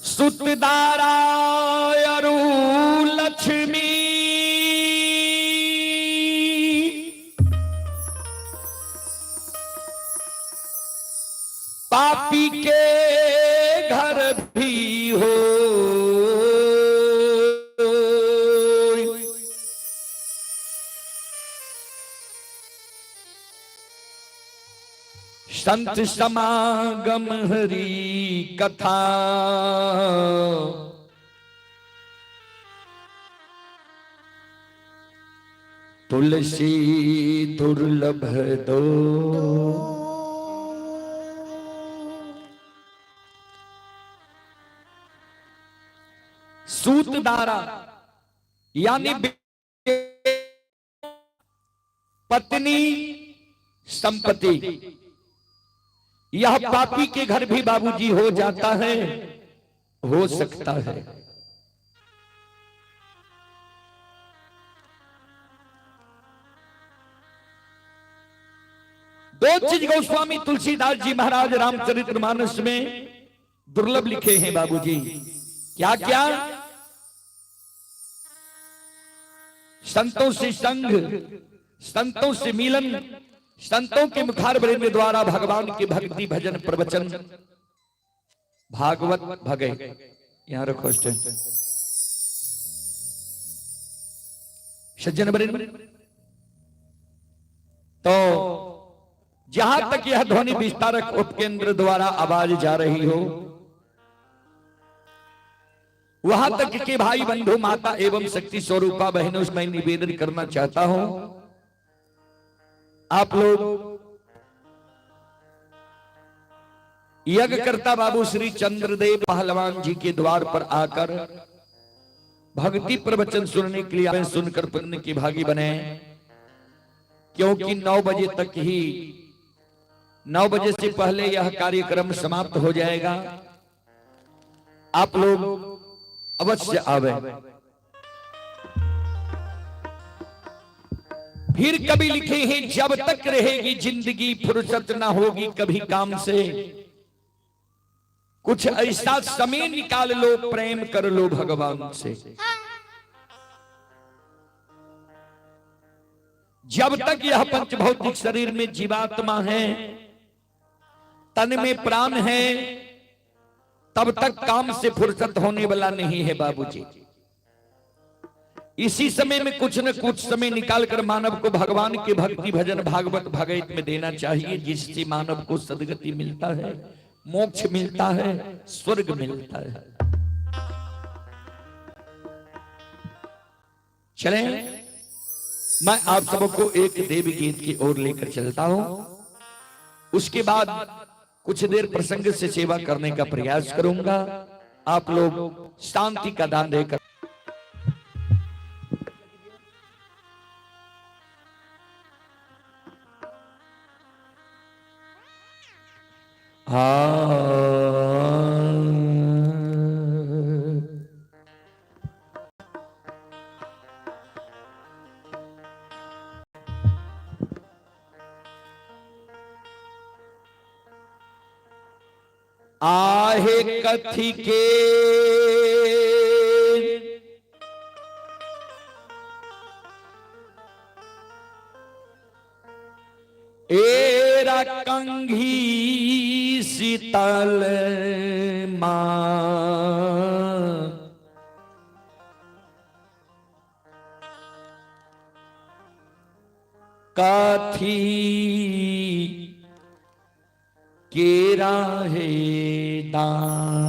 सुतदारा अरु लक्ष्मी पापी के घर भी हो संत समागम हरि कथा तुलसी दुर्लभ दो सूतदारा यानी पत्नी संपत्ति। यह पापी के घर भी बाबूजी हो जाता है, हो सकता है। दो चीज गोस्वामी तुलसीदास जी महाराज रामचरितमानस में दुर्लभ लिखे हैं बाबूजी। क्या क्या? संतों से संग, संतों से मिलन, संतों के मुखारबिंद द्वारा भगवान के भक्ति भजन प्रवचन, भागवत भगे। यहां रखो स्टैंड। सज्जन वृंद, तो जहां तक यह ध्वनि विस्तारक उपकेंद्र द्वारा आवाज जा रही हो, वहां तक के भाई बंधु माता एवं शक्ति स्वरूपा बहनों से मैं निवेदन करना चाहता हूं, आप लोग यज्ञकर्ता बाबू श्री चंद्रदेव पहलवान जी के द्वार पर आकर भक्ति प्रवचन सुनने के लिए सुनकर पुण्य की भागी बने, क्योंकि 9 बजे तक ही, 9 बजे से पहले यह कार्यक्रम समाप्त हो जाएगा। आप लोग अवश्य आवे। फिर कभी लिखे हैं, जब तक रहेगी जिंदगी फुर्सत ना होगी कभी काम से, कुछ ऐसा समय निकाल लो, प्रेम कर लो भगवान से। जब तक यह पंचभौतिक शरीर में जीवात्मा है, तन में प्राण है, तब तक काम से फुर्सत होने वाला नहीं है बाबूजी। इसी समय में कुछ न कुछ समय निकालकर मानव को भगवान के भक्ति भजन भागवत भागवत में देना चाहिए, जिससे मानव को सदगति मिलता है, मोक्ष मिलता है, स्वर्ग मिलता है। चलें, मैं आप सबको एक देवी गीत की ओर लेकर चलता हूं। उसके बाद कुछ देर प्रसंग से सेवा करने का प्रयास करूंगा। आप लोग शांति का दान देकर आहे कथी के एरा कंघी शीतल मां, कथी केरा है दान।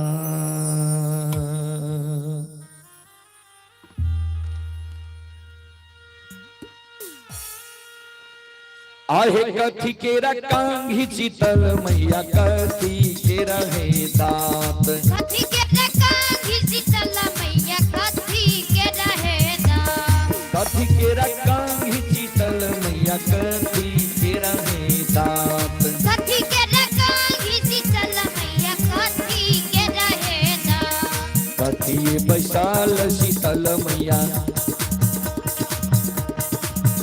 आहे कथी केरा कांघी शीतल मैया, कथी केरा है दांत, कथी केरा कांघी शीतल मैया, कथी केरा है दांत, कथी केरा कांघी शीतल मैया, कथी केरा है दांत, कथी केरा कांघी शीतल मैया, कथी केरा है दांत, कथी बैसाल शीतल मैया,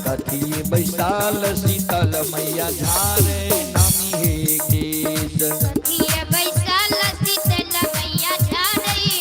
कथी बैसाल शीतल मैया, झारे नामी है केस, कथी बैसाल शीतल मैया, झारे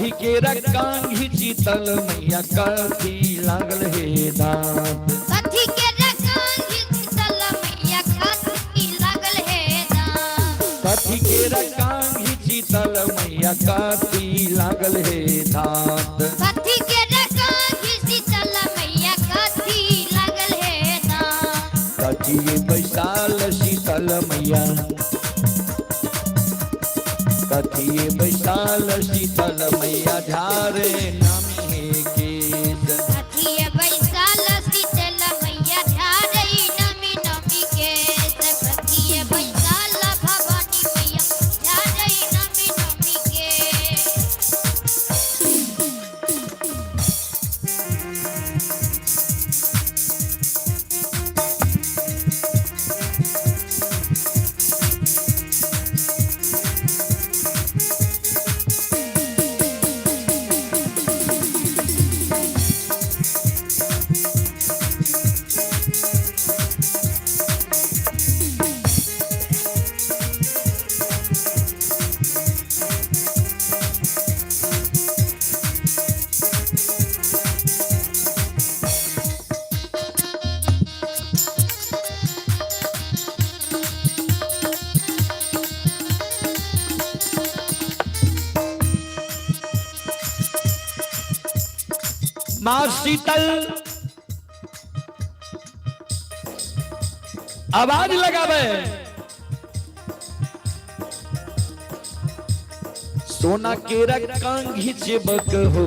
कथी के रकांगी शीतल मैया कथी लागल हे दांत कथी के रकांगी शीतल मैया कथी लागल हे दांत कथी के रकांगी शीतल मैया कथी लागल हे दांत कथी के रकांगी शीतल मैया कथी लागल हे दांत कथी बैसाल शीतल मैया कथी बैसाल शीतल मैया झारे नामी हे केस कथी बैसाल शीतल मैया झारे नमी नमी केस कथी बैसाल भवानी मैया झारे नमी नमी केस माँ शीतल आवाज लगावे सोना के रकांगी चिबक हो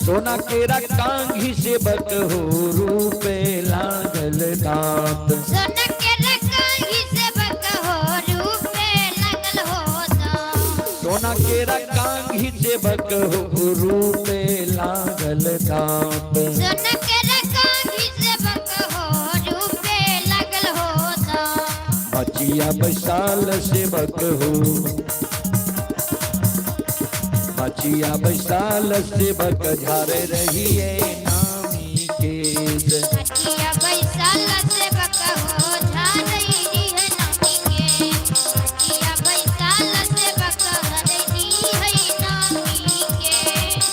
सोना के रकांगी चिबक हो रूपे लागल दांत सोना के रकांगी चिबक हो रूपे लागल हो दांत सोना के रकांगी चिबक हो रूपे लागल दांत सोना के रकांगी चिबक हो रूपे लागल हो दांत बचिया बैसाल सेवक हो बचिया बैसाल सेवक झारे रहिए नामी केस कथिया बैसाल चिबक हो झारे रही नमी केस कथिया बैसाल चिबक झारे रही नमी केस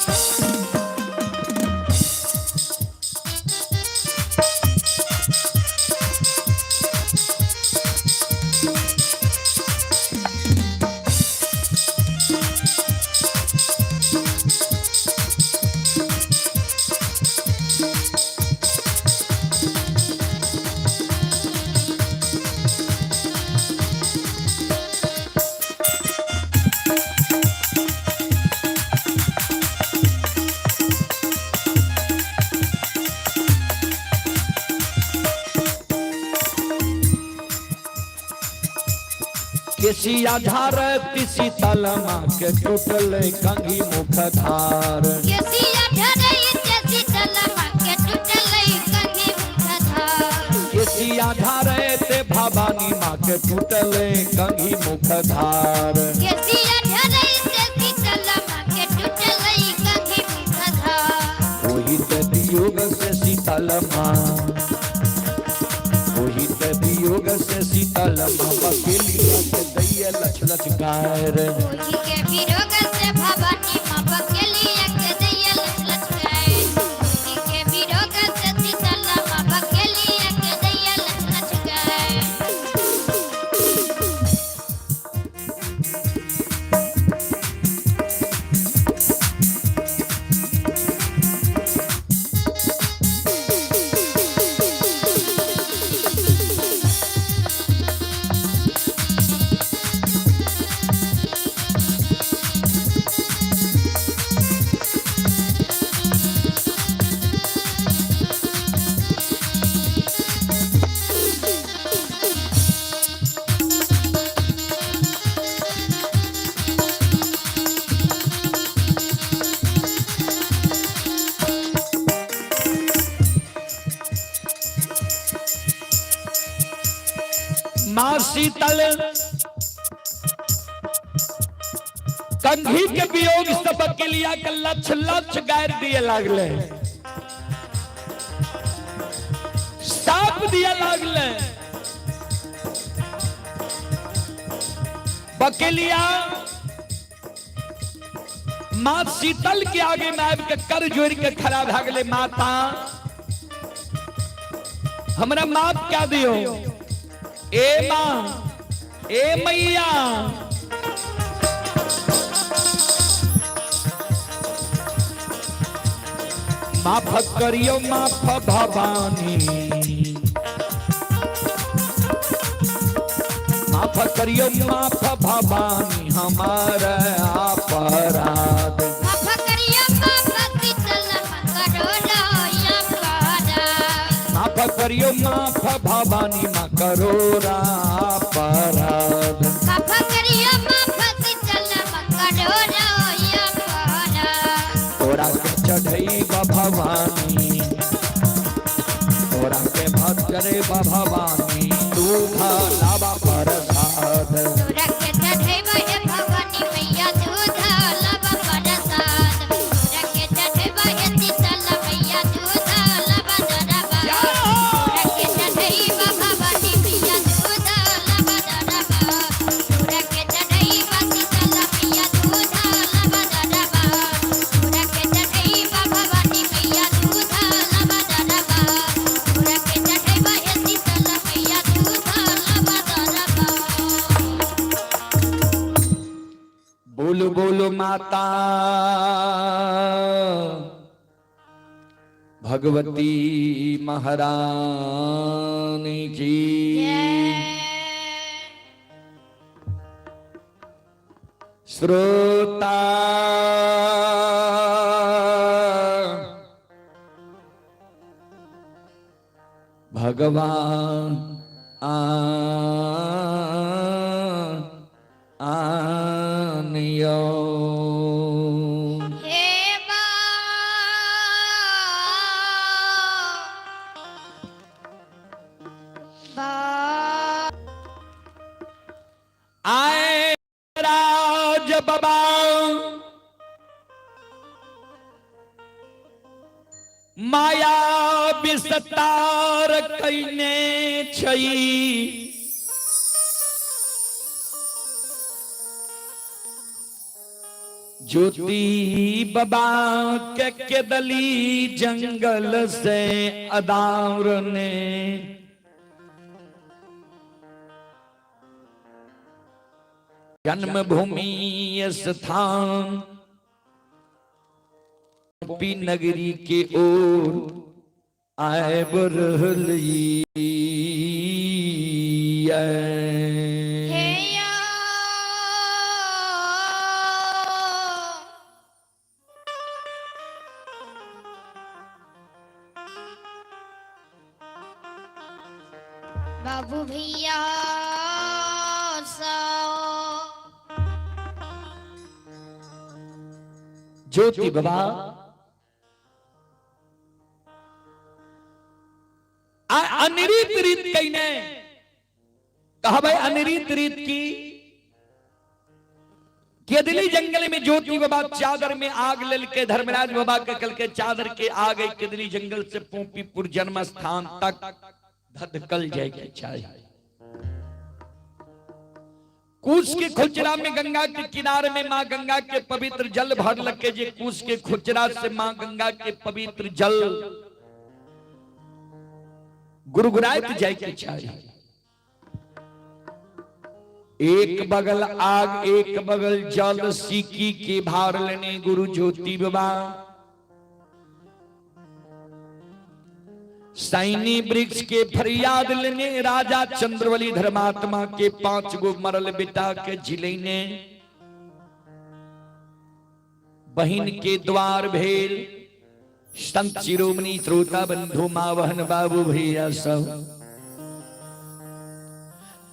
केसिया झारती शीतल माँ के टूटल कंघी मुख धार केसिया धरई ते शीतल माँ के टूटल कंघी मुख धार केसिया झारते भवानी माँ के टूटल कंघी मुख धार केसिया धरई ते शीतल माँ के टूटल कंघी मुख धार वही वियोग से शीतल माँ वही वियोग से शीतल माँ बकेलिया के दैया लच लच गायर ओही के वियोग से भवानी माँ बकेलिया के दैया लच लच गाए ओही के वियोग से शीतल माँ बकेलिया के दैया लच लच गाए माँ शीतल कंघी के वियोग से बकेलिया के लक्ष लक्ष गायर दिए लागले साप दिए लागले बकेलिया माँ शीतल के आगे में आब के कर जोड़ के खड़ा भ गए। माता हमरा माफ क्या दियो। ए माँ ए मैया माफ करियो माफ भवानी, माफ करियो माफ भवानी हमारा अपराध। माफ करियो माफ शीतल करोड़ा अपराध। माफ करियो माफ भवानी माँ करोड़ा अपराध। माफ करियो माफ शीतल करोड़ा अपराध। तोरा के चढ़ई भवानी, तोरा के भजरे भवानी दूध लावा प्रसाद। तोरा के चढ़ेबा हे भवानी मैया दूध लावा प्रसाद। तोरा के चढ़ेबा हे शीतल मैया दूध लावा दरबा। तोरा के चढ़ेबा भवानी मैया दूध लावा दरबा। तोरा के चढ़ेबा शीतल मैया दूध लावा दरबा। तोरा के चढ़ेबा भवानी मैया दूध लावा दरबा। तोरा के चढ़ेबा हे शीतल मैया दूध लावा दरबा। बोलो बोलो माता भगवती महारानी की। श्रोता भगवान आनियो। हे बा आए राज बाबा माया विस्तार कईने छई। ज्योति बाबा के दली जंगल से अदार ने जन्मभूमि स्थान गोपी नगरी के ओर आए बरहली। हे या बाबू भैया ज्योति बाबा अनिरीत रीत कईने कहा भाई अनिरीत रीत की केदली जंगल में ज्योति बाबा चादर में आग लल के धर्मराज बाबा के कल के चादर के आ गए केदली जंगल से पोपीपुर जन्म स्थान तक धधकल जाए के चाहिए। कूस के खुचरा में गंगा के किनारे में मां गंगा के पवित्र जल भर लगे जे कूस के खुचरा से मां गंगा के पवित्र जल गुरगुरात जाए के चाहिए। एक बगल आग एक बगल जल सीकी के भार लेने गुरु ज्योति बाबा सैनी वृक्ष के फरियाद लेने राजा चंद्रवली धर्मात्मा के 5 गो मरल बेटा के जिलेने बहिन के द्वार भेल संत शिरोमणि श्रोता बंधु मावहन बाबू भैया सब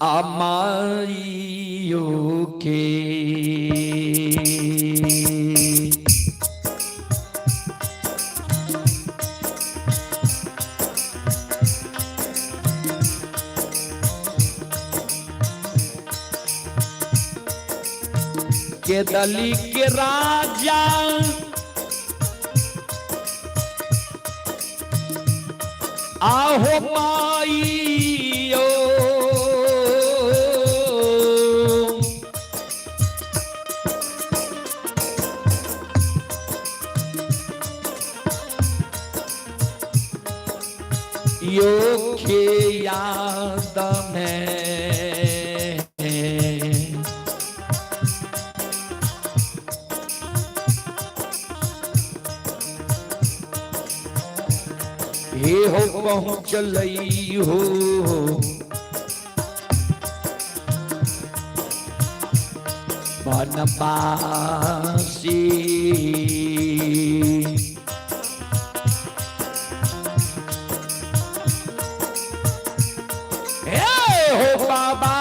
आमाइयो के केदली के राजा आहो माइयो योखे याद में हे हो पहुँचलई हो बनवासी हो बाबा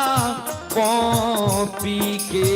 पी के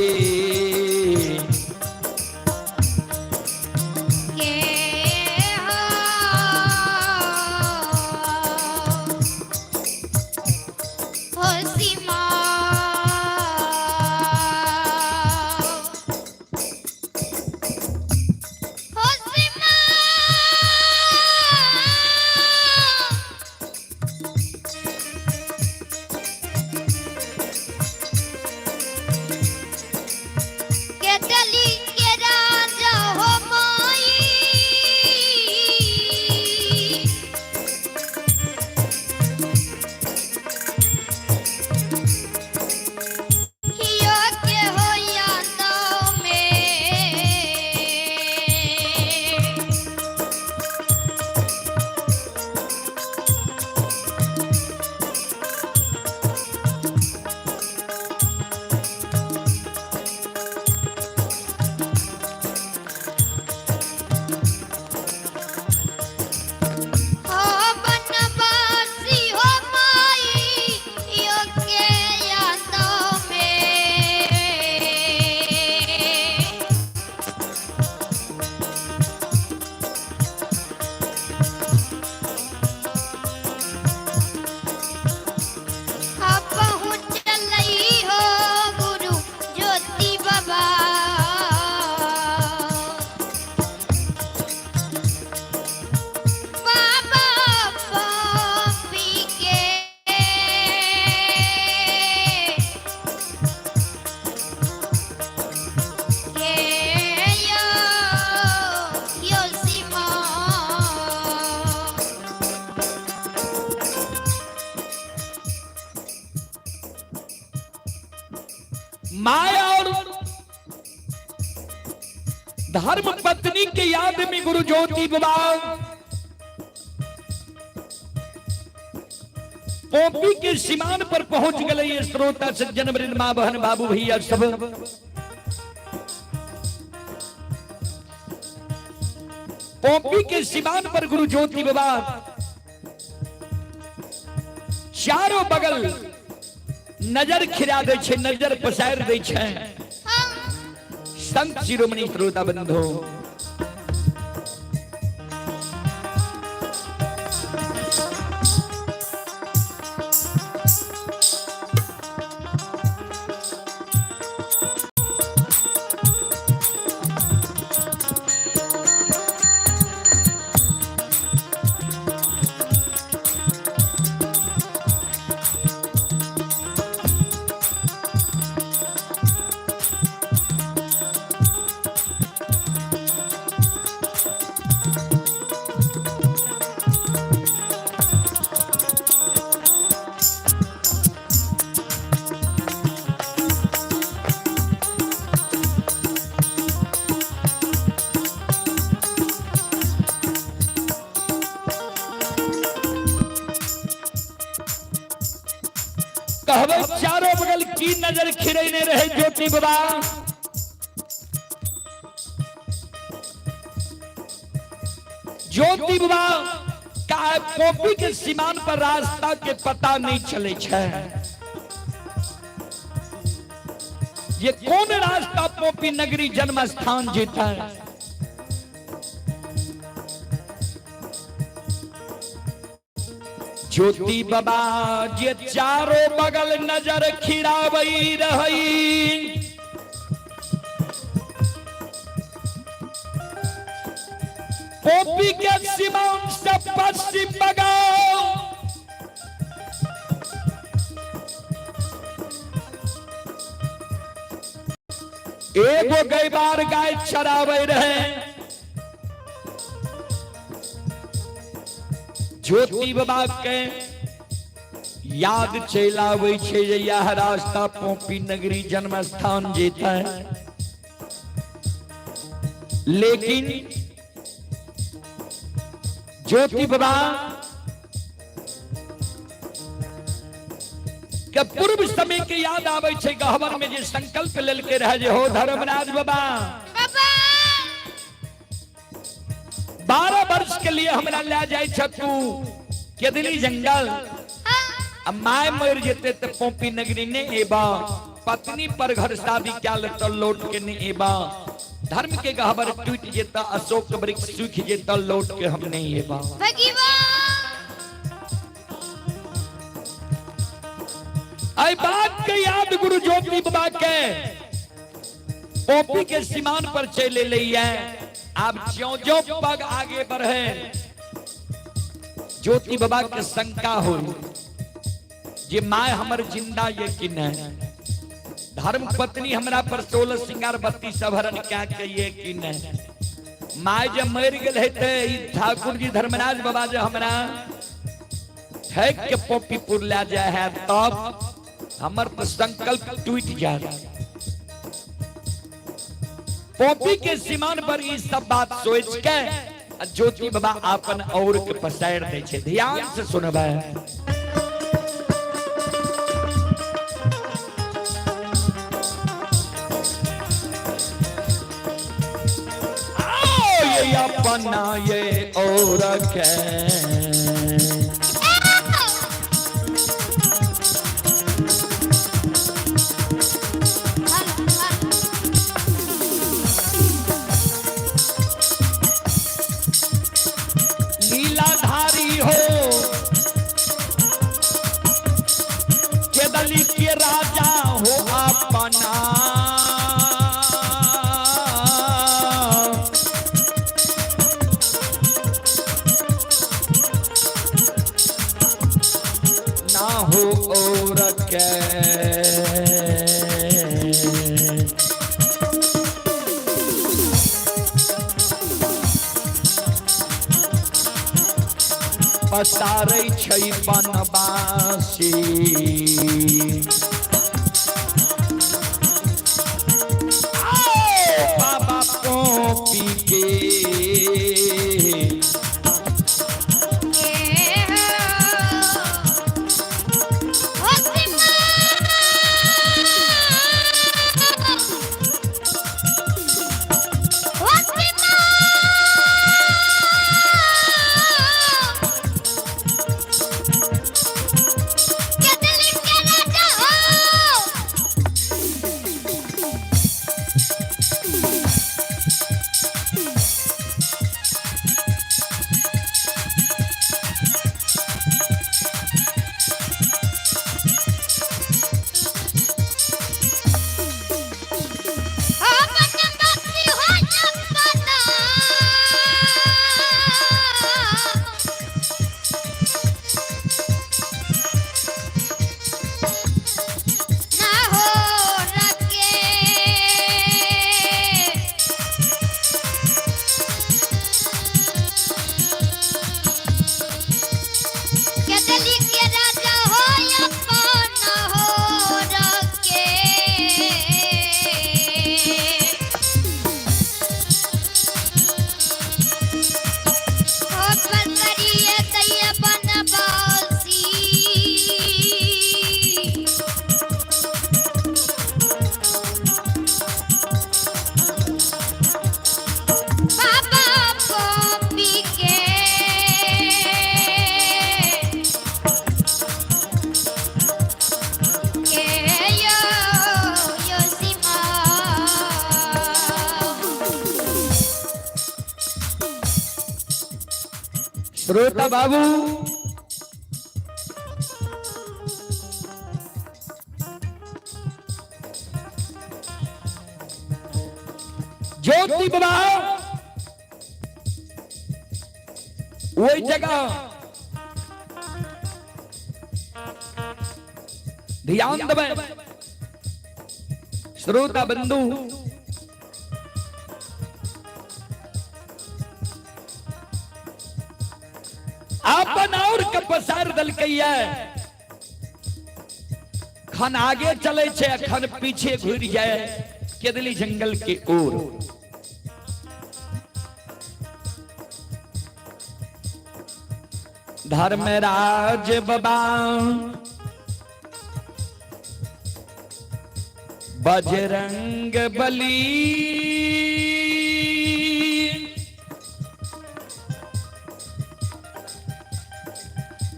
माया और धर्म पत्नी के याद में गुरु ज्योति बाबा पोपी के सीमान पर पहुंच गए। ये श्रोता सज्जन वृंद मां बहन बाबू भैया सब पोपी के सीमान पर गुरु ज्योति बाबा चारों बगल नजर खिरा दे छे, नजर पसार दे छे। संत शिरोमणि श्रोता बंधु चारों बगल की नजर खिरने रहे ज्योति बाबा। ज्योति बाबा का पोपी के सीमान पर रास्ता के पता नहीं चले छे। ये कौन रास्ता पोपी नगरी जन्म स्थान जीता है। ज्योति बाबा जे चारों बगल नजर खिरावई रही। पोपी के सीमान से पश्चिम बगाओ एगो गई बार गाय चरावे रहे। ज्योति बाबा के याद चलावे छे यह रास्ता पोपी नगरी जन्म स्थान जेता है। लेकिन ज्योति बाबा के पूर्व समय के याद आवे छे गहवर में जे संकल्प लेल के रह जे हो धर्मराज बाबा 12 वर्ष के लिए हमरा ले जाए छतू केदली जंगल। अब माय मर जेते तो पोपी नगरी ने एबा पत्नी पर घर शादी क्या तो लौट के ने एबा धर्म के गहवर टूट जेता अशोक वृक्ष सूख जेता लौट के हम नहीं एबा। आई बात के याद गुरु ज्योति बाबा के पोपी के सीमान पर चले ली है। आप ज्यों पग आगे बढ़े ज्योति बाबा के शंका हो जे माय हमर जिंदा ये कि नहीं, धर्म पत्नी हमरा पर 16 सिंगार बत्ती सभरन क्या कहिए कि नहीं। माय जब मर गए थे ठाकुर जी धर्मराज बाबा जो हमरा फेंक के पोपीपुर ले जाए है तब हमर पर संकल्प टूट जाए। पोपी के सीमान पर ये सब बात सोच के ज्योति बाबा अपन और के पसार दे छे। ध्यान से सुनबे ये अपना ये और के लीलाधारी हो केदली के राजा हो अपना ना हो और के पसारै छै बनवासी बाबा पोपी के श्रोता बाबू ज्योति बाबा वही जगह ध्यान देवे श्रोता बंधु। आपन और के पसार दल कैया खन आगे चले छे खन पीछे घुर जाए केदली जंगल के ओर। धर्मराज बाबा बजरंग बली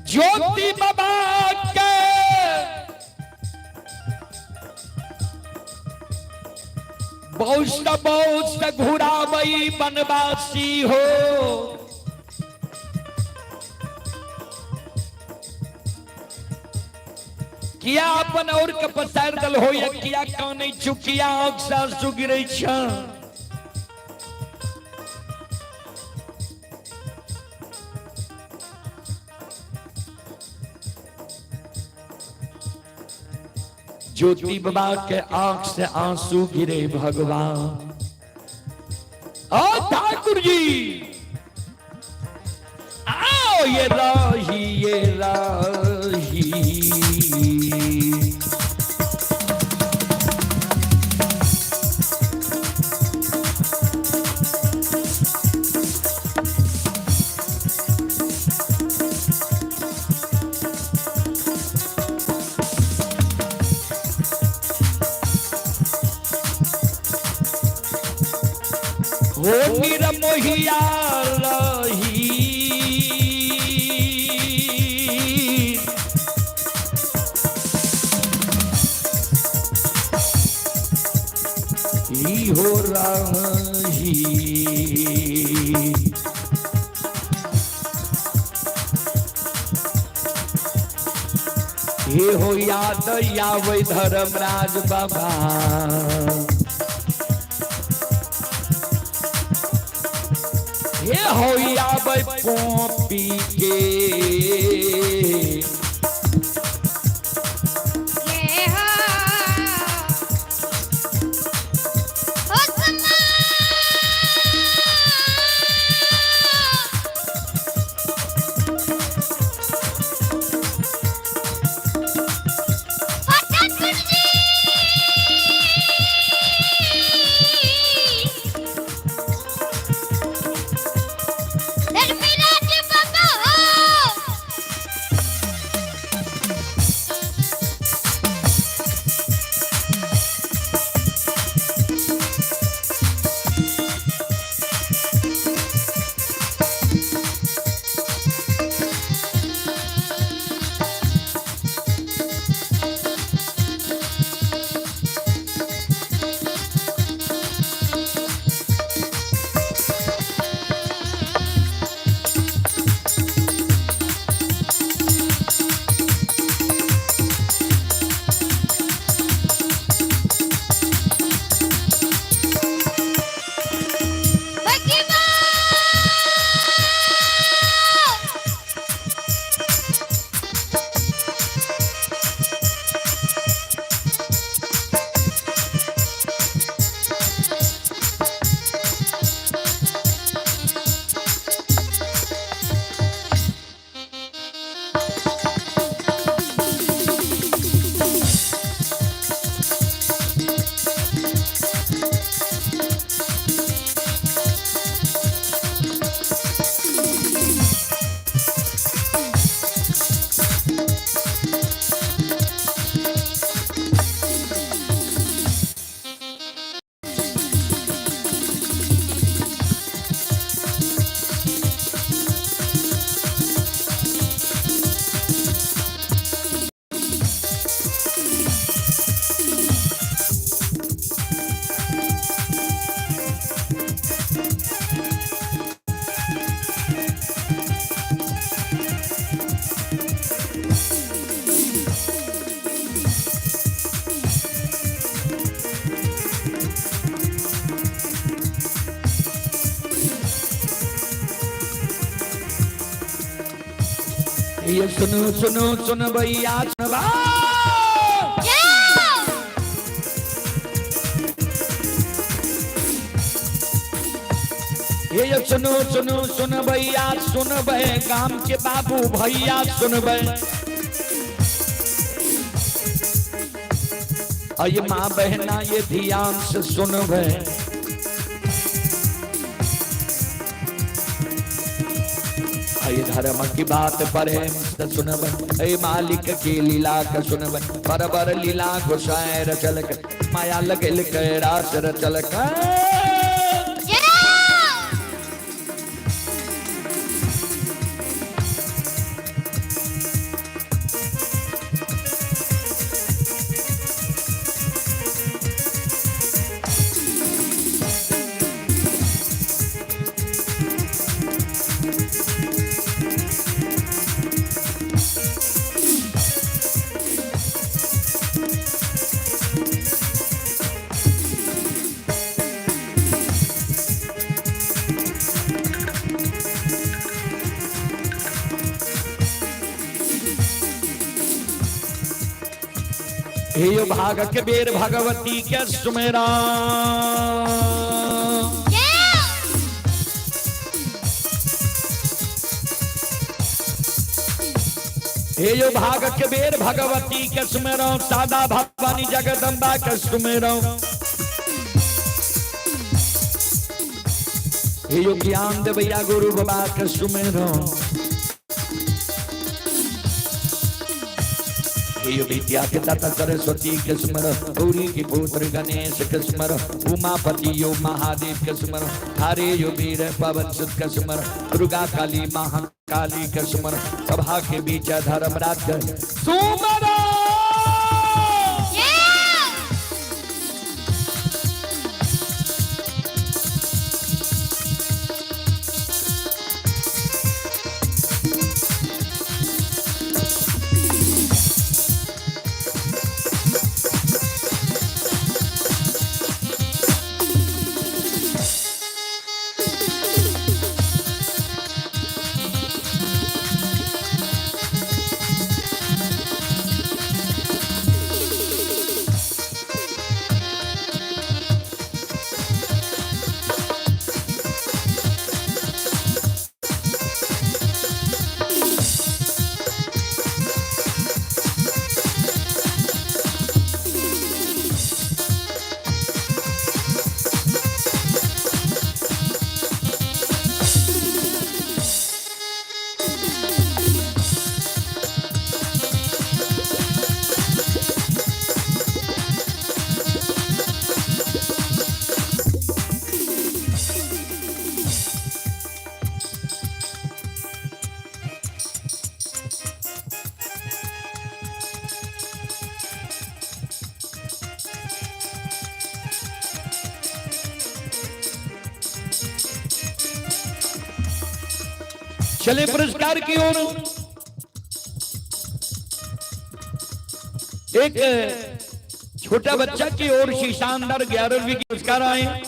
ज्योति बाबा के बहुत घुरावई बनवासी हो। किया अपन और के पसार दल हो या किया कौन चुकिया अक्सा सुगिरै छ। ज्योति बाबा के आंख से आंसू गिरे भगवान। ओ ठाकुर जी आओ ये राही ये राही। हो निरमोहिया रही ही हो रही। हे हो याद यावै धर्मराज बाबा। ये हो यावै पोपी के ये हो हुस्ना ठाकुर जी। धर्मराज बाबा ये सुनो सुनो सुन भैया सुनवा। ये सुनो सुनो सुन भैया सुन भै गाम के बाबू भैया सुन भै ये माँ बहना ये ध्यान से सुन भै ये धर्म की बात प्रेम से सुन भै मालिक की लीला का सुन भै बरबर लीला घुसाए रचल माया लगल के रास रचल हे भाग के बेर भगवती के सुमेरा हे यो भाग के बेर भगवती के सुमेरो सादा भवानी जगदम्बा के सुमेरो हे यो ज्ञान देवैया गुरु बाबा के सुमेरो यो विद्या के दाता सरस्वती के स्मर गौरी के पुत्र गणेश के स्मर उमापति यो महादेव के स्मर हरे यो वीर पवन सुत के स्मर दुर्गा काली महाकाली के स्मर सभा के बीच धर्मराज सुमर चले पुरस्कार की ओर एक छोटा बच्चा की ओर से शानदार 11वीं के पुरस्कार आए।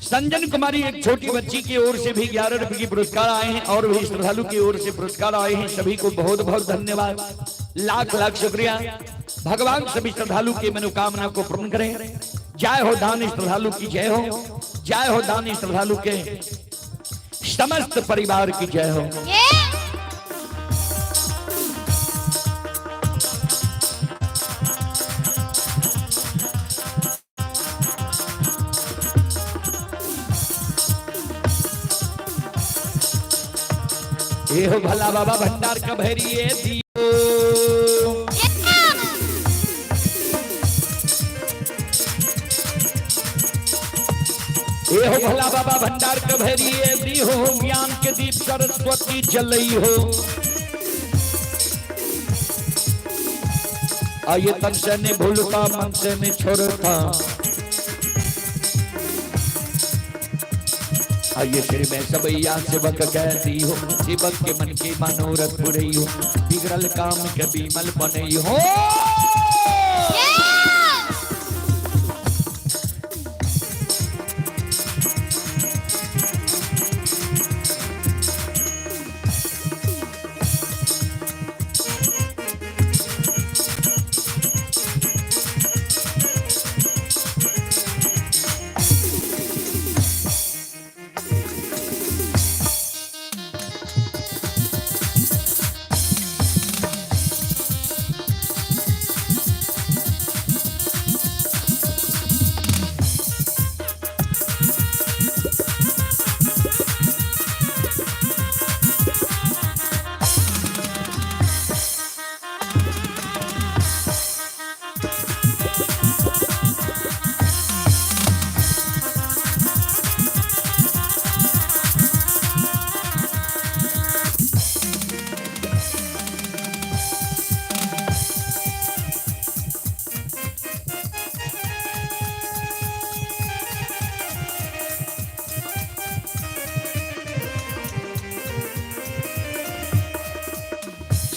संजन कुमारी एक छोटी बच्ची की ओर से भी 11वीं की पुरस्कार आए हैं और भी श्रद्धालु की ओर से पुरस्कार आए हैं। सभी को बहुत बहुत धन्यवाद, लाख लाख शुक्रिया। भगवान सभी श्रद्धालु की मनोकामना को पूर्ण करें। जय हो दानी श्रद्धालु की जय हो, जय हो दानी श्रद्धालु के समस्त परिवार की जय हो। ये हो भला बाबा भंडार का भैरी ये दियो, ये हो भला बाबा भंडार का भैरी ये दी हो, ज्ञान के दीप सरस्वती जलई हो। आइए तन से नहीं भूलता, मन से नहीं छोड़ता। आइए सिर में सबैया सेवक कहती हो, सेवक के मन की मनोरथ पूरी हो, बिगड़ल काम के बीमल बनई हो।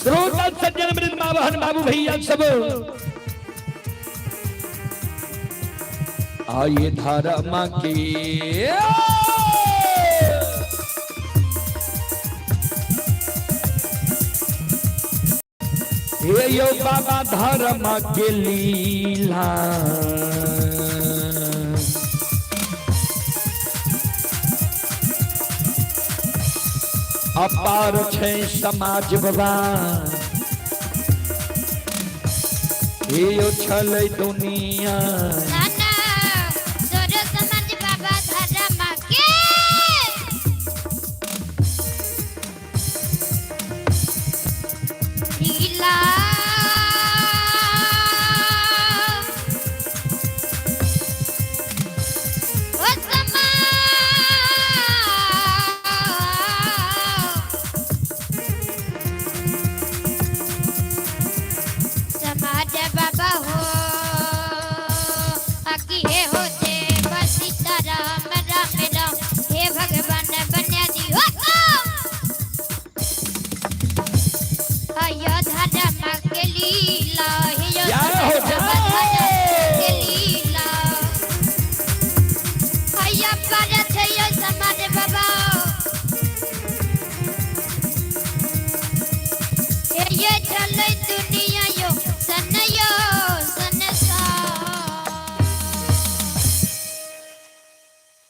श्रोता सज्जन वृंद बहन बाबू भैया सब आइए धारा माँ की ये यो बाबा धर्म के लीला अपार छे समाज बाबा ये यो छले दुनिया नाना सोरो समाज बाबा धर्म के लीला ओ समाज बाबा हो आकी हे होते बस सीताराम राम राम हे भगवान बन्या दी हो अयो धर्म के लीला हे यो धर्म के लीला अयो परत यो समाज बाबा हे ये चले दुनिया यो सनयो सनसा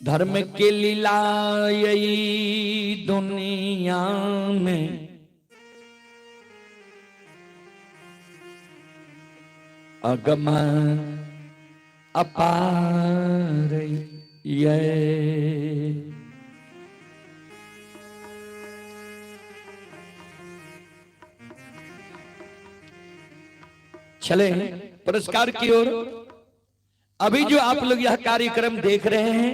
धर्म के लीला यही दुनिया में अगम अपार ये चले पुरस्कार की ओर। अभी जो आप लोग यह कार्यक्रम देख रहे हैं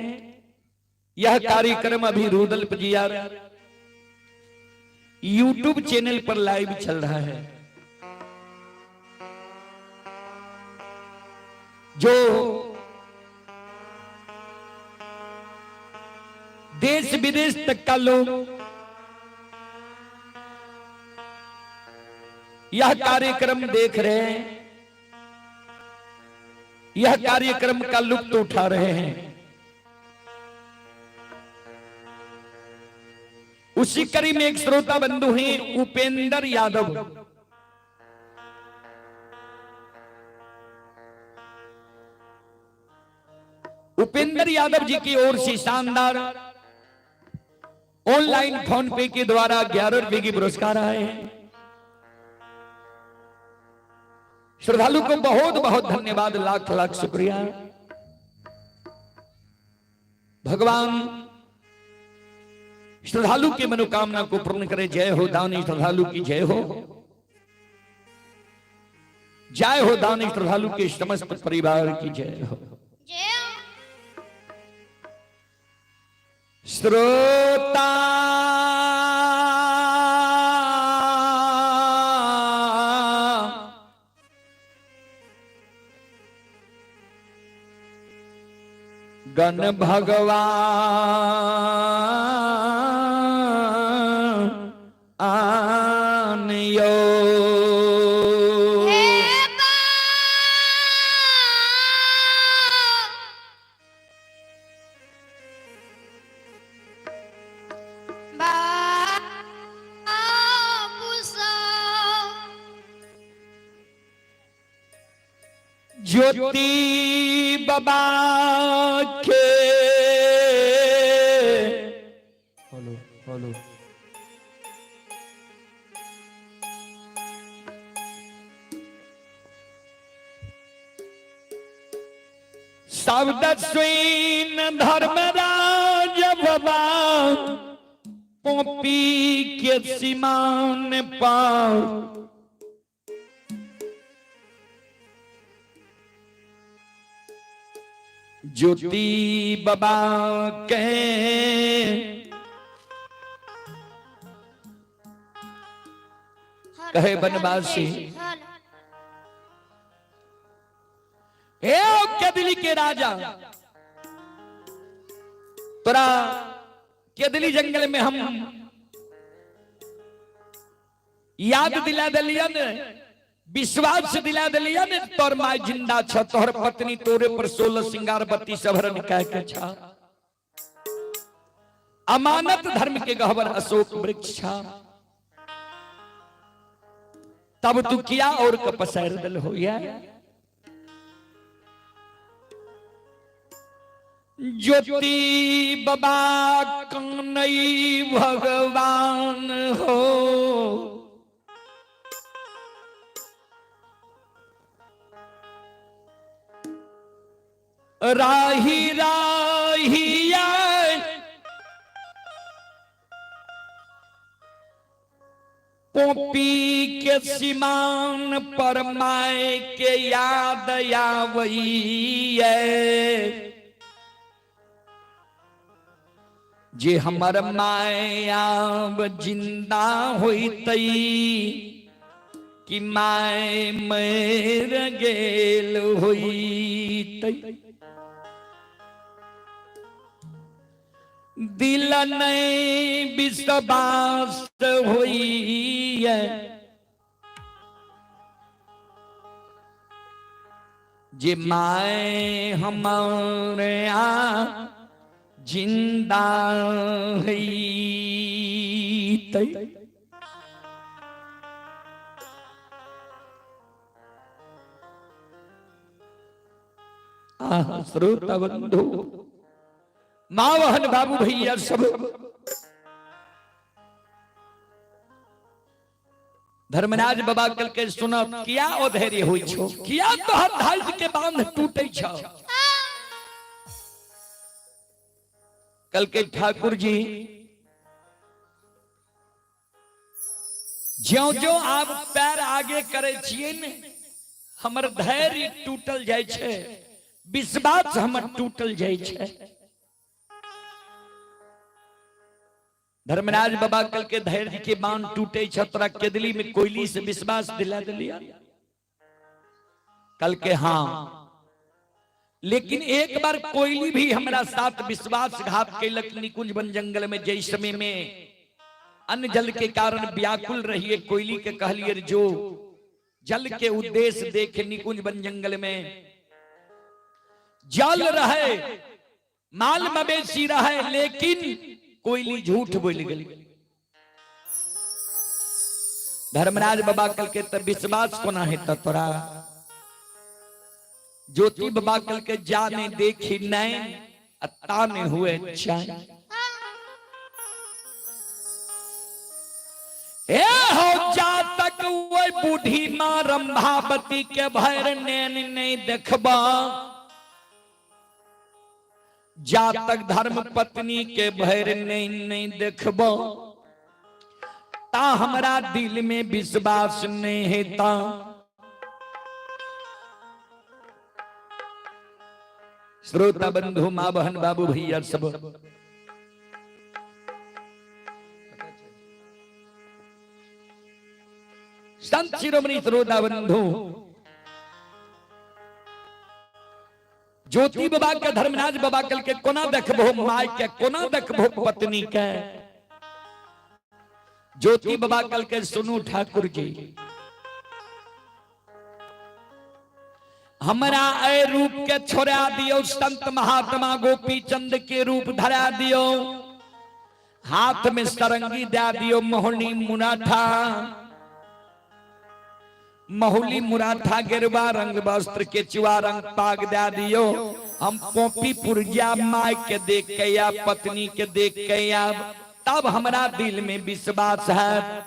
यह कार्यक्रम अभी रुदल्फ जिया यूट्यूब चैनल पर लाइव चल रहा है। जो देश विदेश तक का लोग यह कार्यक्रम देख रहे हैं, यह कार्यक्रम का लुत्फ उठा रहे हैं। उसी कड़ी में एक श्रोता बंधु हैं उपेंद्र यादव। उपेंद्र यादव जी की ओर से शानदार ऑनलाइन फोन पे के द्वारा 11 रुपए की पुरस्कार आए हैं। श्रद्धालु को बहुत बहुत धन्यवाद, लाख लाख शुक्रिया। भगवान श्रद्धालु की मनोकामना को पूर्ण करे। जय हो दानी श्रद्धालु की जय हो, जय हो दानी श्रद्धालु के समस्त परिवार की जय हो। श्रोता गण भगवान आनयो ज्योति बाबा के हेलो हेलो सावदस्वीन धर्मराज बाबा पोपी के सीमान पार ज्योति बाबा के कहे बनवासी केदली के राजा तोरा केदली जंगल में हम याद दिला दिलियन, विश्वास दिला दिलियन, तोर माय जिंदा छ, तोहर पत्नी तोरे पर 16 सिंगार बत्ती सबरन कह के छ। अमानत धर्म के गहवर अशोक वृक्ष छ। तब तू किया और कपसैर दल हो या ज्योति बाबा कन्हई भगवान हो, राही राहिया पोपी के सीमान पर माय के याद आवई है। जे हमर मायाब जिंदा होइतई कि माय मर गेल होइतई। दिल नहीं विश्वास होई है, जे माय हमारे यहाँ जिंदा है। श्रोता बंधु, माँ बहन बाबू भैया सब धर्मराज बाबा कल के सुना किया अधैर्य हुई छो, किया तोहर धाइज के बांध टूटे छो। कल के ठाकुर जी ज्यो ज्यो आप पैर आगे करे छिए ने हमर धैर्य टूटल जाय छे, विश्वास हमर टूटल जाय छे। धर्मराज बाबा कल के धैर्य के बांध टूटे छतरा केदली में कोयली से विश्वास दिला दिलिया कल के। हाँ, लेकिन एक बार कोयली भी हमारा साथ विश्वासघात कैलक निकुंज वन जंगल में। जय समय में अन्न जल के कारण व्याकुल रही है, कोयली के कहलिए जो जल के उद्देश्य देखे निकुंज वन जंगल में जल रहे, माल मवेशी रहे, लेकिन कोयली झूठ बोल गई। धर्मराज बाबा कल के तब विश्वास कोना है तोरा। ज्योति बाबा कल के जाने देखी नैन ताने हुए चैन। ए हो जा तक वो बूढ़ी मां रंभावती के भैर नैन नहीं देखबा, जा तक धर्म पत्नी के भैर नहीं देखबो, ता हमरा दिल में विश्वास नहीं है। ता श्रोता बंधु, मां बहन बाबू भैया सब संत शिरोमणि श्रोता बंधु, ज्योति बाबा के धर्मराज बाबा कल के कोना देखबो माय के, कोना देखबो पत्नी के। ज्योति बाबा कल के सुनू ठाकुर जी, हमरा ए रूप के छोड़ा दियो, संत महात्मा गोपी चंद के रूप धरा दियो, हाथ में सरंगी दे दियो, मोहनी मुनाठा, महुली मुराठा गेरुआ रंग वस्त्र के चुआ रंग पाग दे दियो। हम पोपी पुरजा माय के देख के या पत्नी के देख के या, तब हमरा दिल में विश्वास है।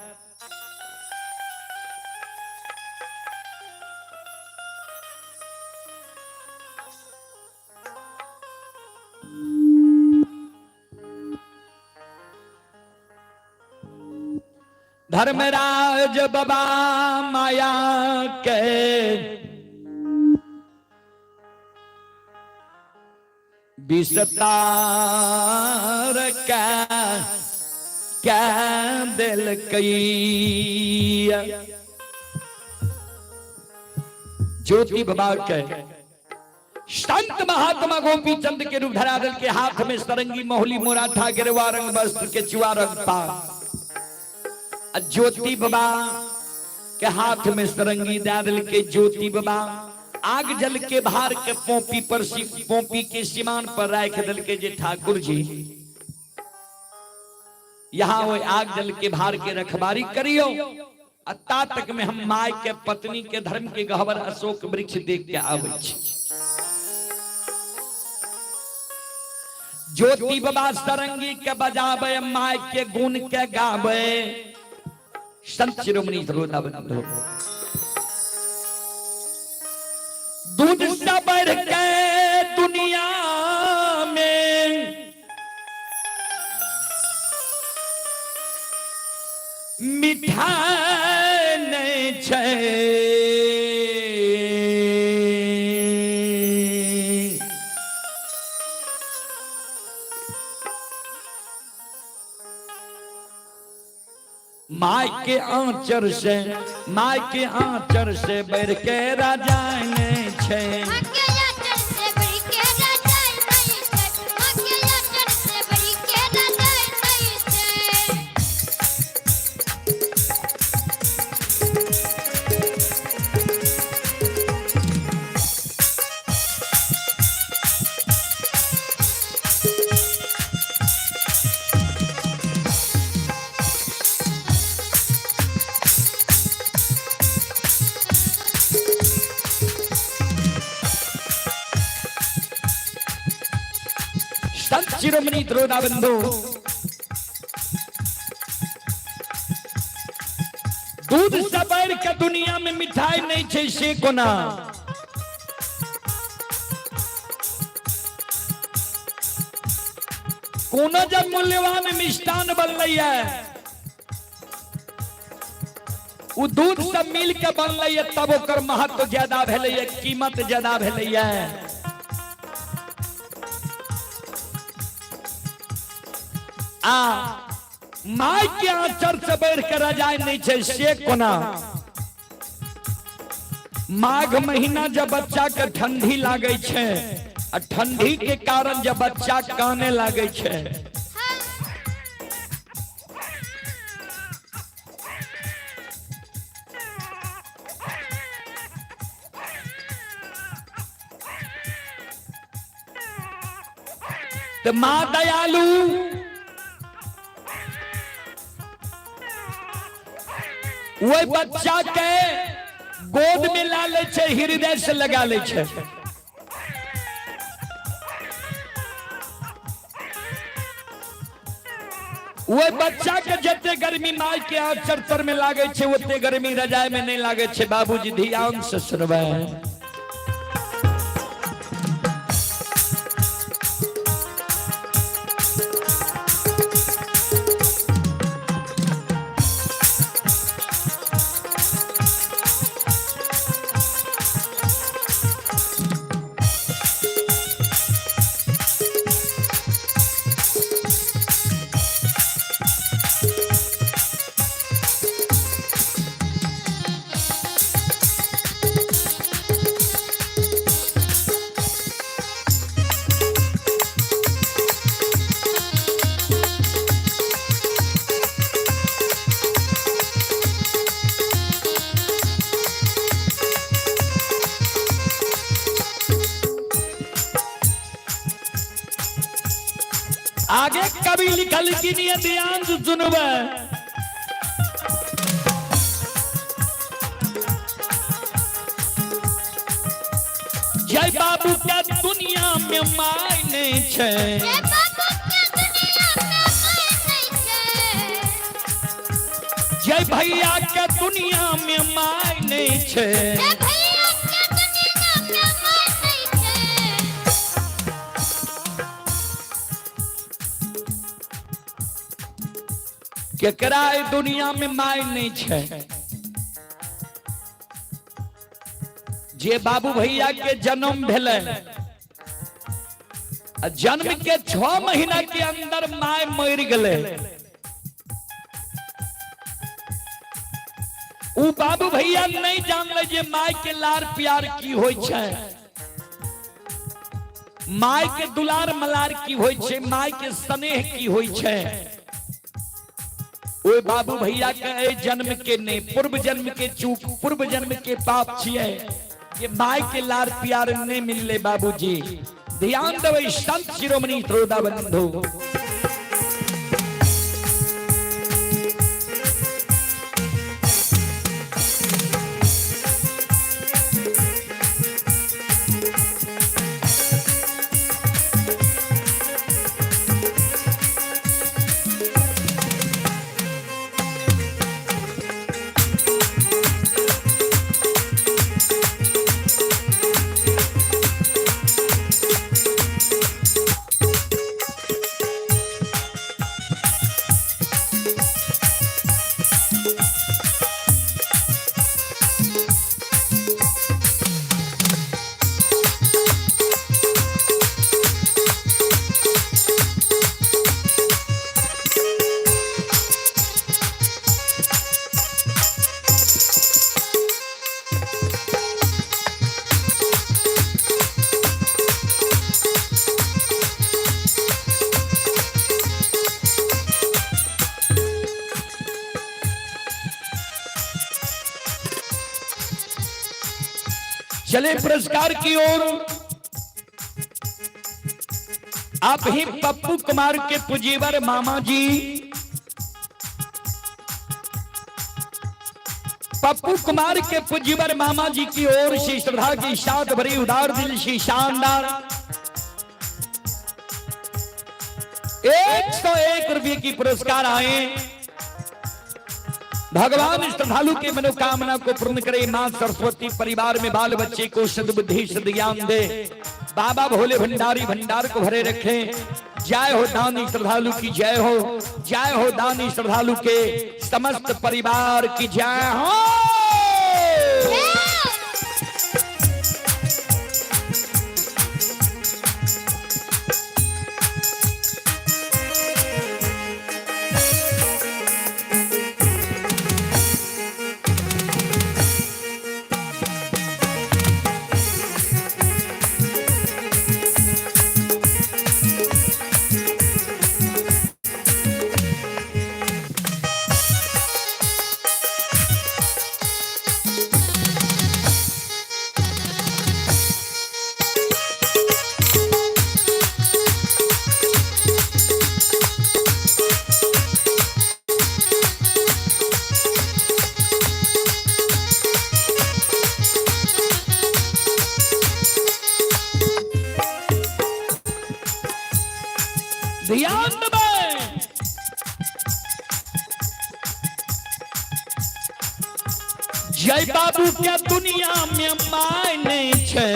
धर्मराज बाबा माया के विस्तार क्या दिल कई। ज्योति बाबा के संत महात्मा गोपी चंद के रूप धरा दिल के, हाथ में सरंगी मोहली मुराठा गिरवा रंग वस्त्र के चुआ रंग पाग, ज्योति बाबा के हाथ में सरंगी दादल के ज्योति बाबा आग जल के भार के पोपी पर पोपी के सीमान पर राख दल के जे ठाकुर जी यहाँ वो आग जल के भार के रखबारी करियो। अता तक में हम माय के पत्नी के धर्म के गहवर अशोक वृक्ष देख के आवे छी। ज्योति बाबा सरंगी के बजावे माय के गुण के गावे। संत शिरोमणि धरोधाबंधो दूध से बढ़ के दुनिया में मिठाई नहीं छे। माय के आंचर से बढ़ के राजा नहीं छे। संत शिरोमणि धरोधाबंधो दूध से बढ़ के दुनिया में मिठाई नहीं छे से कोना। कोनो जब मूल्यवान मिष्टान बनलै है वो दूध से मिल के बनलै है तब ओकर महत्व ज्यादा भेलै है, कीमत ज्यादा भेलै है। माय के आंचर से बढ़ के रजाई नहीं छे से कोना। माघ महीना जब बच्चा के ठंडी लागे छे आ ठंडी के कारण जब बच्चा काने लागे छे तो माँ दयालु वो बच्चा के गोद में ला ले छे, हृदय से लगा ले छे। वो बच्चा के जते गर्मी माय के आंचर तर में लागे छे ओते गर्मी रजाई में नहीं लागे छे। बाबूजी ध्यान से सुनबे। आगे कभी लिखल की नहीं ध्यान से सुनबे। जय बाबू के दुनिया में मायने छे। जय भैया के दुनिया में मायने छे। केकरा दुनिया में माय नहीं छे। जे बाबू भैया के जन्म भेले जन्म के 6 महीना के अंदर माय मर गले। उ बाबू भैया नहीं जानले जे माय के लार प्यार की होय छे, माय के दुलार मलार की होय छे, माय के स्नेह की होय छे। ओए बाबू भैया के जन्म के ने पूर्व जन्म के चूक पूर्व जन्म के पाप छिए ये माय के लार प्यार ने मिलले बाबूजी ध्यान देवे संत शिरोमणि श्रोता बंधु चले पुरस्कार की ओर। आप ही पप्पू कुमार के पुजीवर मामा जी पप्पू कुमार के पुजीवर मामा जी की ओर से श्रद्धा की साथ भरी उदार दिल से शानदार 101 रुपये की पुरस्कार आए। भगवान श्रद्धालु के मनोकामना को पूर्ण करे। मां सरस्वती परिवार में बाल बच्चे को सद्बुद्धि सद्ज्ञान दे। बाबा भोले भंडारी भंडार को भरे रखे। जय हो दानी श्रद्धालु की जय हो। जय हो दानी श्रद्धालु के समस्त परिवार की जय हो। ध्यान में जय बाबू क्या दुनिया में मायने छे।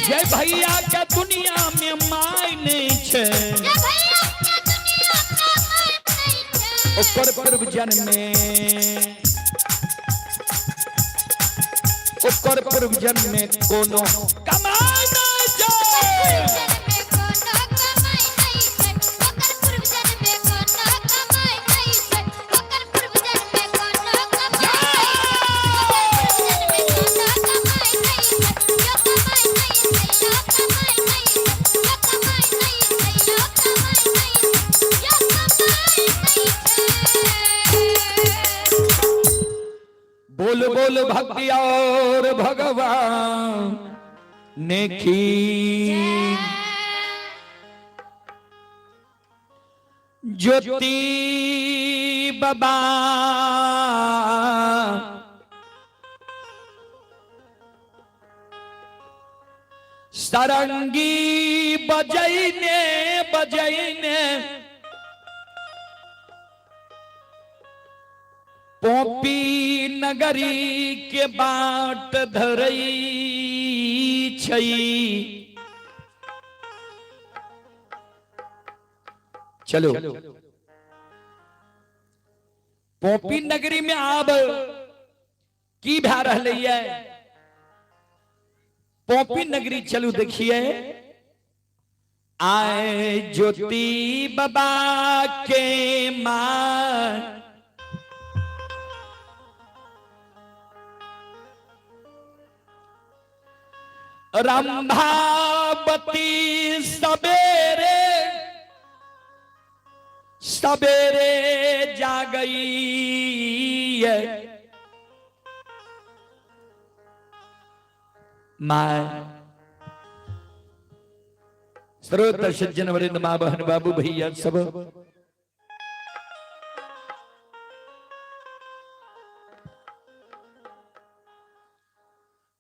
जय भैया क्या दुनिया में मायने छे। ओकर पूर्व जन्म में ओकर पूर्व जन्म में कोनो कमाई बोल बोल भक्ति और भगवान ने की ज्योति बाबा सरंगी बजैने बजैने पोपी नगरी के बाट धरई छई। चलो पोपी नगरी में आब की भा रही है। पोपी नगरी चलू देखिए। आए ज्योति बाबा के मां रंभावती सवेरे सवेरे जा गई है माँ श्रोता सज्जन वरिंद माँ बहन बाबू भैया सब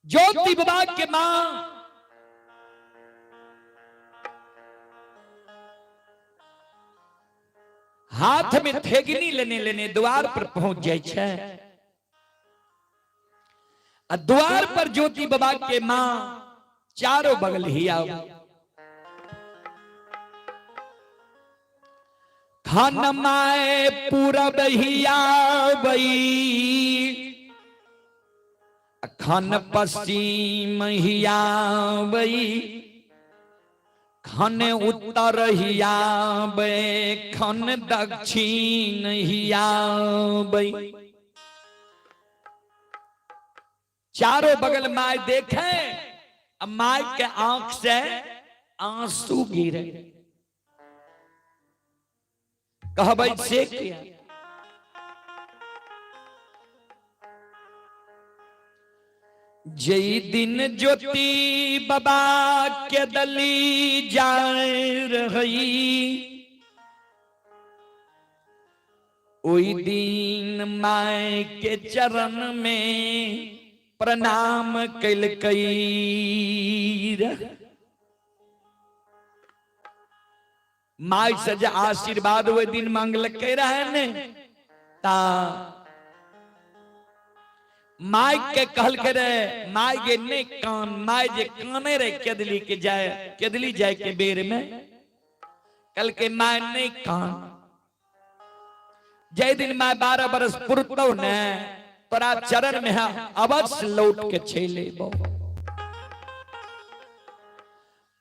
ज्योति बाबा के मां हाथ में थेगनी लेने द्वार पर पहुंच जाए छे। द्वार पर ज्योति बाबा के मां चारों बगल ही आओ खान माए पूरब ही आवई खन पश्चिम ही आवई खन उत्तर ही आवे खन दक्षिण ही आवे। चारों बगल माय देखे अब माय के आंख से आंसू गिरे कह भाई से किया जय दिन ज्योति बाबा के दली जाए रही ओई दिन माय के चरण में प्रणाम कैल कई माय से जो आशीर्वाद वो दिन मांगल के रहे ने ता माय के कहल के रे माय गे ने कान माय जे काने रे केदली जाए के बेर में कल के माय ने कान जय दिन माय 12 बरस पुरतो ने तोरा चरण में अवश्य लौट के छेले बो।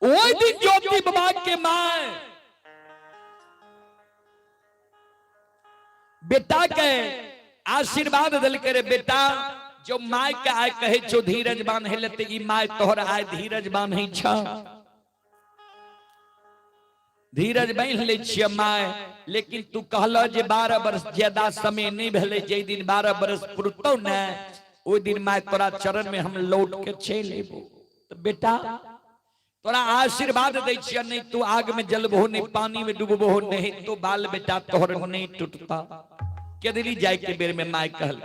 ओई दिन ज्योति बाबा के माय बेटा के आशीर्वाद दल करे बेटा जो माय के आय कहे छो धीरज बांधे लेते ई माय तोहर आय धीरज बांधे छ धीरज बांध ले छिय माय लेकिन तू कहला जे 12 वर्ष ज्यादा समय नहीं भेले जे दिन 12 वर्ष पुरतो न ओ दिन माय तोरा चरण में हम लौट के छे लेबो। तो बेटा तोरा आशीर्वाद दै छिय नहीं तू आग में जलबो नहीं पानी में डूबबो नहीं तो बाल बेटा तोहर नहीं टूटता केदली जाए के बेर में माय कहल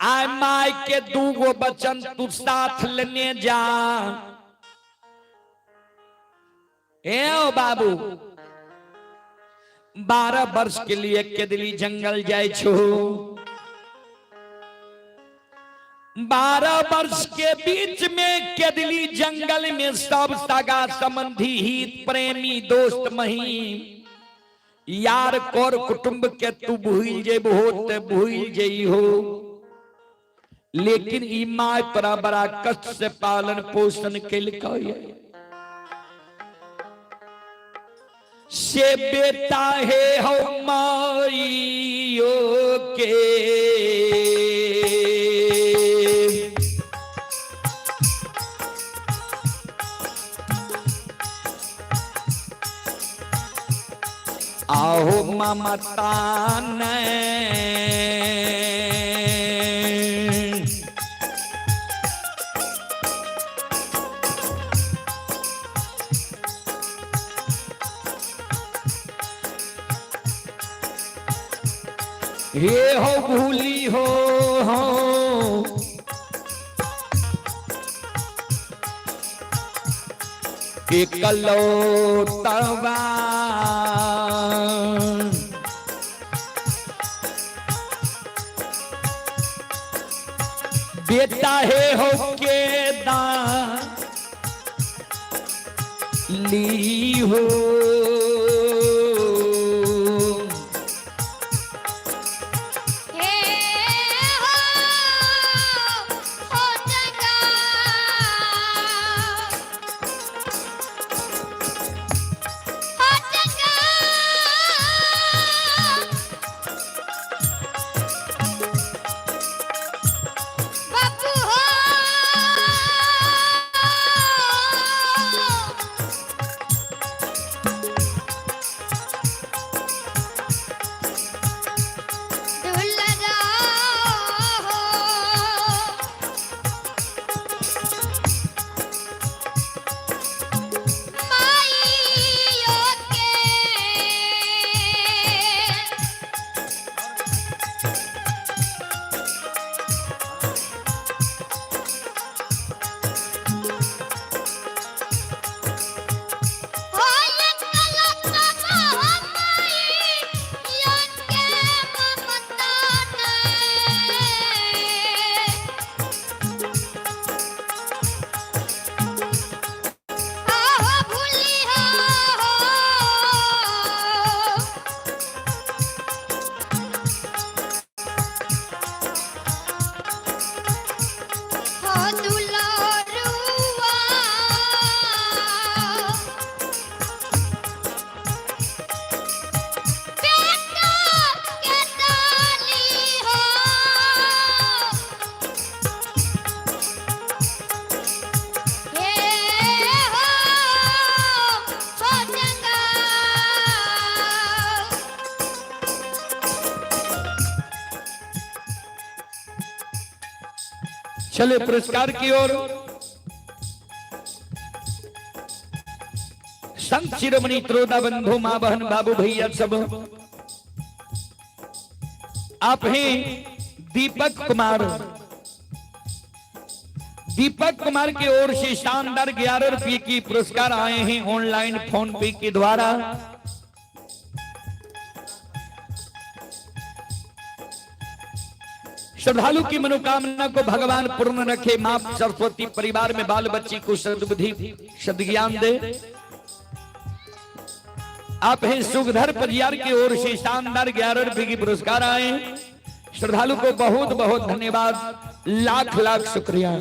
आय माय के दूगो बचन तू साथ लेने जा ए बाबू 12 वर्ष के लिए केदली जंगल जाए छो 12 वर्ष के बीच में केदली जंगल में सब सगा संबंधी हित प्रेमी दोस्त महीम यार कोर कुटुंब के तू भूल जेबो ते भूल जई हो लेकिन ई माय तोरा बड़ा कष्ट से पालन पोषण कैलकै से बेटा हे हो माइयो के आओ ममता ने ये हो भूली हो कि कलौतवा बेटा है हो के दान ली हो चले पुरस्कार की ओर। संत शिरोमणि त्रोदा बंधु मां बहन बाबू भैया सब। आप हैं दीपक कुमार। दीपक कुमार की ओर से शानदार 11 रुपये की पुरस्कार आए हैं ऑनलाइन फोन पे के द्वारा। श्रद्धालु की मनोकामना को भगवान पूर्ण रखे। मां सरस्वती परिवार में बाल बच्ची को सद्बुद्धि सद्ज्ञान दे। आप हैं सुखधर परिवार की ओर से शानदार 11 रुपये की पुरस्कार आए। श्रद्धालु को बहुत बहुत धन्यवाद, लाख लाख शुक्रिया।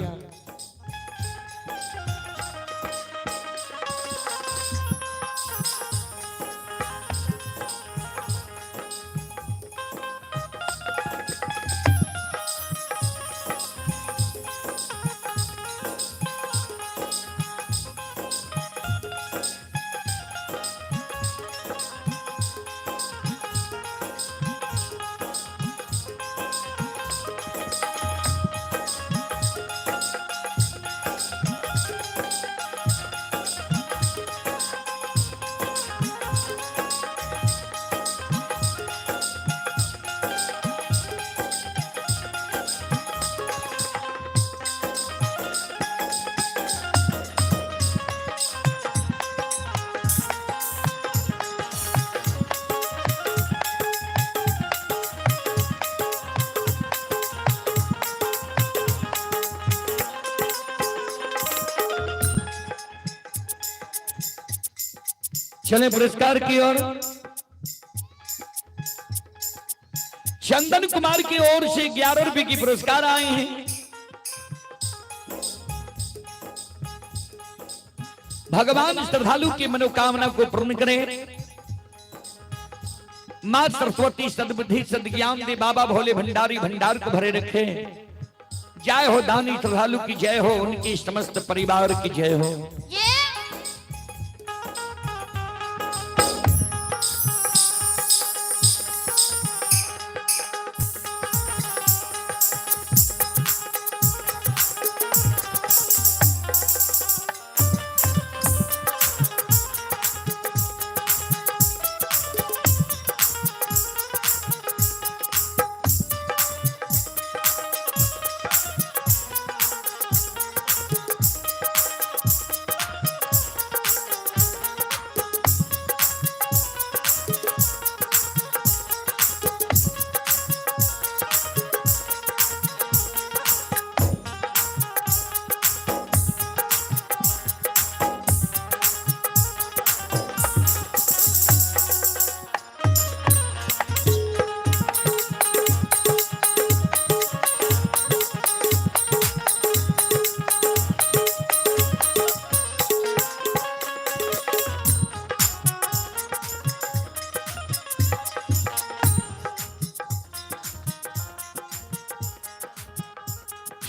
चले पुरस्कार की ओर। चंदन कुमार की ओर से 11 रुपए की पुरस्कार आए हैं। भगवान श्रद्धालु की मनोकामना को पूर्ण करें। मां सरस्वती सद्बुद्धि सद्ज्ञान दे। बाबा भोले भंडारी भंडार को भरे रखे। जय हो दानी श्रद्धालु की जय हो, उनकी समस्त परिवार की जय हो।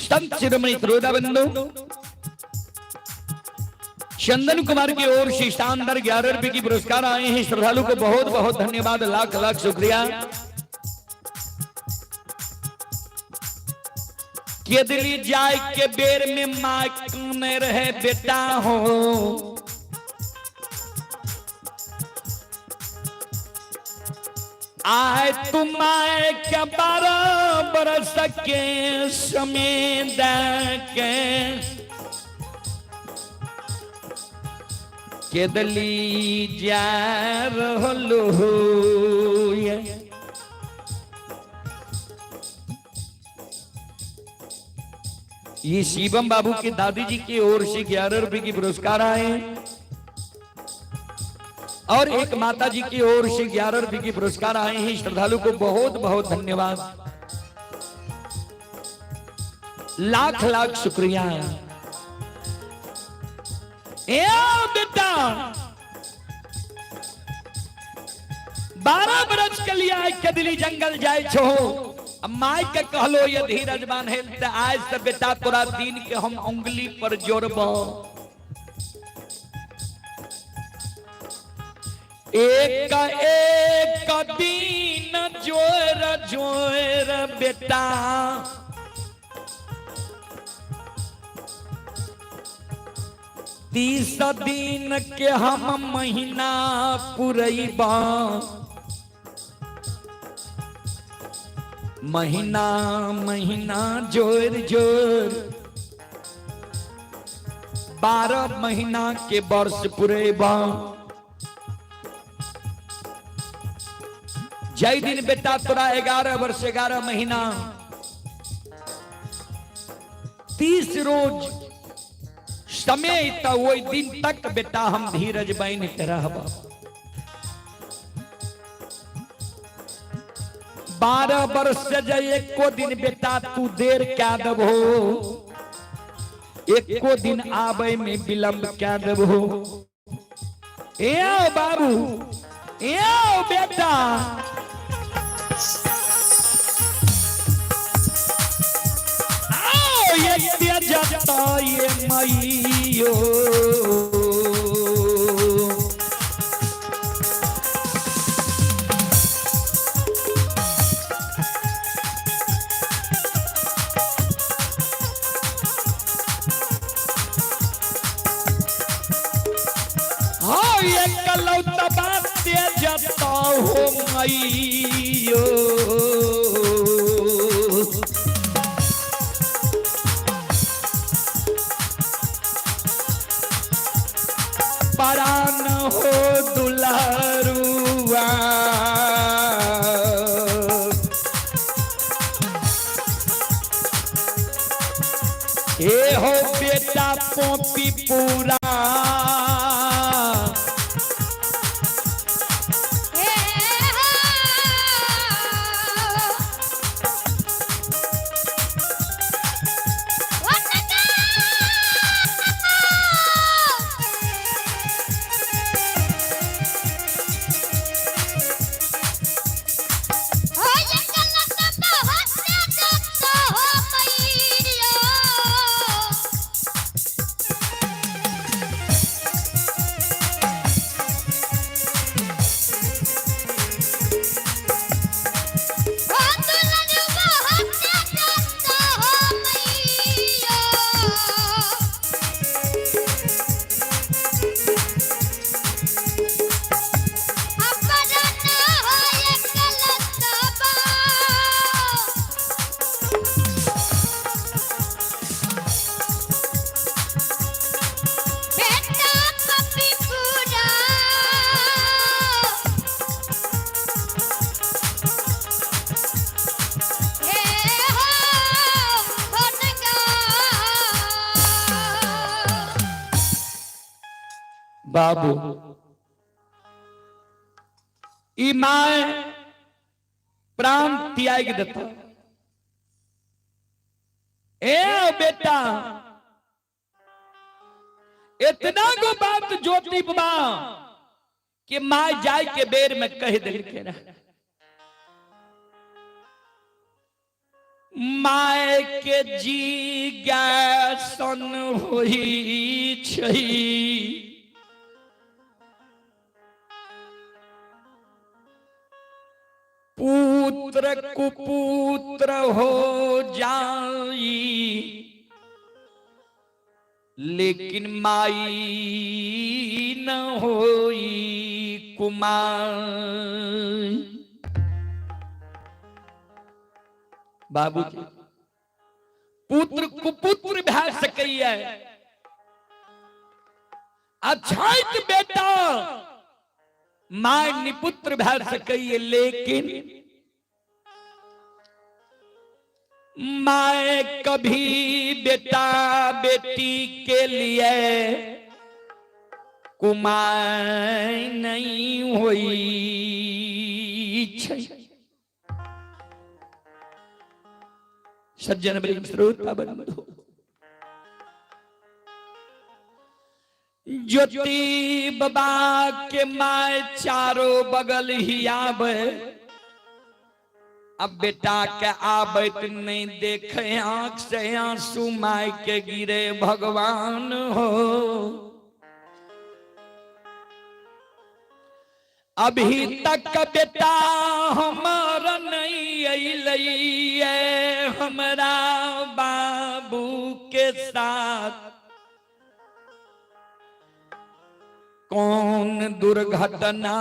संत शिरोमणि त्रोदा बंधु चंदन कुमार की ओर से शानदार 11 रुपए की पुरस्कार आए हैं। श्रद्धालु को बहुत बहुत धन्यवाद, लाख लाख शुक्रिया। के दिल्ली जाए के बेर में मां में रहे बेटा हो, आए तुम आए क्या 12 बरस के समय के दली जा रहलो ये शिवम बाबू के दादी जी की ओर से 11 रुपए की पुरस्कार आए और एक माता जी की ओर से 11 रुपए की पुरस्कार आए हैं। श्रद्धालु को बहुत बहुत धन्यवाद, लाख लाख शुक्रिया। ए बेटा 12 बरस के लिए आए के दिल्ली जंगल जाए छो, माई के कहलो ये धीरजमान है आज से बेटा तोरा दिन के हम उंगली पर जोड़बो। एक एक दिन जोर जोर बेटा 30 दिन के हम महीना पुरैबा, महीना महीना जोर जोर 12 महीना के वर्ष पुरैबा। जय दिन बेटा तोरा 11 वर्ष 11 महीना 30 रोज समय तो वही दिन तक बेटा हम धीरज बन के रहबा। 12 वर्ष से जे एको दिन बेटा तू देर क्या दबो, एको दिन आबे में विलंब क्या दबो। ए बाबू ए बेटा ये जाता ये मैयो, हाँ ये कलौता बात दे जाता हो मैयो। परान हो दुलारुआ, ए हो बेटा पोपी पूरा, बाबू ई माए प्राण त्याग देता। ए बेटा इतना गो बात ज्योति बाबा कि माँ जाय के बेर में कह दिल के रह, माय के जी गैसन होई छई, पुत्र कुपुत्र हो जाई, लेकिन माई न होई कुमार। बाबूजी पुत्र कुपुत्र भै सकैया, अच्छा बेटा मां निपुत्र भै सकैया, लेकिन माए कभी बेटा बेटी के लिए कुमार नहीं हुई छै। सज्जन बलि श्रोता बंधु, ज्योति बाबा के माए चारों बगल ही आवे, अब बेटा के आबत नहीं देखे आंख से आंसू माय के गिरे भगवान हो। अभी तक बेटा हमारा नहीं अइले, हमरा बाबू के साथ कौन दुर्घटना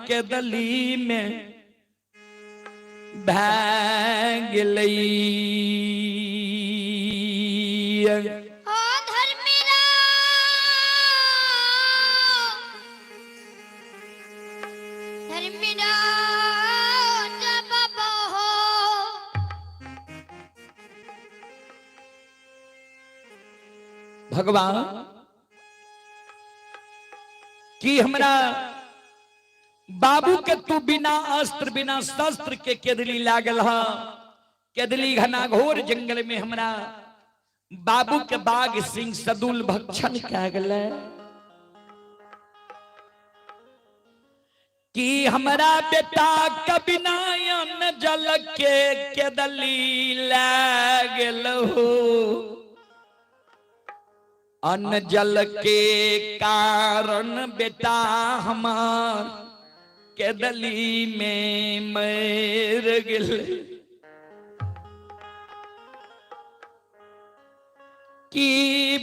के दली में भाग गई। ओ धर्मेरा धर्मेरा जब हो भगवान कि हमरा बाबू के तू बिना अस्त्र बिना शस्त्र के केदली लागल हा। केदली घनाघोर जंगल में हमरा बाबू के बाघ सिंह सदुल भक्षण कह गले। कि हमरा बेटा के बिना अन्न जल के केदली लागल हो। अन्न जल के कारण बेटा हमार केदली में मर गए। कि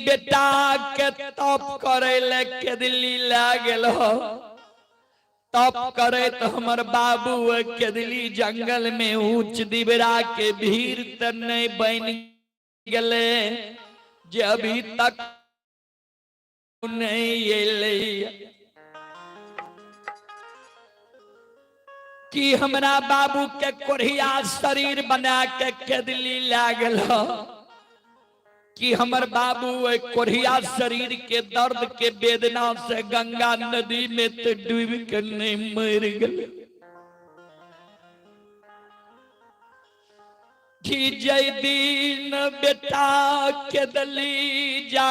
बेटा के तप करे ले केदली लागल हो। तप करे तो हमर बाबू केदली जंगल में ऊंच दिबरा के भीड़ त नहीं बन गले जे अभी तक नहीं अइले। कि हमरा बाबू के कोढ़िया शरीर बना के केदली लागल हो। कि हमर बाबू कोढ़िया शरीर के दर्द के वेदना से गंगा नदी में तो डूब के नहीं मर गए। कि जय दिन बेटा केदली जा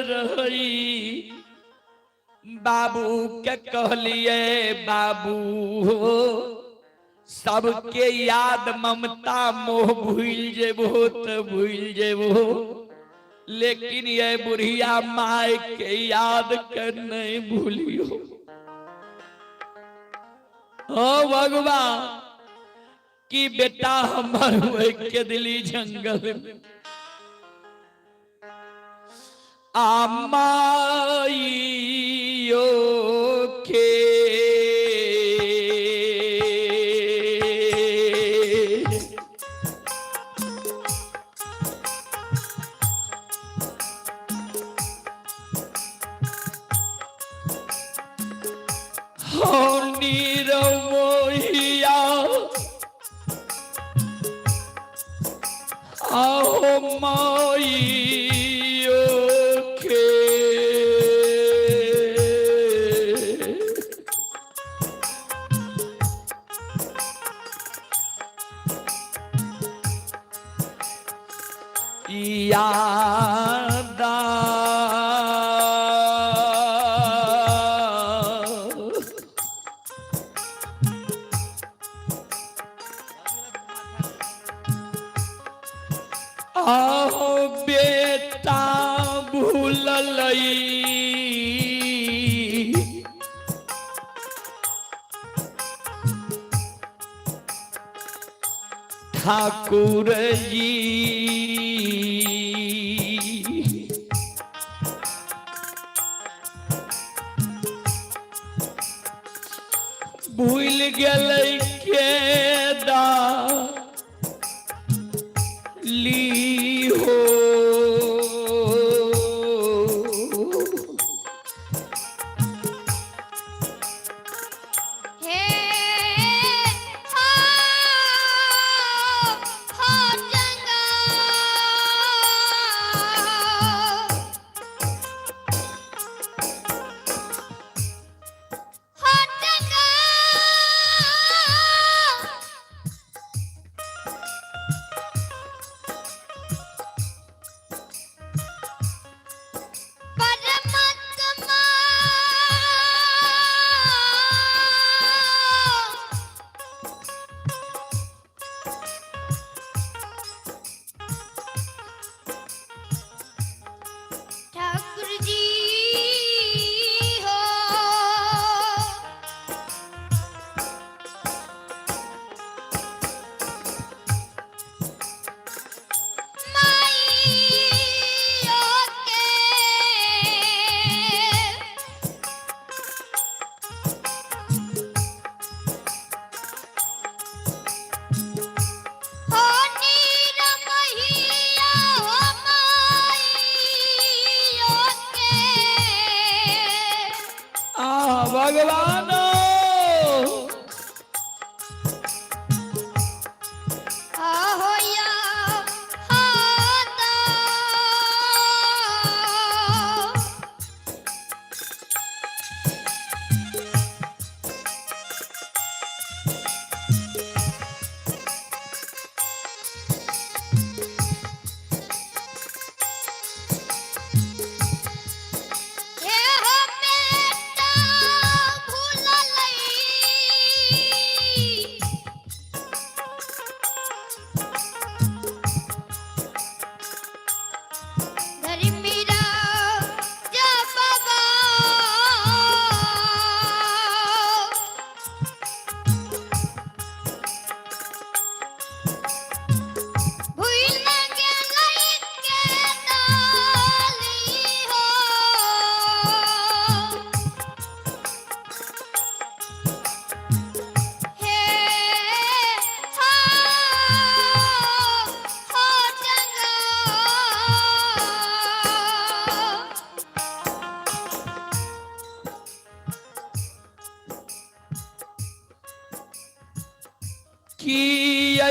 रही बाबू के कहलिए बाबू हो सबके याद ममता मोह भूल जेबो तो भूल जेबो। लेकिन ये बुढ़िया माय के याद कर नहीं भूलियो। ओ भगवान कि बेटा हमार केदली जंगल में आमाइयो के मोहिया आओ माइयो के यादा आओ बेटा भूललई ठाकुर जी। भूल गए केदा ली हो। हे हो जंगा हो जंगा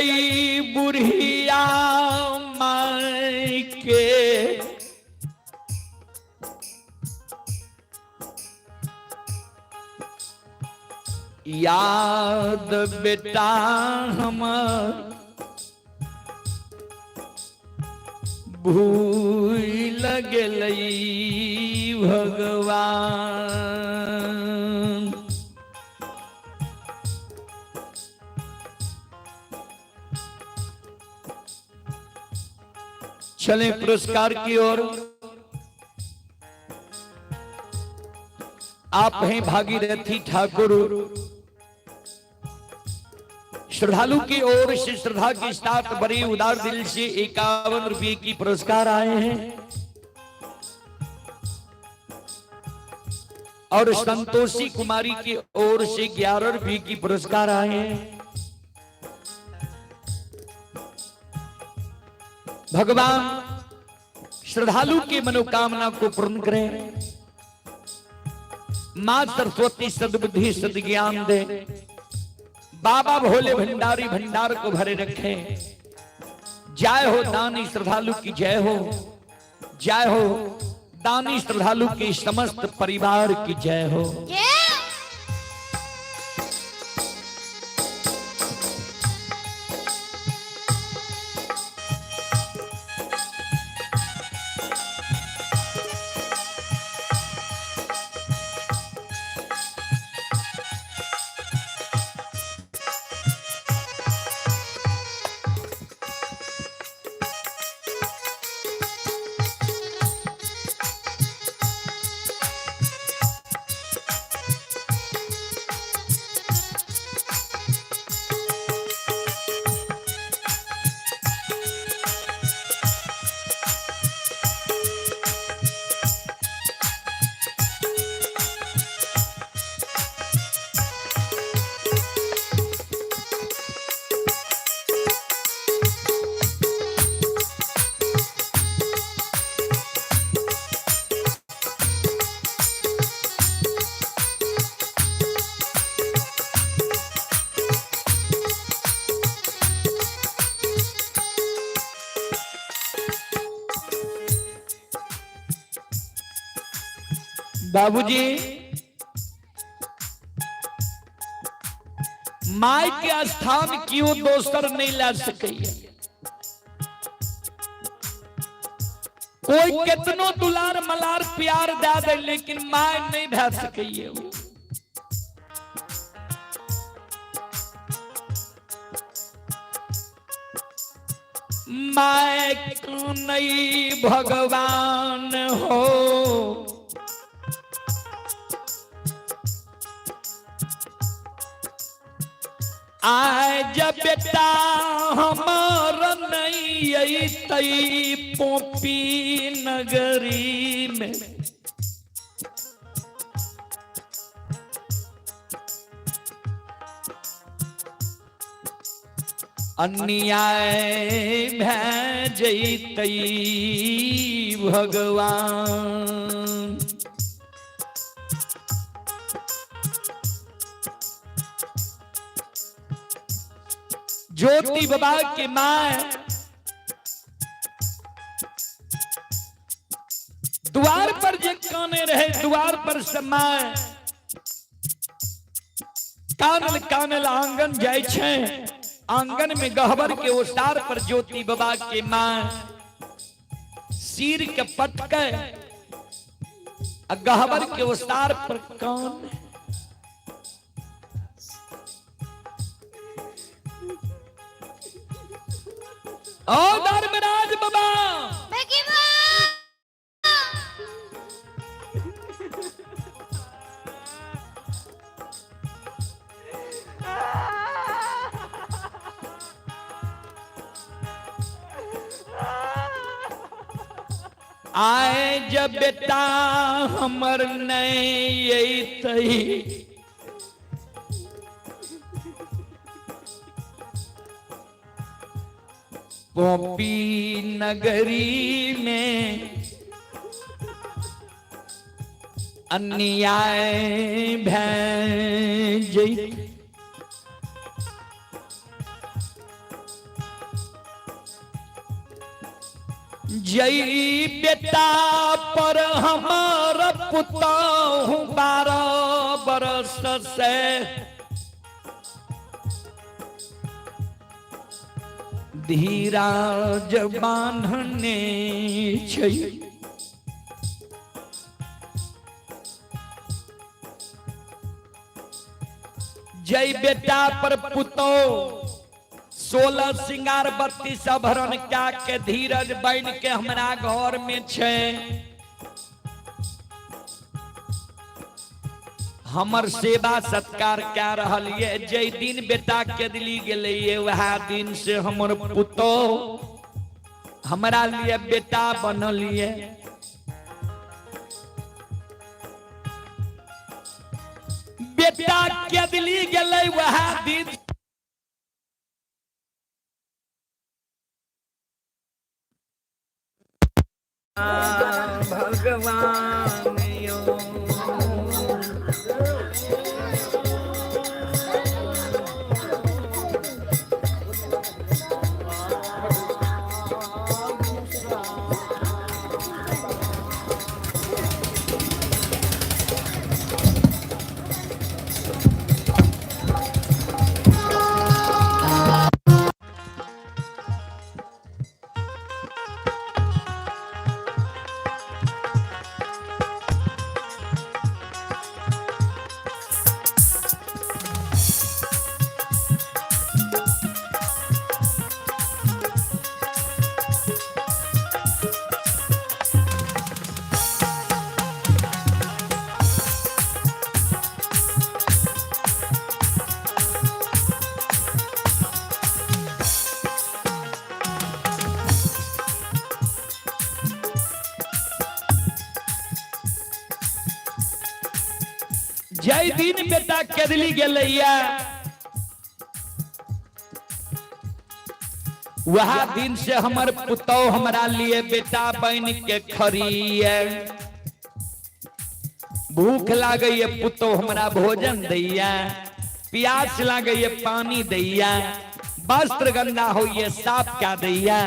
गई बुढ़िया माई के, याद बेटा हमर भूल गेलई भगवान। चलें पुरस्कार की ओर। आप हैं भागीरथी ठाकुर। श्रद्धालु की ओर से श्रद्धा के साथ बड़े उदार दिल से 51 रुपये की पुरस्कार आए हैं और संतोषी कुमारी की ओर से 11 रुपये की पुरस्कार आए हैं। भगवान श्रद्धालु की मनोकामना को पूर्ण करें। मां सरस्वती सद्बुद्धि सद्ज्ञान दे। बाबा भोले भंडारी भंडार को भरे रखे। जय हो दानी श्रद्धालु की जय हो। जय हो दानी श्रद्धालु के समस्त परिवार की जय हो। बाबूजी माई के स्थान क्यों दोसर नहीं ला सके। कोई कितनो दुलार मलार प्यार दे दे लेकिन माई नहीं भे सके। माई क्यों नहीं भगवान हो। आज बेटा हमार नहीं आई तई पोपी नगरी में। अन्याय भेजतई भगवान। ज्योति बाबा के मां द्वार पर जे काने रहे द्वार पर समय कानल कानल आंगन जाय छे। आंगन में गहबर के ओसार पर ज्योति बाबा के मां सिर के पटके गहबर के ओसार पर कान। ओ धर्मराज बाबा आए जब बेटा हमर नहीं तही पोपी नगरी में अन्याय भेज जई बेटा पर हमारा पुतहु 12 बरस से धीराज बांधने छै। जय बेटा पर पुतो 16 सिंगार 32 भरण क्या के धीरज बन के हमरा घर में छे। हमर सेवा सत्कार क्या रहल ये। जय दिन बेटा के दिली गेले वह दिन से हमर पुतो हमरा लिए बेटा बनल ये। बेटा के दिली गेले वह दिन भगवान यो जय दिन बेटा केदली गेलैया वह दिन से हमर पुतौ हमरा लिए बेटा बन के खड़ी है। भूख लागे ये पुतौ हमरा भोजन दैया, प्यास लागे ये पानी दैया, वस्त्र गंदा हो ये साफ क्या दैया।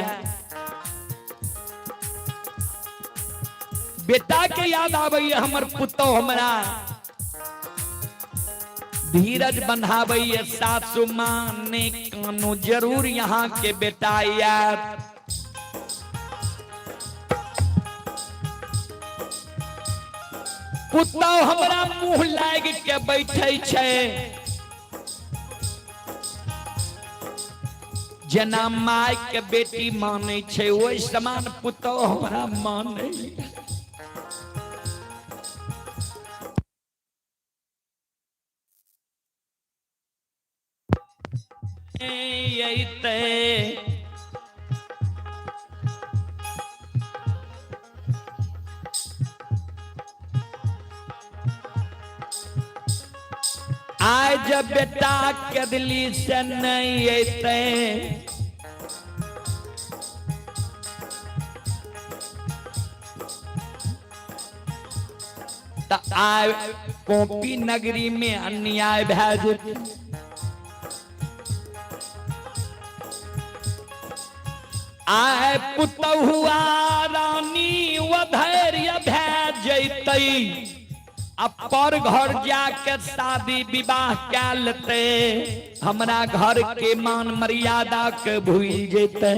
बेटा के याद आवे हमर पुतौ हमरा धीरज बंधावे ये सासु माँ ने कानू जरूर यहाँ के बेटा याद। पुतौ हमरा मुंह लाग के बैठे छे जना माय के बेटी माने छे वही समान पुतौ हमरा माने। आज बेटा के दिल्ली से नहीं अते आय कॉपी नगरी में अन्याय भेज आय पुतहुआ रानी वधैर्य भेज जैतई अब पर घर जाके शादी विवाह क्या लेते हमरा घर के मान मर्यादा के भूल जेते।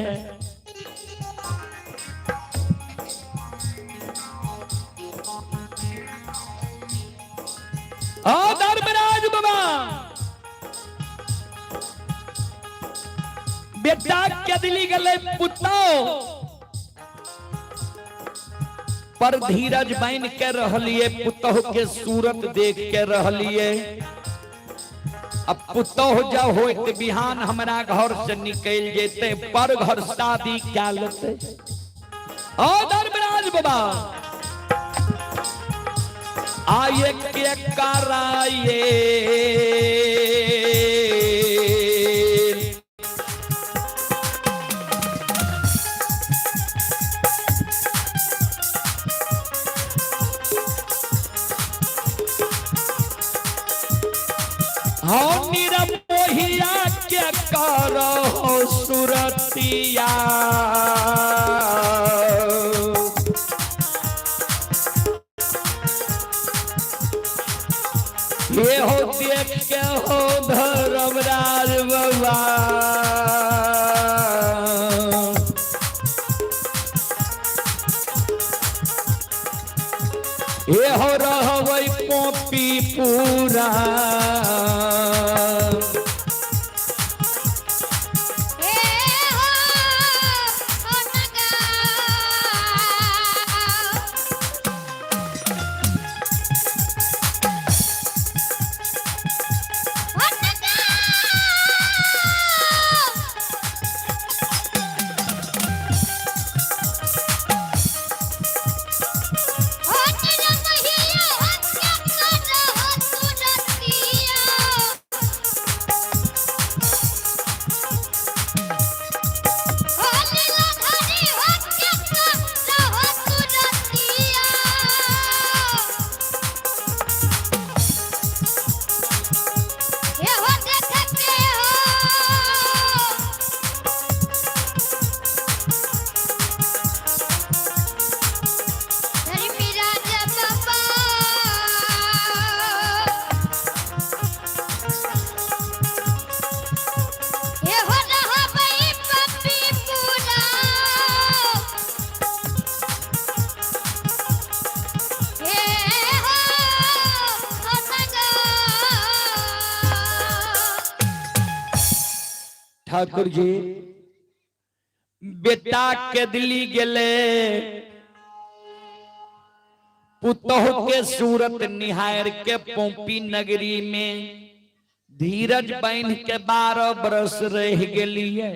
धर्मराज बाबा बेटा के दिली गले पुतौ पर धीरज बन के रहलिए पुतौ के सूरत देख के रहलिए। अब पुतौ जब होते बिहान हमरा घर से निकल जेते पर घर शादी क्या लेते। धर्मराज बाबा आये के कराये हाँ निरमोहिया के करो सुरतिया ये हो देख के हो धर्मराज बाबा ये हो रहबै पोपी पूरा ठाकुर जी बेटा के दिल्ली गेले पुतोह के सूरत निहार के पोपी नगरी में धीरज बांध के 12 बरस रह गेलिए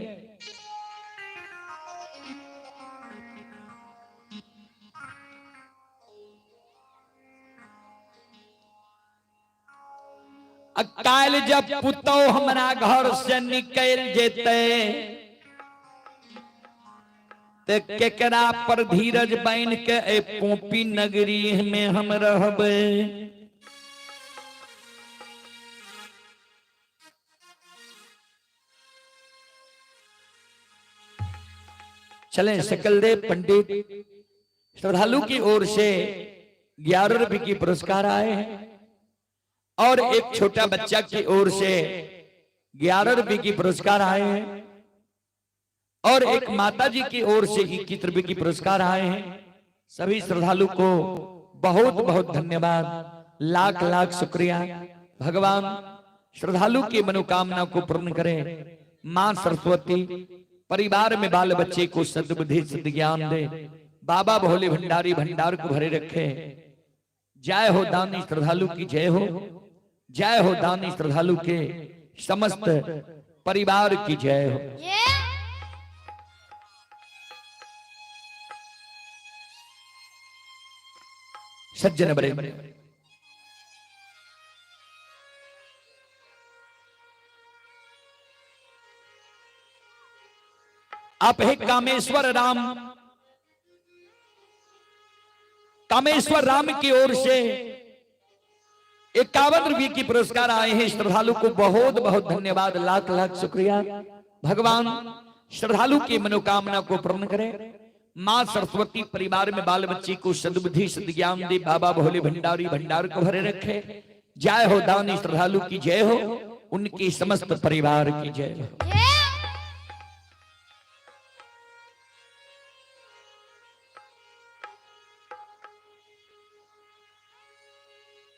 काल जब पुतो हमारा घर से निकल जेते ते केकरा पर धीरज बांध के ए पोपी नगरी में हम रहबे चलें सकलदेव पंडित श्रद्धालु की ओर से 11 रुपए की पुरस्कार आए हैं और एक छोटा बच्चा की ओर से 11 रुपए की पुरस्कार आए हैं और एक माता जी की ओर से 21 रुपए की पुरस्कार आए हैं। सभी श्रद्धालु को बहुत बहुत धन्यवाद, लाख लाख शुक्रिया। भगवान श्रद्धालु की मनोकामना को पूर्ण करें। मां सरस्वती परिवार में बाल बच्चे को सद्बुद्धि सद्ज्ञान दे। बाबा भोले भंडारी भंडार को भरे रखे। जय हो दानी श्रद्धालु की जय हो, जय हो दानी श्रद्धालु के समस्त परिवार की जय हो। सज्जन बड़े आप है कामेश्वर राम, कामेश्वर राम की ओर से 51 रुपये की पुरस्कार आए हैं। श्रद्धालु को बहुत बहुत धन्यवाद, लाख लाख शुक्रिया। भगवान श्रद्धालु की मनोकामना को पूर्ण करे। मां सरस्वती परिवार में बाल बच्ची को सद्बुद्धि सद्ज्ञान दे। बाबा भोले भंडारी भंडार को भरे रखे। जय हो दानी श्रद्धालु की जय हो, उनकी समस्त परिवार की जय हो।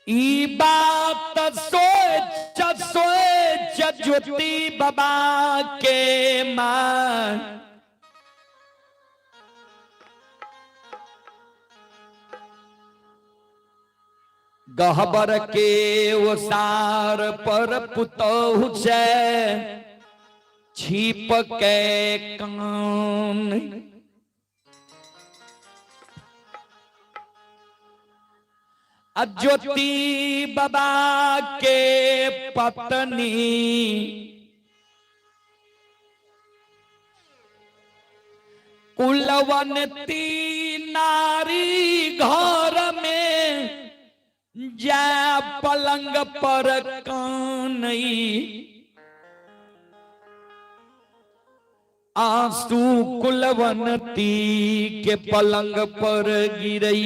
ई बात सोच सोच ज्योति बाबा के मान, गहबर के ओसार पर पुतोह से छिप के कान। ज्योति बाबा के पत्नी कुलवंती नारी घर में जा पलंग पर कानई। आंसू कुलवंती के पलंग पर गिरई।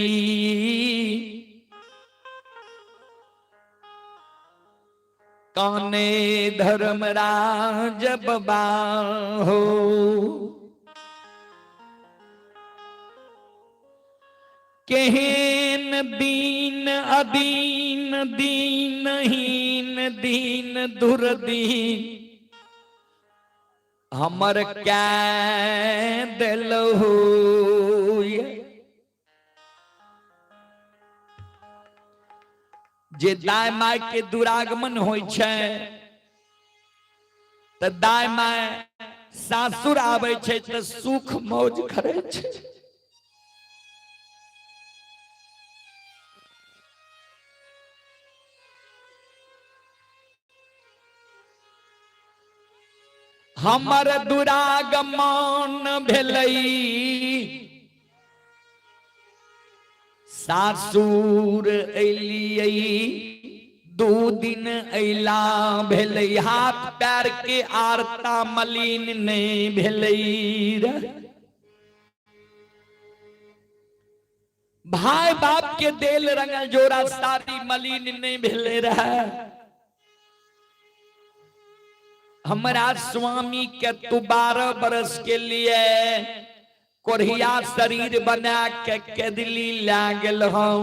काने धर्मराज बाबा हो। केहन दीन अदीन दीनहीन दीन दुर्दीन हमर क्या दिलहु। जे दाय माय के दुरागमन होय छै त दाय माय सासुर आबै छै त सुख मौज करे छै। हमर दुरागमन भेलै सासुर एलियै 2 दिन अइला भेलै हाथ पैर के आरता मलिन नहीं भेलै रे। भाई बाप के देल रंगल जोड़ा शादी मलिन नहीं भेलै रहे। हमारा स्वामी के तू 12 बरस के लिए कोढ़िया शरीर बना के केदली ला गेल हूं।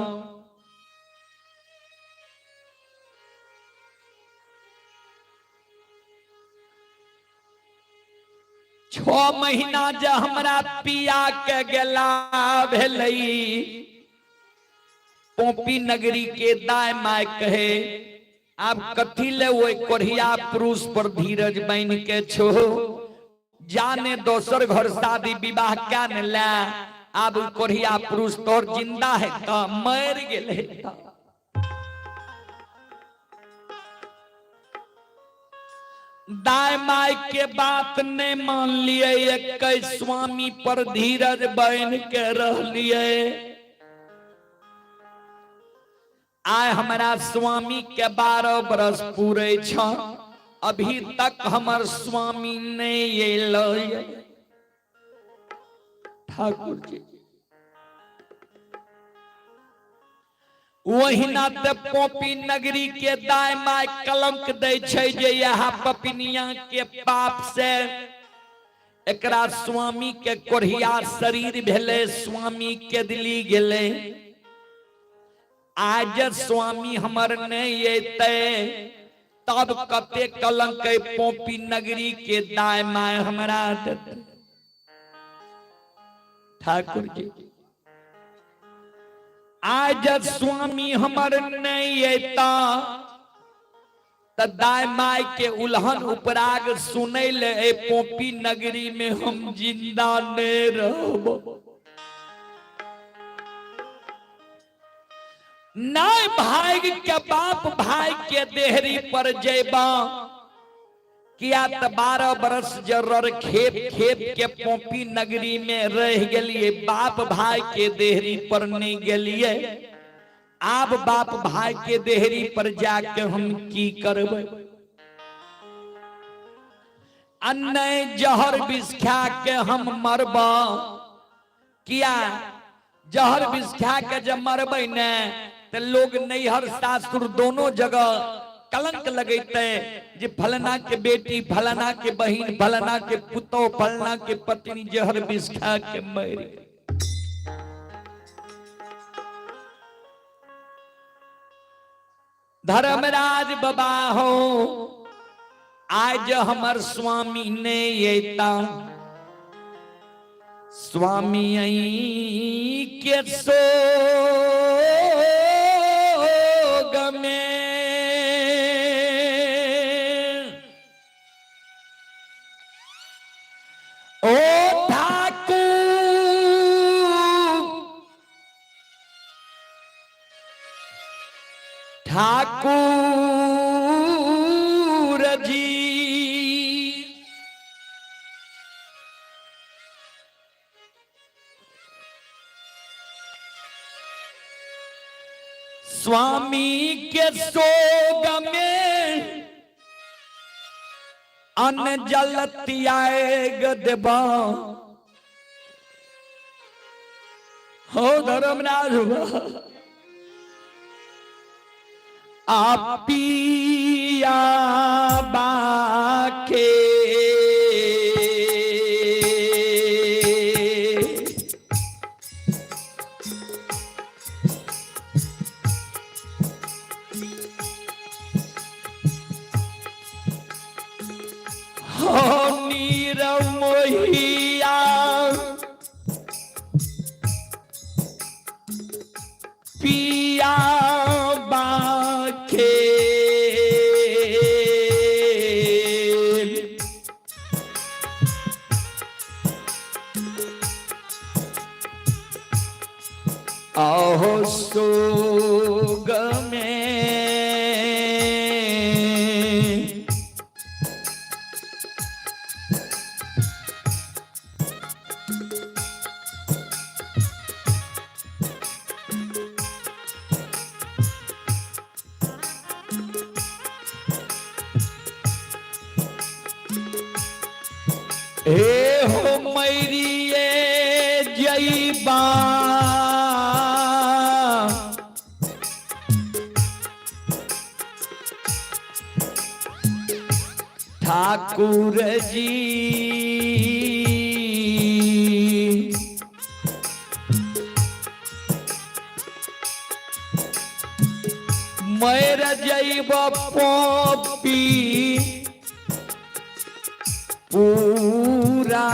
6 महीना जे हमरा पिया के गेला भेलई। पोपी नगरी के दाय माय कहे आप कथी ले वो कोढ़िया पुरुष पर धीरज बन के छो। जाने दोसर घर शादी विवाह क्या न ला। अब कोढ़िया पुरुष तोर जिंदा है तो मर गेले। दाय माय के बात ने मान लिए एक स्वामी पर धीरज बन के रह लिए। आय हमारा स्वामी के 12 बरस पूरे छ अभी तक हमर स्वामी नहीं अइले। ठाकुर जी वही ना ते पोपी नगरी के दाय माय कलंक दे छै जे यहाँ पपिनिया के पाप से एकरा स्वामी के कोढ़िया शरीर भेले स्वामी के दिली गेले। आज स्वामी हमर नहीं अते तब कते कलंक पोपी नगरी के दाय माय हमरा देते। ठाकुर जी आज स्वामी हमर नहीं अता त दाय माय के उल्हन उपराग सुनै ले पोपी नगरी में हम जिंदा नहीं रहब। नाय भाग के बाप भाई के देहरी पर जेबा किया त 12 बरस जरर खेप खेप के पोपी नगरी में रह गेलिए। बाप भाई के देहरी पर नहीं गेलिए। आब बाप भाई के देहरी पर जाके हम की करबै। अन्य जहर विष खा के हम मरबा। किया जहर विष खा के जब मरबै ने तो लोग नैहर सासुर दोनों जगह कलंक लगेते जे फलना के बेटी फलना के बहिन फलना के पुतो फलना के पत्नी जहर विष खा के मर। धर्मराज बाबा हो आज हमर स्वामी ने अता। स्वामी आई के सोग में ओ ठाकुर जी स्वामी के सोग में अन्न जल त्याग देबा। हो धर्मराज आप पी पिया बाके मोहिया पिया बाखे आहो सोग में हे हो मैरिये जईबा ठाकुर जी मैर जईब पोपी पूरा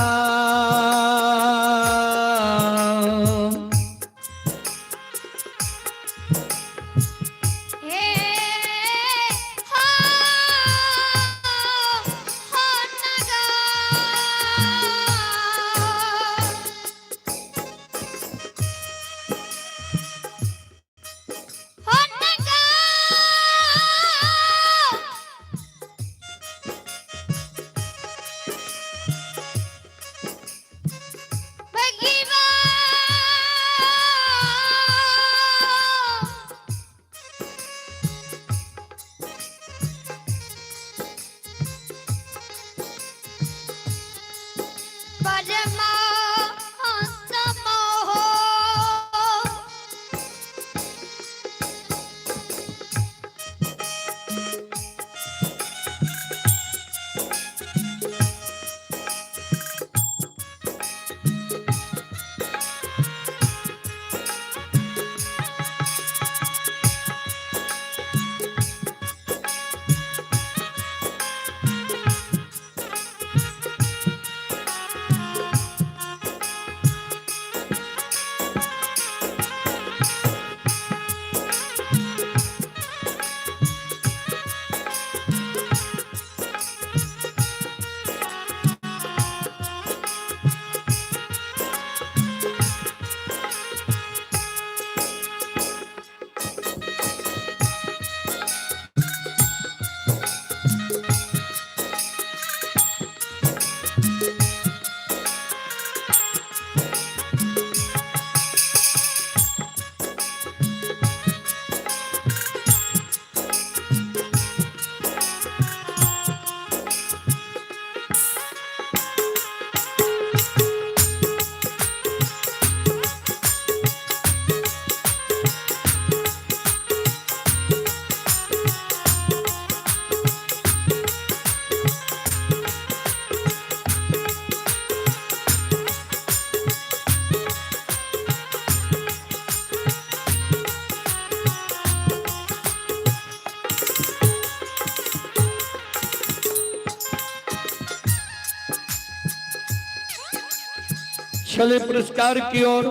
चले पुरस्कार की ओर।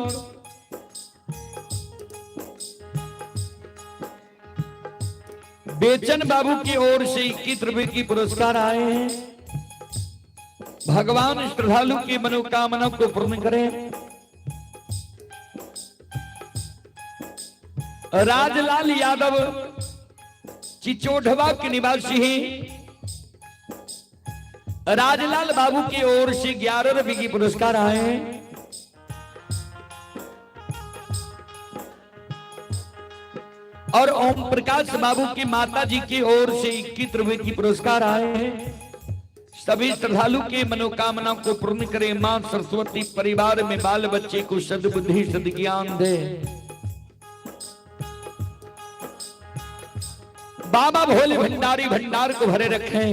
बेचन बाबू की ओर से 21 रुपए की पुरस्कार आए हैं। भगवान श्रद्धालु की मनोकामना को पूर्ण करें। राजलाल यादव चिचोढ़वा के निवासी हैं। राजलाल बाबू की ओर से 11 रुपए की पुरस्कार आए हैं। और ओम प्रकाश बाबू की माता जी की ओर से 21 रुपए की पुरस्कार आए हैं। सभी श्रद्धालु की मनोकामना को पूर्ण करे। मां सरस्वती परिवार में बाल बच्चे को सद्बुद्धि सद्ज्ञान दे। बाबा भोले भंडारी भंडार को भरे रखें।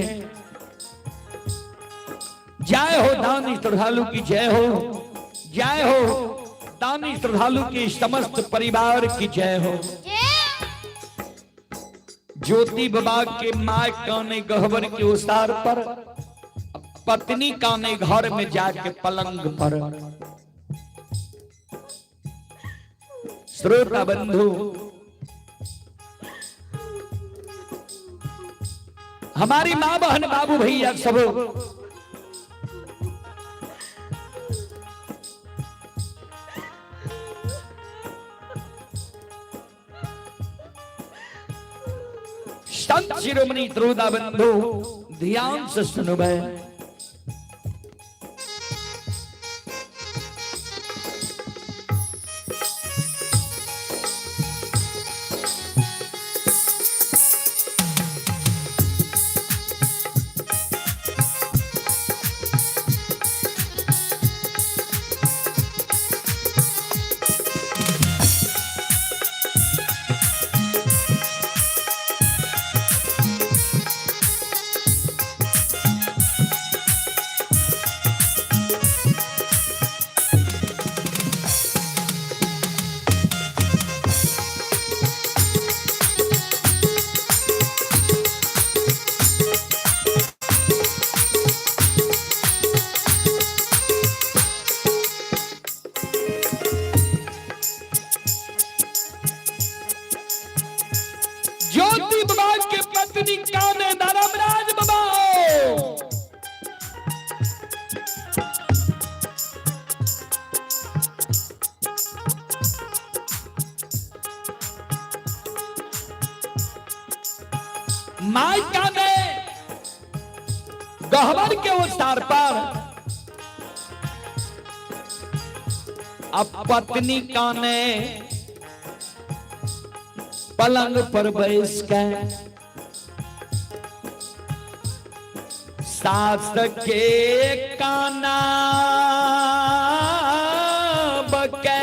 जय हो दानी श्रद्धालु की जय हो, जय हो दानी श्रद्धालु की समस्त परिवार की जय हो। ज्योति बाबा के माय काने गहवर के उसार पर, पत्नी काने घर में जाके पलंग पर। श्रोता बंधु, हमारी मां बहन बाबू भैया सब संत शिरोमणि श्रोता बंधु ध्यान से सुनो। ज्योति बाबा के पत्नी काने धर्मराज बाबा, माई काने गहवर के उसार पर, अब पत्नी काने पलंग पर बैस के सास के काना बके।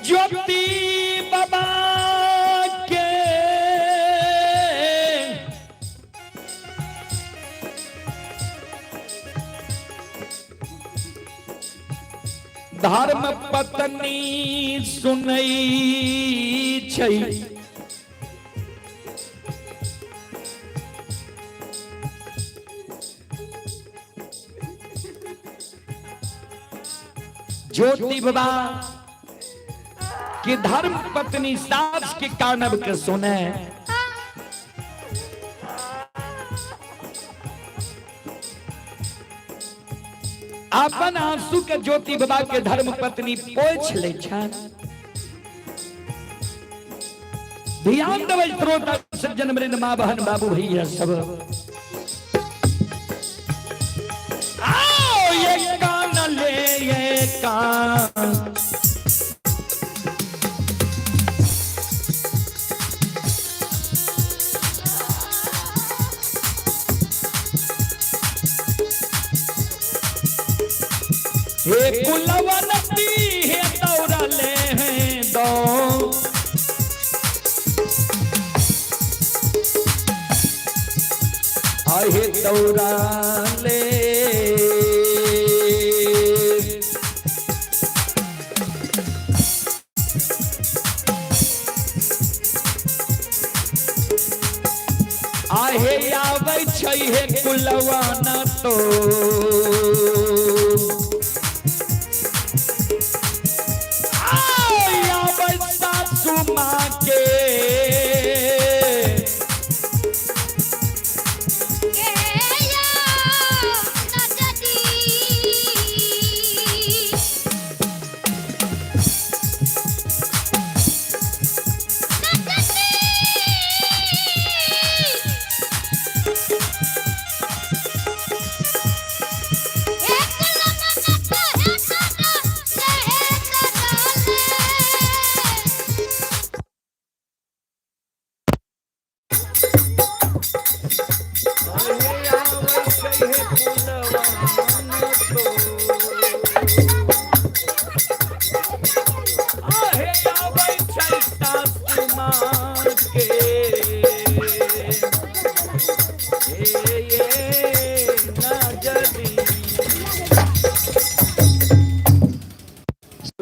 ज्योति बाबा के धर्म पत्नी सुनई छै, ज्योति बाबा कि धर्म पत्नी सास के कानब के सुने। अपन आंसू के ज्योति बाबा के धर्म पत्नी पोछ ले छन। ध्यान देवे श्रोता सज्जन मृद मां बहन बाबू भैया सब। आओ ये कान ले ये कान, हे कुलवरती हे दौरा ले हैं दो, हे दौरा ले आहे आबै छै हे कुलवाना तो, माँ के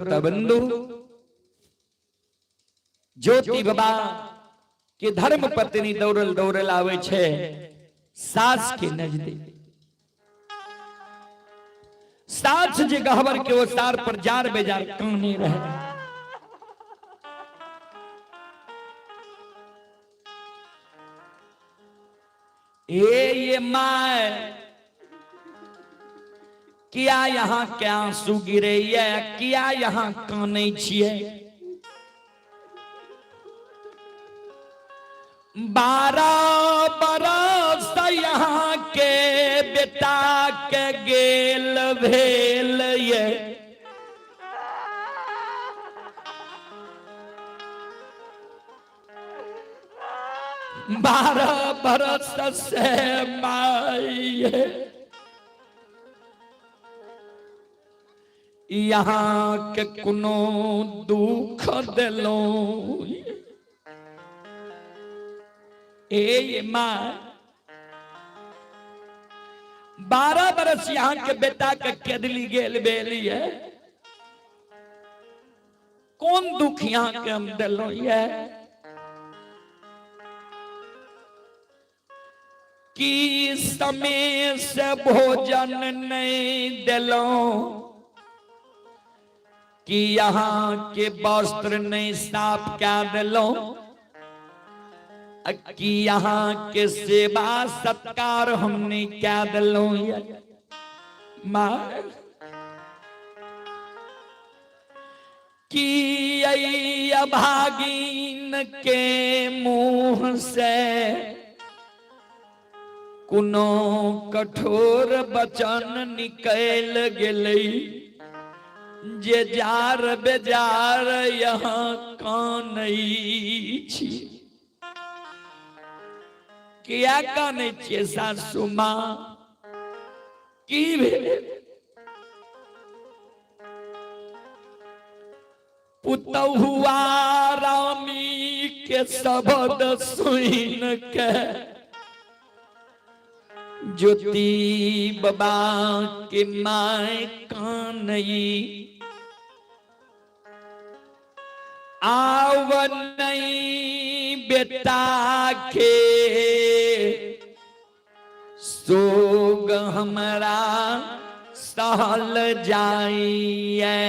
श्रोतबंधु, ज्योति बाबा के धर्म पत्नी दौड़ल दौड़ल आवे छे सास के नजदीक। सास जे गहवर के वो सार पर जार बेजार काने रहे। ये माय किया यहाँ क्या आंसू गिरे, किया यहाँ काने छिए। 12 बरस यहाँ के बेटा के गेल भेल ये। बारह बरस से माई यहाँ के कुनो दुख दिलो। ए माँ 12 बरस यहाँ के बेटा के केदली गेल बेली है, कौन दुख यहाँ के हम दिलो ये। कि समय से भोजन नहीं दिलो, कि यहाँ के वस्त्र नहीं साफ क्या दिलो, कि यहाँ के सेवा सत्कार हमने क्या दिलो। माँ कि अभागीन के मुंह से कुनो कठोर वचन निकल गेलै, जे जार बेजार यहाँ कानै छी। किया कानै छियै सासू माँ, की भेलै। पुतहुआ रामी के शब्द सुन के ज्योति बाबा के माय कानई। आवन नहीं बेटा के सोग हमरा सहल जाइए।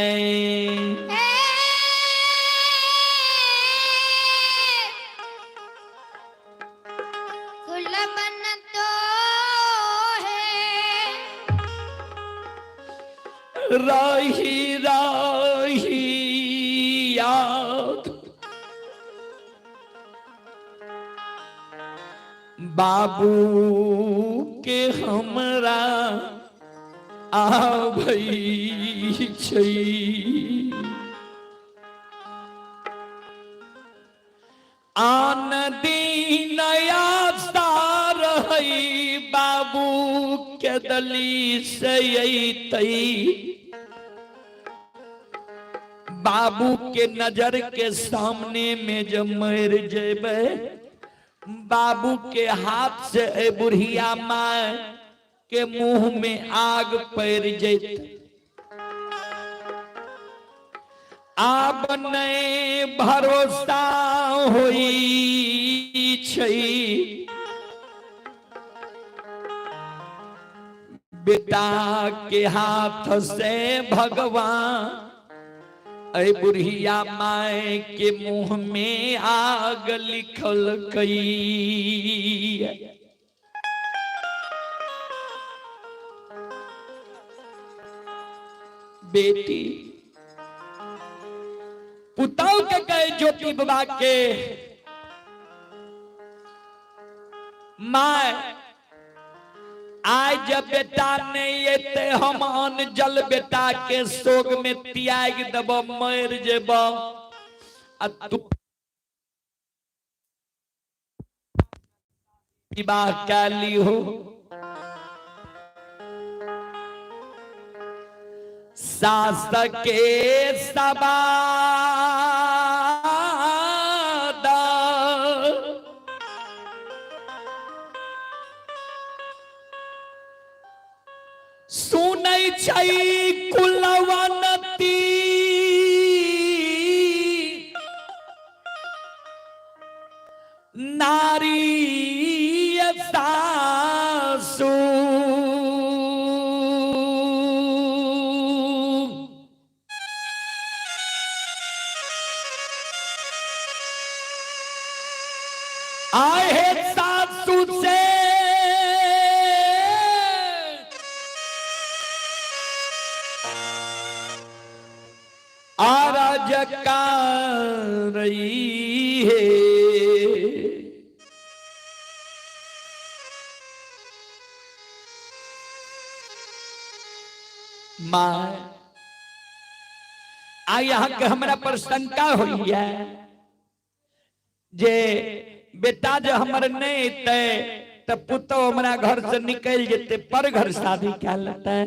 रही रही याद बाबू के हमरा आबै छै। आन दिन आशा रही बाबू के दली से अइतै। बाबू के नजर के सामने में जब मर जेबे, बाबू के हाथ से ए बुढ़िया माँ के मुंह में आग पड़ जैत। आब नहीं भरोसा होई छै, बेटा के हाथ से भगवान ऐ बुढ़िया माय के मुंह में आग लिखल कई। बेटी पुतौ के कहे ज्योति बाबा के माय आज जब बेटा नहीं एते हम अन जल बेटा के सोग में त्याग देब, मर जेब। विवाह कैली हो सास के सबादा सुनै छै कुलवनती काज का रही है। माँ आ यहाँ के हमरा पर शंका हुई है जे बेटा जो हमर नहीं ते पुतो हमरा घर से निकल जेते पर घर शादी क्या लेता है।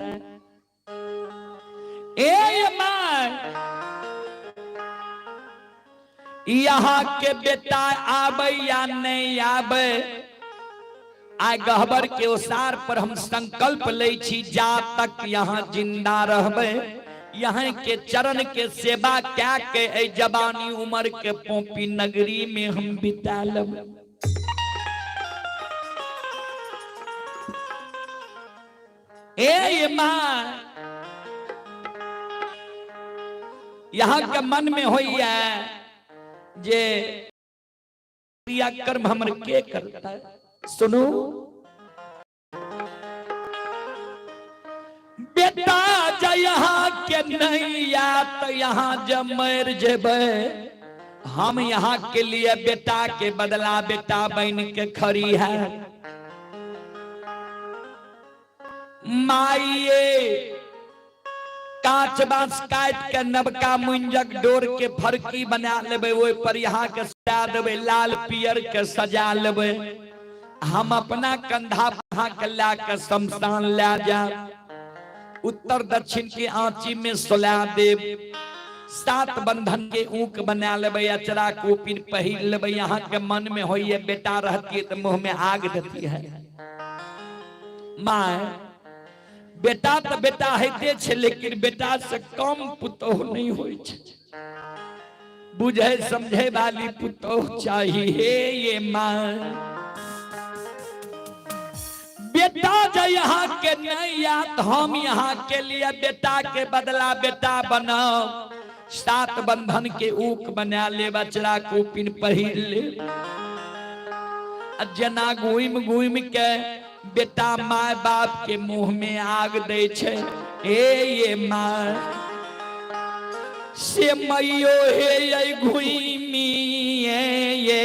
ए माँ यहाँ के बेटा आबे या नहीं आबे आ गहबर के ओसार पर हम संकल्प ले छी जा तक यहाँ जिंदा रहबे यहाँ के चरण के सेवा क्या के ए जवानी उम्र के पोपी नगरी में हम बिता लब। ए माँ यहाँ के मन में होई है जे क्रिया कर्म हमर के करता है। सुनो बेटा जा यहाँ के नहीं या तो यहाँ जब मर जेबे हम यहाँ के लिए बेटा के बदला बेटा बन के खड़ी है। माइये कांच बांस काट के नबका मुंजक डोर के फरकी बना लेबे ओय पर यहाँ के सजा देबे लाल पियर के सजा लेबे। हम अपना कंधा बहा के ला के शमशान ला जा उत्तर दक्षिण के आंची में सुला देव 7 बंधन के ऊक बना लेबे अचरा कोपिन पहिर लेबे। यहाँ के मन में होई है बेटा रहती है तो मुंह में आग देती है। माँ बेटा तो बेटा हेते छे लेकिन बेटा से कम पुतोह नहीं होई छे। बुझे समझे वाली पुतोह चाहिए। ये माँ बेटा जो यहाँ के नहीं या तो हम यहाँ के लिए बेटा के बदला बेटा बनाओ 7 बंधन के ऊक बना ले बचड़ा कोपिन पहिर ले जना घूम घूम के बेटा माँ बाप के मुंह में आग दे छे। ये माँ से मैयो हे ये घूमी ये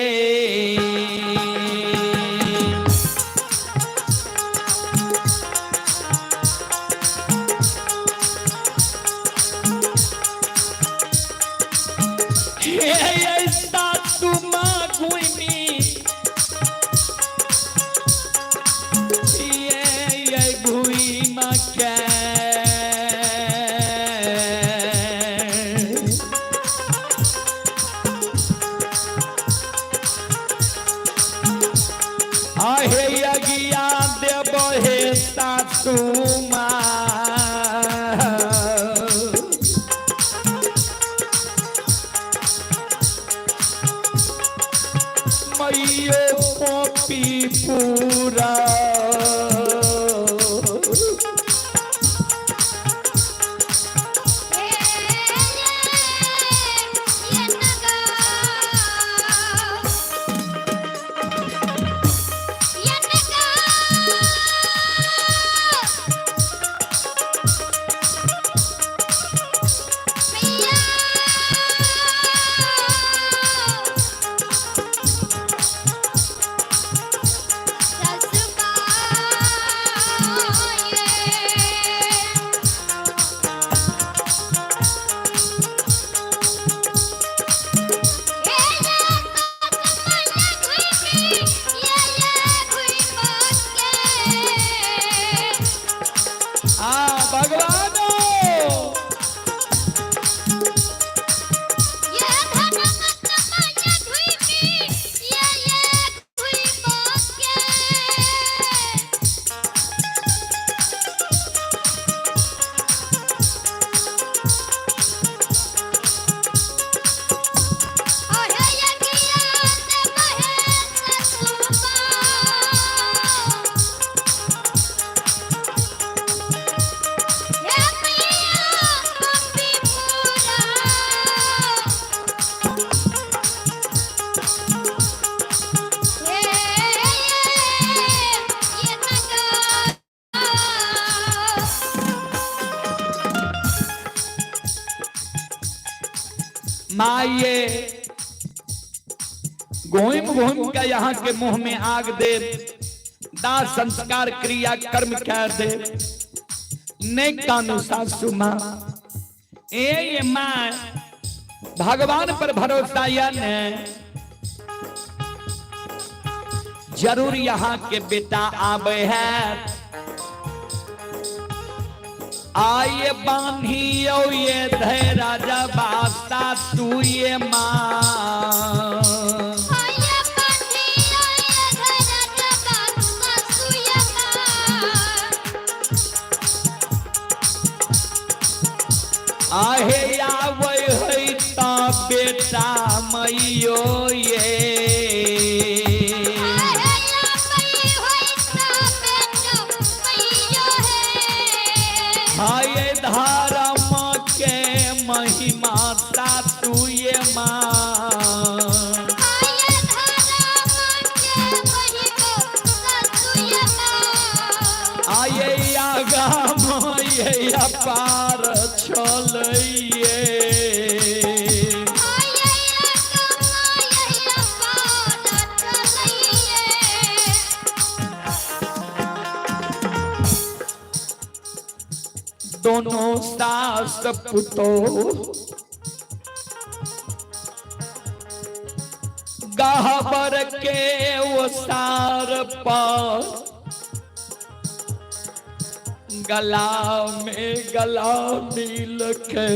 माँ ये घोम घोम का यहाँ के मुंह में आग दे, दाह संस्कार क्रिया कर्म कर दे, ने कानू सासू माँ ये माँ भगवान पर भरोसा या ने जरूर यहाँ के बेटा आवे है, आये बांधियो ये धै राजा बासा तू ये माँ आहे आवे है ता बेटा मैयो ये हाय धर्म के महिमा ता तू ये माँ आये आगाम ये अपार चलइए दोनों सास पुतो गहबर के वो सार पर गला में गला मिल के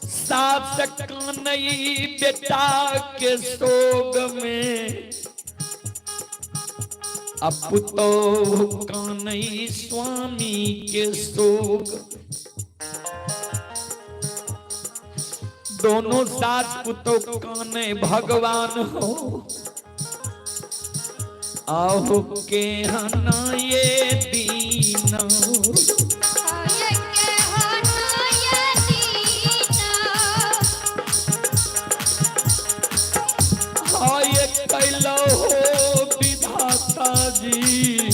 सास कन्हई बेटा के सोग में अपुतो कन्हई स्वामी के सोग दोनों सास पुतो काने भगवान हो आओ के हना ये दीना हाय कैलो हो विधाता जी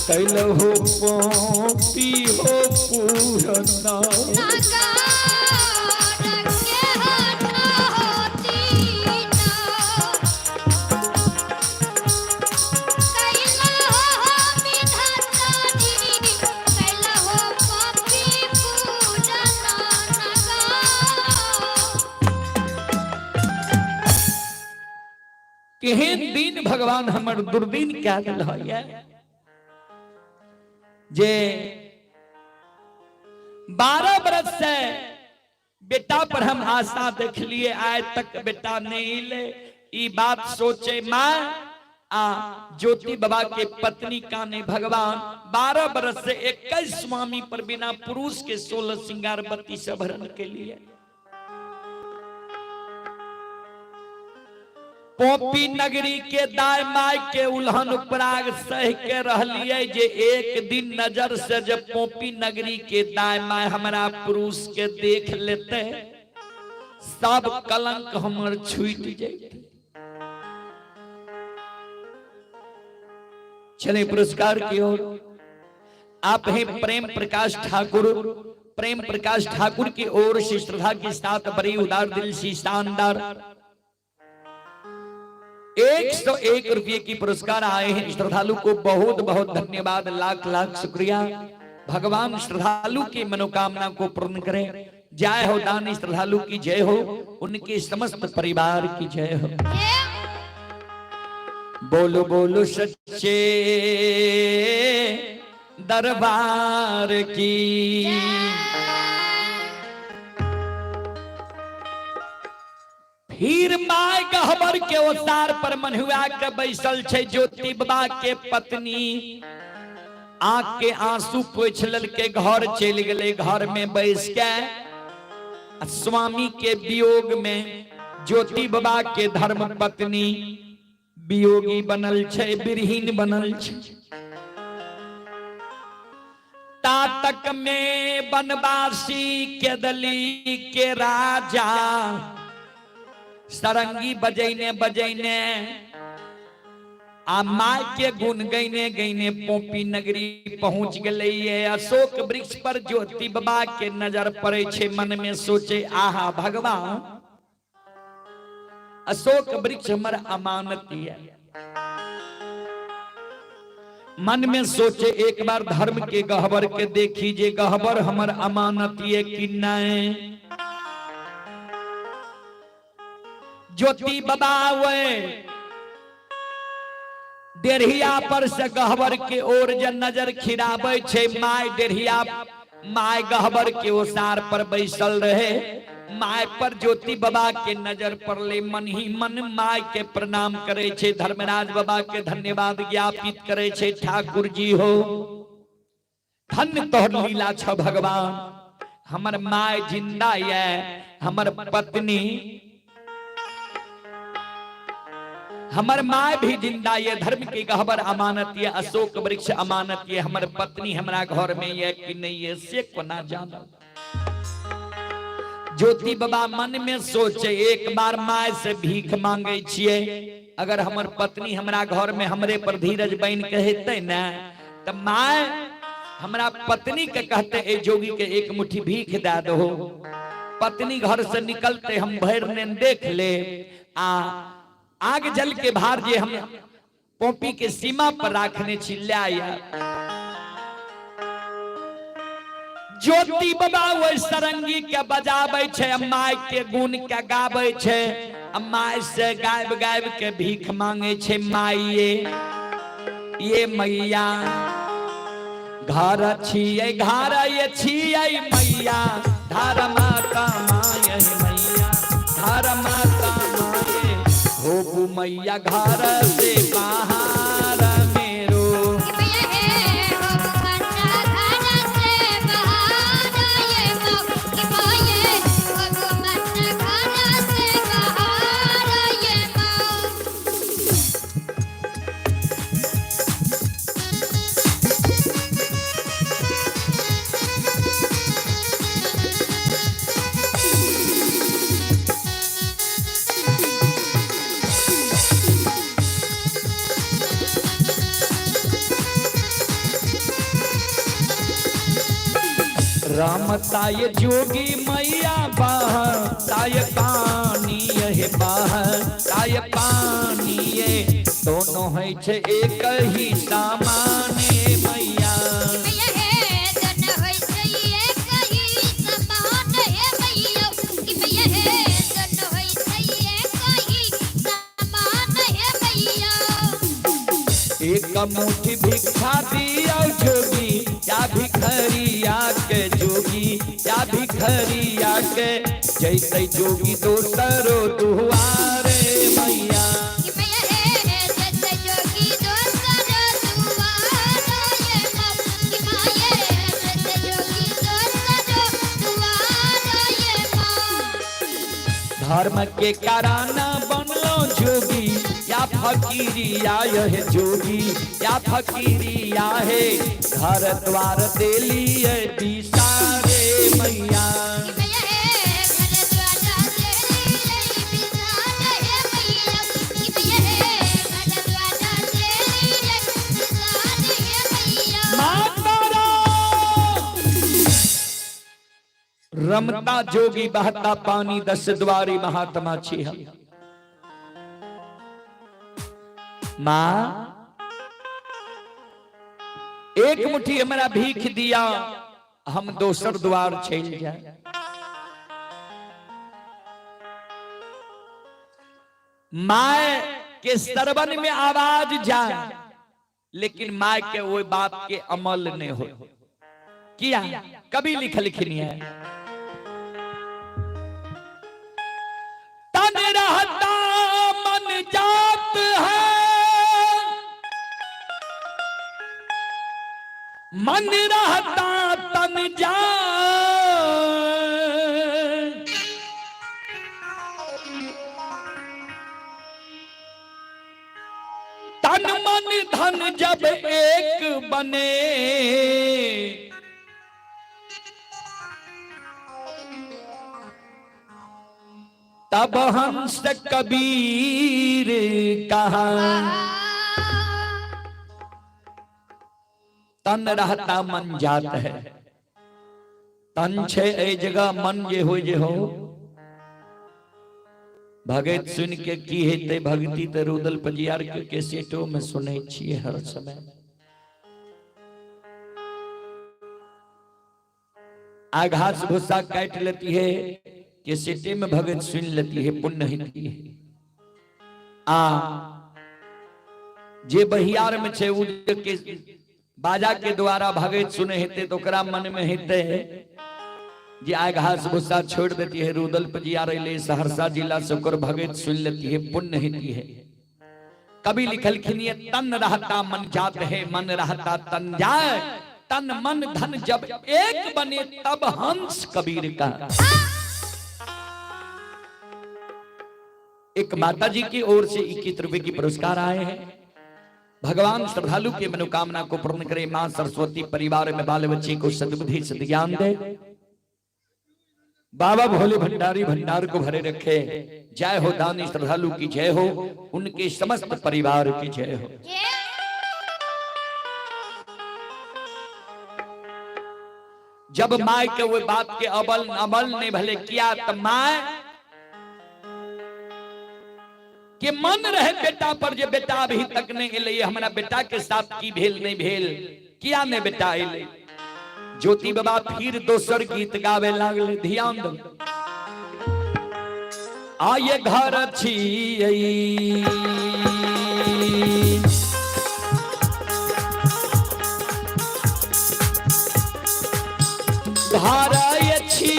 कैलो हो पोपी हो पूरना केहन दिन भगवान हमर दुर्दिन क्या दिल है जे 12 बरस से बेटा पर हम आशा देख लिए आज तक बेटा नहीं ले ई बात सोचे माँ ज्योति बाबा के पत्नी काने भगवान 12 बरस से 21 स्वामी पर बिना पुरुष के 16 श्रृंगार बत्ती से भरण के लिए पोपी नगरी के दाय माय के उल्हन पराग सह के रहलिए जे एक दिन नजर से जब पोपी नगरी के दाय माय हमारा पुरुष के देख लेते सब कलंक हमर छूट जाते। चले पुरस्कार की ओर आप हैं प्रेम प्रकाश ठाकुर। प्रेम प्रकाश ठाकुर की ओर से श्रद्धा के साथ बड़ी उदार दिल से शानदार 101 रुपये की पुरस्कार आए हैं। श्रद्धालु को बहुत बहुत धन्यवाद, लाख लाख शुक्रिया। भगवान श्रद्धालु की मनोकामना को पूर्ण करें। जय हो दानी श्रद्धालु की जय हो, उनके समस्त परिवार की जय हो। बोलो बोलो सच्चे दरबार की। फिर माय गहबर के ओसार पर मनहुआ के बैसल छे ज्योति बाबा के पत्नी। आंख के आंसू पोछ लल के घर चल गए। घर में बैस के स्वामी के वियोग में ज्योति बाबा के धर्म पत्नी वियोगी बनल छे, बिरहीन बनल छे। तातक में बनवासी के दली के राजा सरंगी बजैने बजैने आ माय के गुण गईने गईने पोपी नगरी पहुंच गई। अशोक वृक्ष पर ज्योति बाबा के नजर पड़े छे। मन में सोचे आहा भगवान, अशोक वृक्ष हमर अमानत है। मन में सोचे एक बार धर्म के गहबर के देखी जे गहबर हमर अमानत है कि नहीं। ज्योति बाबा वे डेढ़िया पर से गहबर के ओर जे नजर खिराबे छे। माय डेढ़िया माय गहबर के ओसार पर बैसल रहे। माय पर ज्योति बाबा के नजर पड़ले। मन ही मन माय के प्रणाम करे छे। धर्मराज बाबा के धन्यवाद ज्ञापित करे छे। ठाकुर जी हो धन्य तोहर लीला छ भगवान। हमर माय जिंदा है, हमर पत्नी हमर माय भी जिंदा ये। धर्म के गहबर अमानत ये, अशोक वृक्ष अमानत ये। हमर पत्नी हमरा घर में ये कि नहीं ये से को ना जानो। ज्योति बाबा मन में सोचे एक बार माय से भीख मांगे छिए। अगर हमर पत्नी हमरा घर में हमरे पर धीरज बन कहते न तो माय हमरा पत्नी के कहते ए जोगी के एक मुट्ठी भीख दे दो। पत्नी घर से निकलते हम भैर ने देख ले आग जल के भार जे हम पोपी के सीमा पर राखने चिल्लाया। ज्योति बाबा वो सरंगी के बजाबे छे, माय के गुण के गाबे छे। माय से गायब गायब के भीख मांगे छे। माये ये मैया घर छिए, घर ये छिए मैया। धार माता माय मैया, धार माता माये हो मैया घर से बाहर मेरो। रामताय जोगी मैया बाहर ताय पानी ये बाहर ताय पानी ये। दोनों है छे एक ही सामाने मैया। एक मुट्ठी भिक्षा दिया जोगी या भिखरिया के जोगी या भिखरिया के। जैसे जोगी दोसरो दुआरे मैया। धर्म के कराना बनलो जोगी या फकीरिया है जोगी या फकीरिया है। घर द्वार देली है दिसारे मैया। रमता जोगी बहता पानी 10 द्वारी महात्मा छी हम। माँ एक मुट्ठी हमारा भीख दिया, हम दोसर द्वार चल जाए। माय के सरवन में आवाज जाए, लेकिन माय के वो बात के अमल नहीं हो किया। कभी लिखनी है तन रहता मन जात है, मन रहता तन जात। तन मन धन जब एक बने, तब हंस कबीर कहा। तन रहता मन जात है। तन छे ए जगह मन जे हो भगत सुन के की हेते भक्ति त रुदल पजियार के कैसेटो में सुने छिए हर समय। आघास भूसा काट लेती है कैसेटे में भगत सुन लेती है पुण्य हिंदी है। जे बहियार में छे उ के बाजा के द्वारा भगत सुने हेते तो ओकरा मन में हेते जे आय घास भूसा छोड़ देती है रुदल पजियार ले सहरसा जिला से ओकर भगत सुन लेती है पुण्य हिंदी है। कभी लिखल खिनिए तन रहता मन जात है, मन रहता तन जाए, तन मन धन जब एक बने तब हंस कबीर का। एक माता जी की ओर से 21 रुपए की पुरस्कार आए हैं। भगवान श्रद्धालु के मनोकामना को पूर्ण करे। मां सरस्वती परिवार में बाल बच्चे को सद्बुद्धि सद्ज्ञान दे। बाबा भोले भंडारी भंडार को भरे रखे। जय हो दानी श्रद्धालु की जय हो, उनके समस्त परिवार की जय हो। जब माय के वो बात के अमल ने भले किया तो माय के मन रहे बेटा पर, जे बेटा अभी तक नहीं एले, हमारा बेटा के साथ की भेल नहीं भेल, किया ने बेटा एले। ज्योति बाबा फिर दोसर गीत गावे लागले। ध्यान दो। आये घर छी घर छी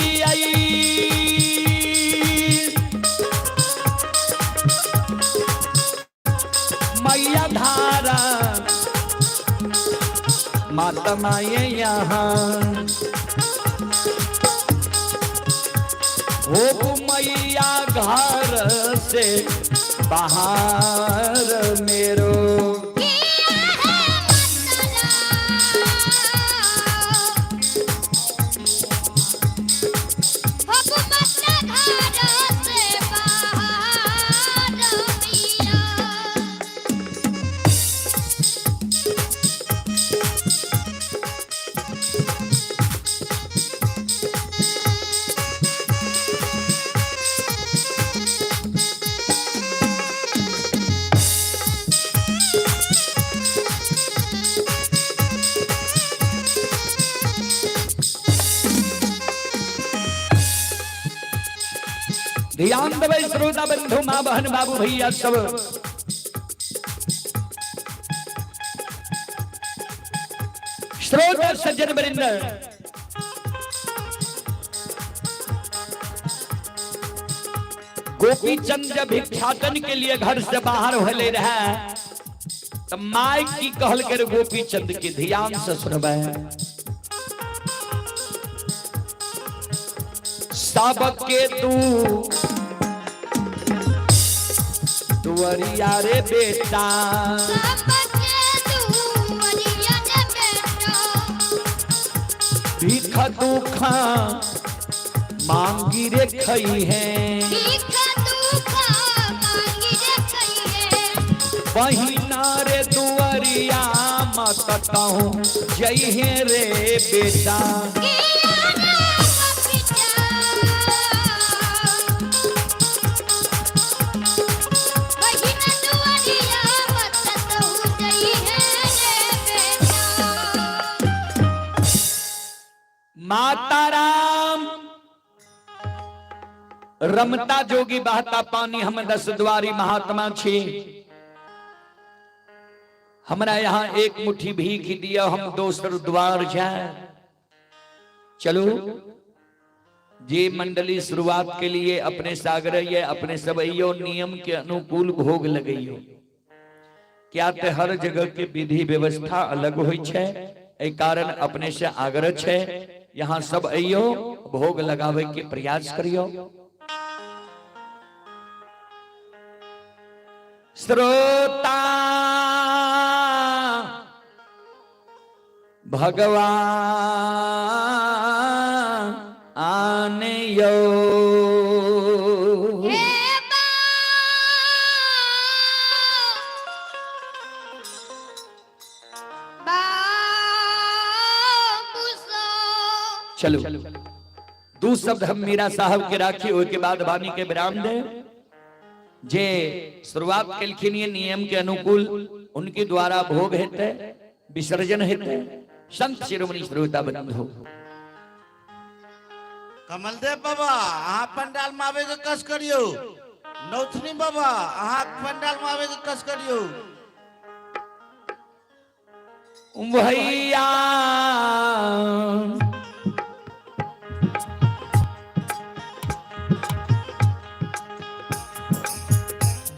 मैया धारा माता माये यहाँ हो मैया घर से बाहर मेरो। ध्यान देवे श्रोता बंधु मां बहन बाबू भैया सब। श्रोता सज्जन वृंद, गोपी चंद जब भिक्षाटन के लिए घर से बाहर भले रहे तो माई की कहल कर गोपी चंद के ध्यान से सुनबे। सबके तू दुआरिया रे बेटा, भीख दुख मांगी रे खई है, बहिना रे दुआरिया मत कहूँ जय है रे बेटा। माता राम रमता जोगी बहता पानी, हम 10 द्वारी महात्मा छी। हमरा यहाँ एक मुट्ठी भीख दिया, हम दोसर द्वार जाए। चलो जे मंडली शुरुआत के लिए अपने सागर ये अपने सबैयो नियम के अनुकूल भोग लगइयो। क्या ते हर जगह के विधि व्यवस्था अलग होई छे, ए कारण अपने से आग्रह छे यहाँ सब अइयो भोग लगावे के प्रयास करियो। श्रोता भगवान आने यो, चलो दू शब्द हम मीरा साहब के राखी ओय के बाद वाणी के विराम दे जे शुरुआत केलखिन ये नियम के अनुकूल उनके द्वारा भोग हेतै विसर्जन हेतै संत शिरोमणि श्रोता बंधु कमलदेव बाबा अहाँ पंडाल में आवे के कस करियो नौथनी बाबा अहाँ पंडाल में आवे के कस करियो भैया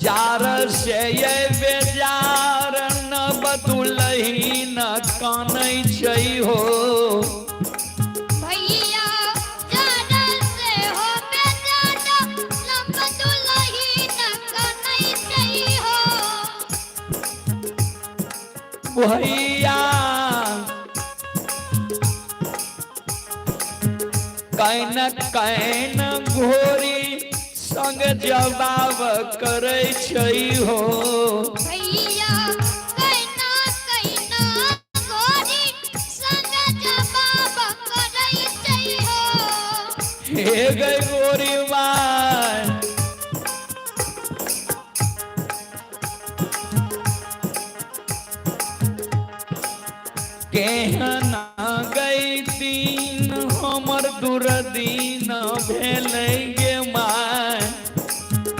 जार से ये बेजार न बतुलही न कानै छै हो भैया जाना से हो बेजाना लब दुलही न कनै छै हो भैया कैन कैन घोरी संग जवाब करै छै हो भैया कैना कैना गोरी संग जवाब करै छै हो हे गई गोरी माय केहना गई दिन हमर दुर्दीन भेलै गे माय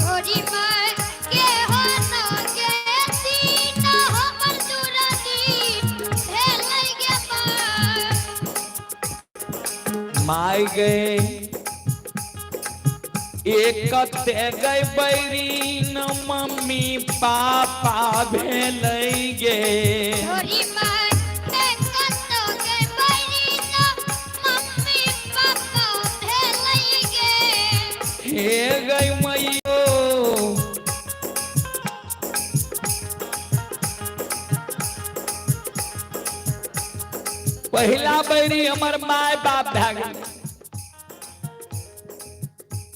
गोरी माय के हो न के सीना हमर दुरदी भेलै गे माय गए एकते गई बैरीन मम्मी पापा भेलै गे गोरी माय हे गई मैयो पहला बैरी हमर माय बाप भए गेल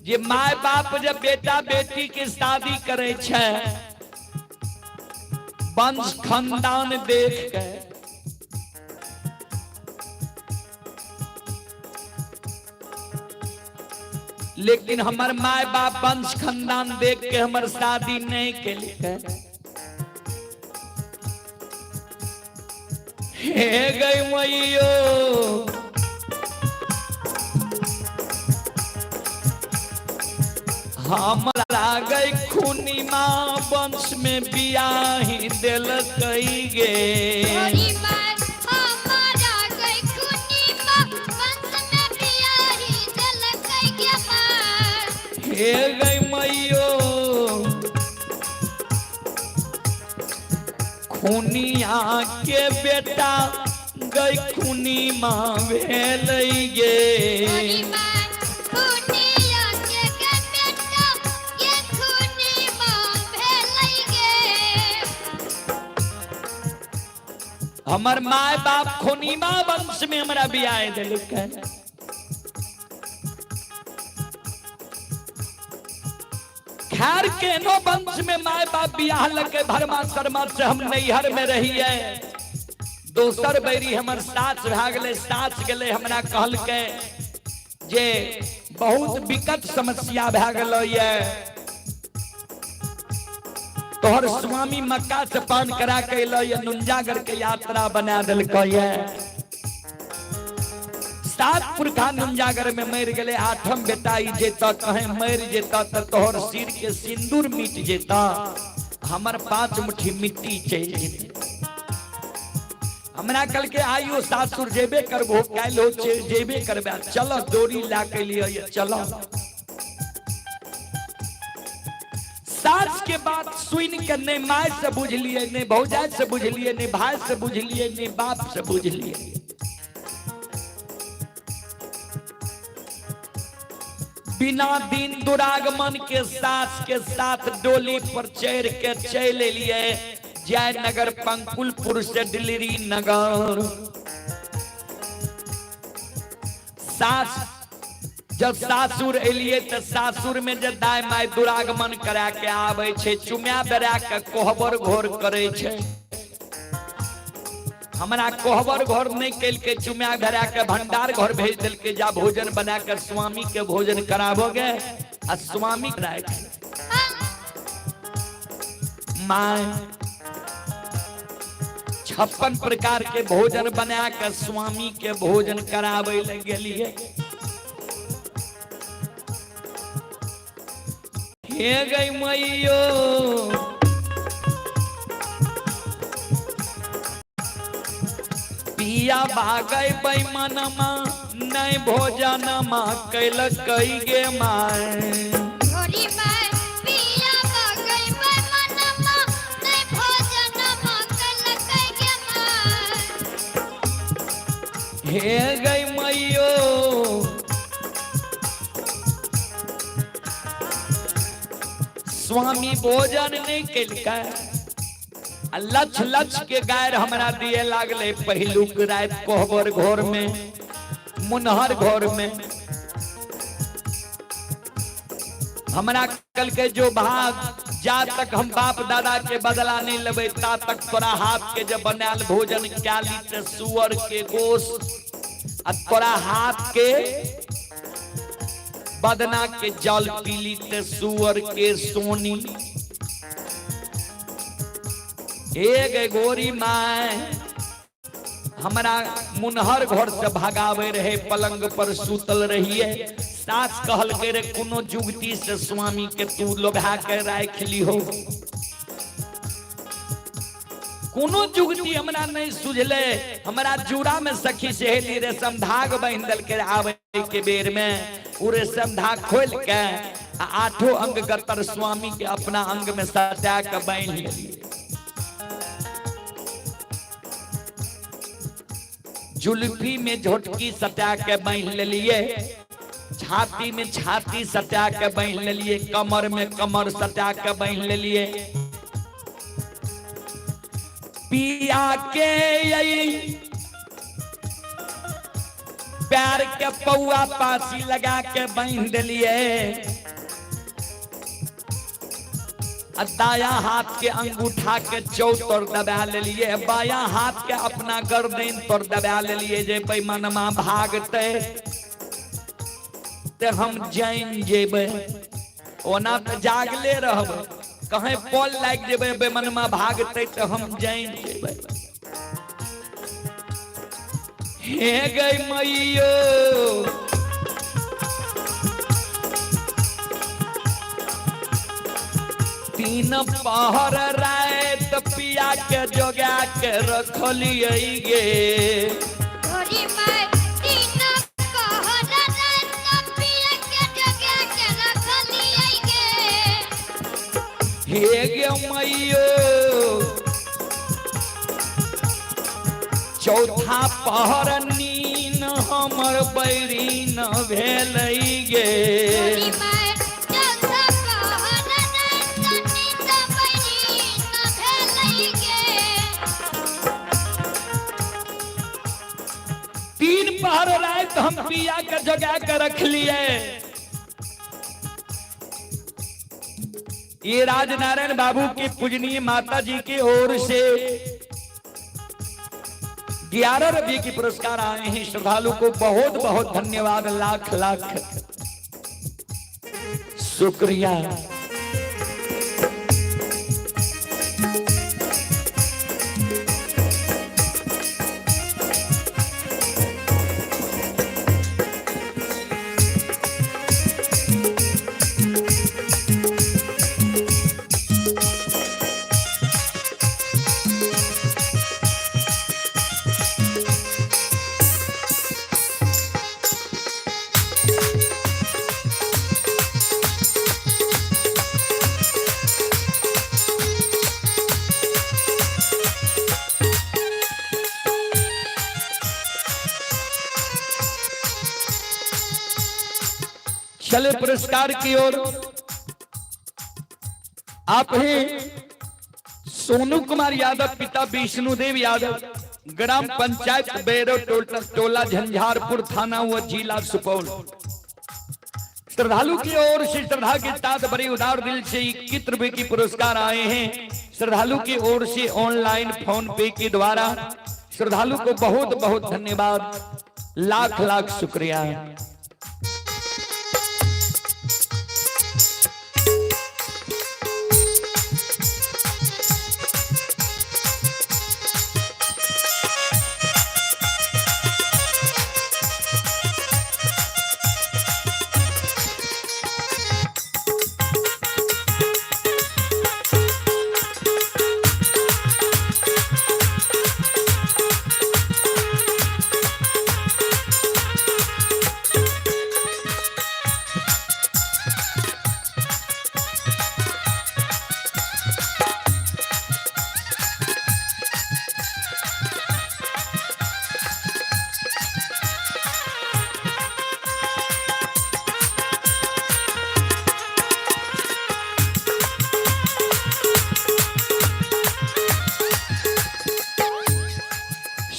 जे माय बाप जब बेटा बेटी के शादी करे छै वंश खानदान देख के लेकिन हमर माय बाप वंश खानदान देख के हमर शादी नहीं केलकै हे गई मैयो हमरा गई खूनी माँ वंश में बियाही देलकै गे गोरी माय हमारा गई खूनी माँ वंश में बियाही देलकै गे माय हे गई मैयो खूनिया के बेटा गई खूनी माँ भेलै गे गोरी माय खूनिया के बेटा के खूनी माँ भेलै गे हमर माय बाप खूनी माँ वंश में हमरा बियाह देलकै खैर केनो वंश में माय बाप बियाह लगे भरमा शर्मा से हम नैहर में रहिए दोसर बैरी हमर सास भए गेलै सास गेलै हमरा कहलकै जे बहुत विकट समस्या भए गेलो ये तोहर स्वामी मक्का से पान करा के अलो ये नुंजागर के यात्रा बना देलको ये 7 पुरखा नुंजागर में मर गए 8म बेटा ई जेता कहे मर जेता तो तोहर सिर के सिंदूर मिट जेता हमर 5 मुट्ठी मिट्टी चल जेते हमरा कल के आइयो सासुर जेबे करबो काल्हो जेबे करबे चलो डोरी ला के लिए चलो सास के बात सुन के नहीं माय से बुझलिए नहीं भौजाई से बुझलिए नहीं भाई से बुझलिए नहीं बाप से बुझलिए बिना दिन दुरागमन के साथ डोली पर चढ़ के चल लिए जयनगर पंकुलपुर से दिल्ली नगर सास जब सासुर एलिए तो सासुर में जब दाय माय दुरागमन करा के आवे छे चुम्या बेरा के कोहबर घोर करे छे हमारा कोहबर घर नहीं कैल के चुम्या धरा के भंडार घर भेज दिल के जा भोजन बना कर स्वामी के भोजन कराबोगे आ स्वामी माँ 56 प्रकार के भोजन बना कर स्वामी के भोजन करावे लगे लिए। हे गई मैयो पिया भागई बैमनमा नहीं भोजनमा कैल कई गे माय घोड़ी माय पिया बगई बैमनमा नहीं भोजनमा कैल कई गे माय। हे गई मैयो स्वामी भोजन नहीं कैल लक्ष लक्ष के गायर हमरा दिए लागले पहलुक रात कोहबर घर में मुनहर घर में हमरा कल के जो भाग जा तक हम बाप दादा के बदला नहीं लेबे ता तक तोरा हाथ के जब बनाल भोजन क्या लीते सुअर के गोश्त आ तोरा हाथ के बदना के जल पी लीते सुअर के सोनी। एक गोरी माय हमारा मुनहर घर से भगावे रहे पलंग पर सुतल रहिए सास कहल के रे कोनो जुगती से स्वामी के तू लोभा के राख ली हो। कोनो जुगती हमरा नहीं सुझले हमरा जूड़ा में सखी सहेली रेशम धाग बांध दल के आवे के बेर में उ रेशम धाग खोल के आठों अंग गतर स्वामी के अपना अंग में सटा के बांध लिए। जुल्फी में झोटकी सटा के बांध लिए छाती में छाती सटा के बांध लिए कमर में कमर सटा के बांध लिए। पिया के पैर के पौआ पासी लगा के बांध लिए दाया हाथ के अंगूठा के चौतर दबा ले लिए बाया हाथ के अपना गर्दन पर दबा ले लिए जे बेमनमा भागते ते हम जान जेबे ओना तो जागले रहबे कहीं पल लाग जेबे बेमनमा भागते तो हम जान जेबे। हे गई मैयो तीन पहर रात पिया के जोगा के रखलिए गे घोड़ी माय तीन पहर रात पिया के जोगा के रखलिए गे। हे गे मैयो चौथा पहर नीन हमर बैरीन भेलई गे। पहर रात हम पिया के जगा के रख लिए। ये राजनारायण बाबू की पूजनीय माता जी की ओर से 11 रुपये की पुरस्कार आए हैं। श्रद्धालु को बहुत बहुत धन्यवाद लाख लाख शुक्रिया। चले पुरस्कार की ओर आप हैं सोनू कुमार यादव पिता विष्णुदेव यादव ग्राम पंचायत बेरो टोला झंझारपुर थाना व जिला सुपौल। श्रद्धालु की ओर से श्रद्धा के साथ बड़े उदार दिल से 21 रुपए की पुरस्कार आए हैं। श्रद्धालु की ओर से ऑनलाइन फोन पे के द्वारा श्रद्धालु को बहुत बहुत धन्यवाद, लाख लाख शुक्रिया।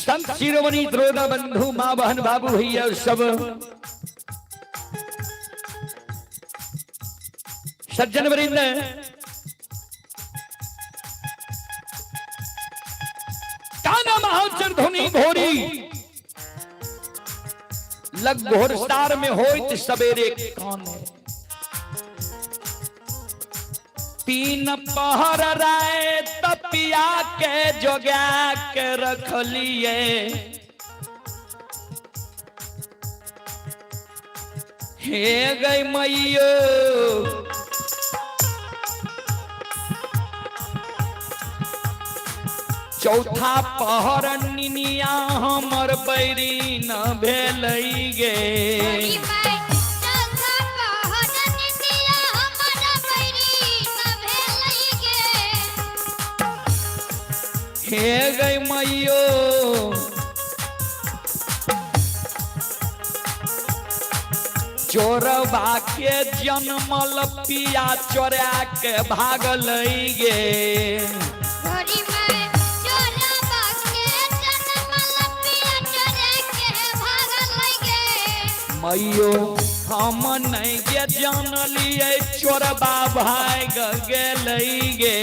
संत शिरोमणि द्रोदा बंधु माँ बहन बाबू भैया सब सज्जन वृंद, काना महाचर धुनी घोरी लग घोर सार में होइत सवेरे कौन तीन पहर राय तपिया के जोगा के रख लिए, हे गई मैयो चौथा पहर निनिया हमर बैरी न भेलई गे, हे गई मैयो चोरबा के जन्मल पिया चोरा के भागल गे, मैयो हम नहीं के जानलिए चोरबा भाग गेल गे,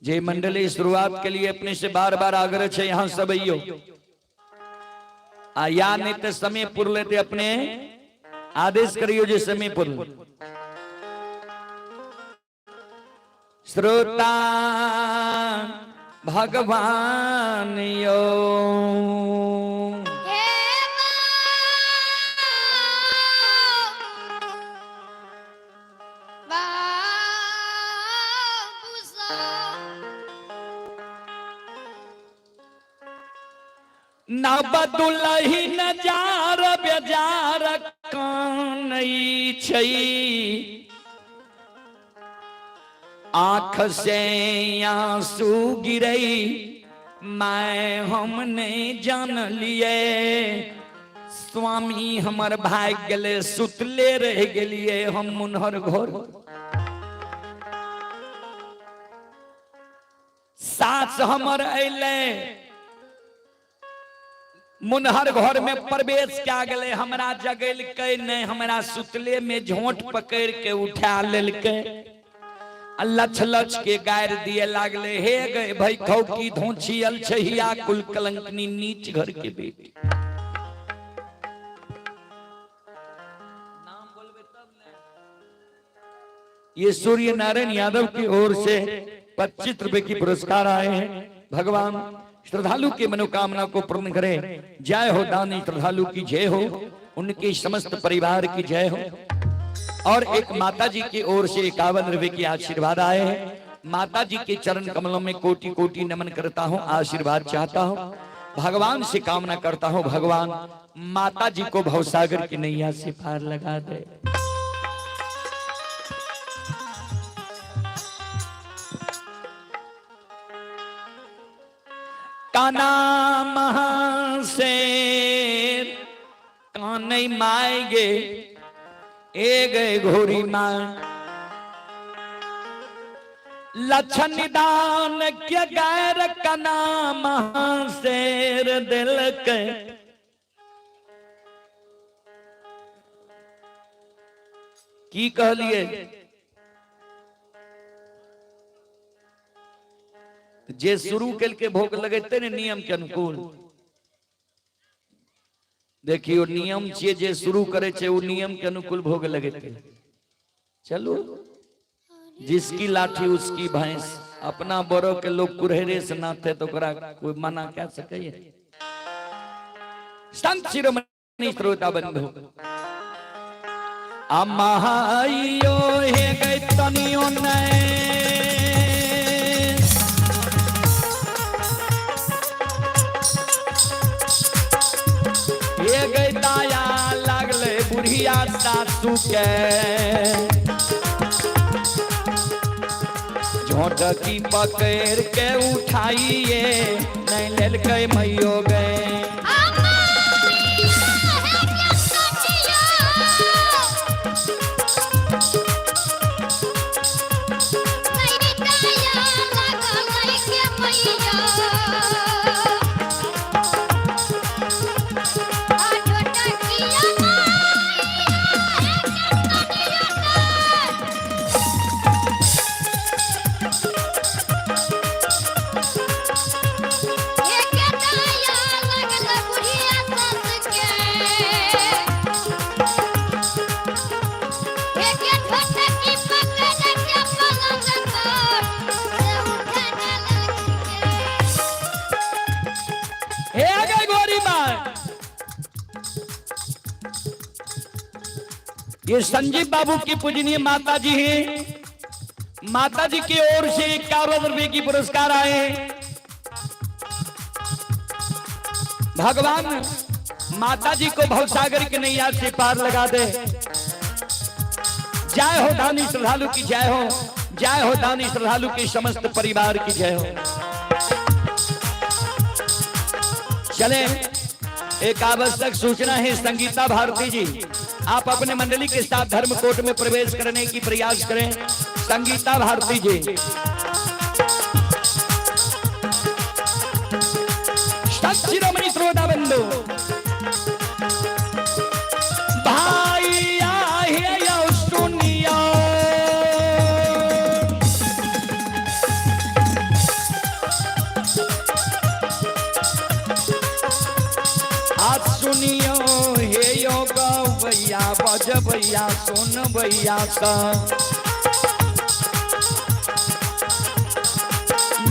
जे मंडली शुरुआत के लिए अपने से बार बार आग्रह है यहाँ सब आइयो या नहीं तो समय पुर लेते अपने आदेश करियो जो समय पुर श्रोता भगवान यो न बदुलही नजार बेजार कानई छई, आँख से आंसू गिरई मैं हमने जान लिए, स्वामी हमर भाग गले सुतले रह गलिए हम मुनहर घोर, सास हमर अले मुनहर घर में प्रवेश क्या गले हमरा जगल के नहीं, हमरा सुतले में झोंट पकड़ के उठा लेल के लछ लछ के गायर दिए लागले, हे गए भाई खौ की धोछी अलछहिया कुल कलंकनी नीच घर के बेटी, नाम बोलबे तब ने। ये सूर्य नारायण यादव की ओर से 25 रुपए की पुरस्कार आए हैं। भगवान श्रद्धालु की मनोकामना को पूर्ण करे। जय हो दानी श्रद्धालु की जय हो, उनके समस्त परिवार की जय हो। और एक माता जी की ओर से 51 रुपए की आशीर्वाद आए हैं। माता जी के चरण कमलों में कोटि कोटि नमन करता हूँ, आशीर्वाद चाहता हूँ, भगवान से कामना करता हूँ भगवान माता जी को भवसागर की नैया से पार लगा दे। काना महाशेर कानई माएगे ए गए घोरी मां लक्षण निदान के गैर कना महाशेर दिल के की कहलिए जे शुरू कल के भोग लगते ने नियम के अनुकूल देखियो नियम छे जे शुरू करे छे वो नियम के अनुकूल भोग लगते। चलो जिसकी लाठी उसकी भैंस अपना बड़ों के लोग कुरहरे से नाते तो करा कोई मना क्या सके। संत शिरोमणि श्रोता बंधु अमाइयो हे गई तनियो ने ये गई दाया लागले बुढ़िया सासू के झोटकी पकड़ के उठाइए नहीं लेल के मैयो गए ये संजीव बाबू की पूजनीय माता जी हैं। माता जी की ओर से 51 रुपए की पुरस्कार आए हैं। भगवान माता जी को भवसागर के नैया से पार लगा दे। जय हो दानी श्रद्धालु की जय हो, जय हो दानी श्रद्धालु के समस्त परिवार की जय हो। चले एक आवश्यक सूचना है। संगीता भारती जी आप अपने मंडली के साथ धर्म कोट में प्रवेश करने की प्रयास करें। संगीता भारती जी संत शिरोमणि श्रोता बंधु भाई आहे या सुनिया आज सुनियो हे योग भैया बज भैया सुन भैया का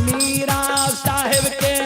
मीरा साहेब के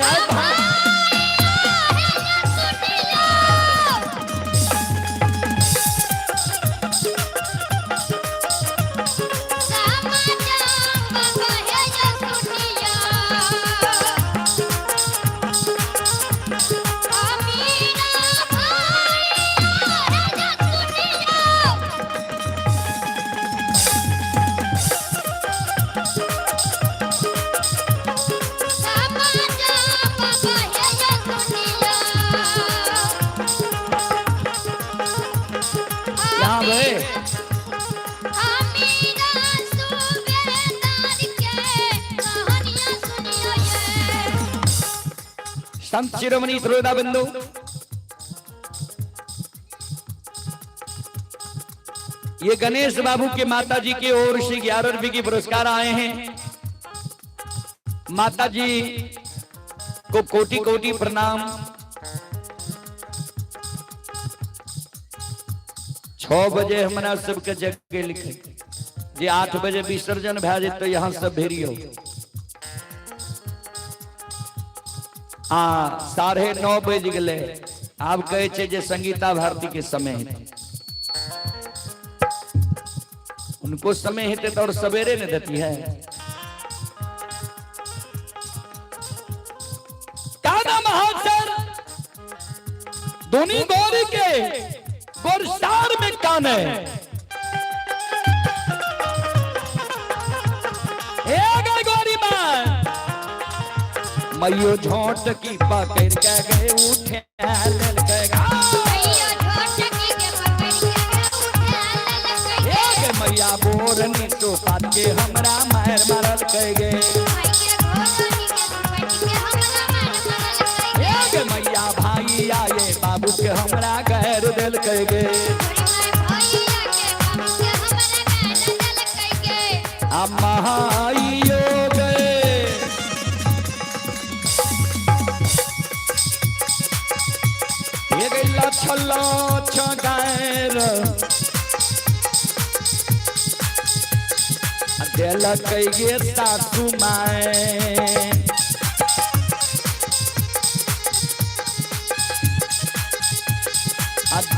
संत शिरोमणि श्रोता बंधु ये गणेश बाबू के माता जी की ओर से 11 रुपए की पुरस्कार आए हैं। माता जी को कोटि कोटि प्रणाम। 6 बजे हमारा सबके जगह लिखे जे 8 बजे विसर्जन भे जाए तो यहाँ सब भेरी हो। 9:30 बज गए। आप कहे छे जे संगीता भारती के समय है। उनको समय हेते तो और सवेरे ने देती है। काना महासर धोनी गौरी के गोरसार में काने मैयो झोट की पकड़ के गए उठे लेल गए मैया झोटकी के पकड़ के उठा एक मैया बोरनी तो पात के हमरा मार मारल कह गए एक मैया भाई आए बाबू के हमरा गैर दिल कह गए महाइयो गए ये गैला छल्लो छगाएर दिल कह गे सासू माए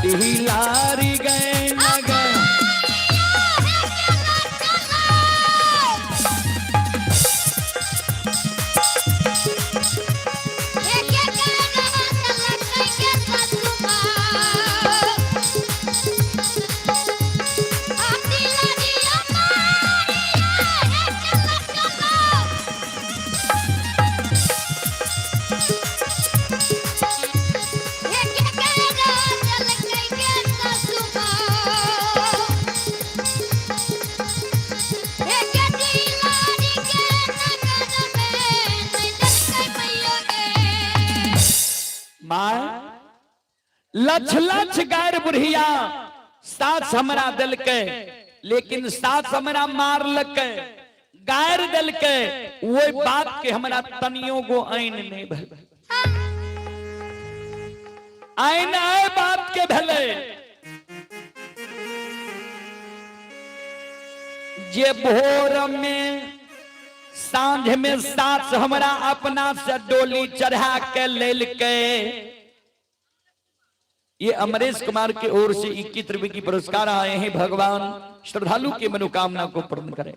दिलारी गए न गए लछ लछ गैर बुढ़िया सास हमरा दिल के लेकिन सास हमरा मार लके गैर दिल के वो बात के हमरा तनियों गो आइन नहीं भले आइन आए बात के भले जे भोर में सांझ में सास हमरा अपना से डोली चढ़ा के लेल के ये अमरेश कुमार की ओर से 21 रुपए की पुरस्कार आए हैं। भगवान श्रद्धालु की मनोकामना को पूर्ण करें।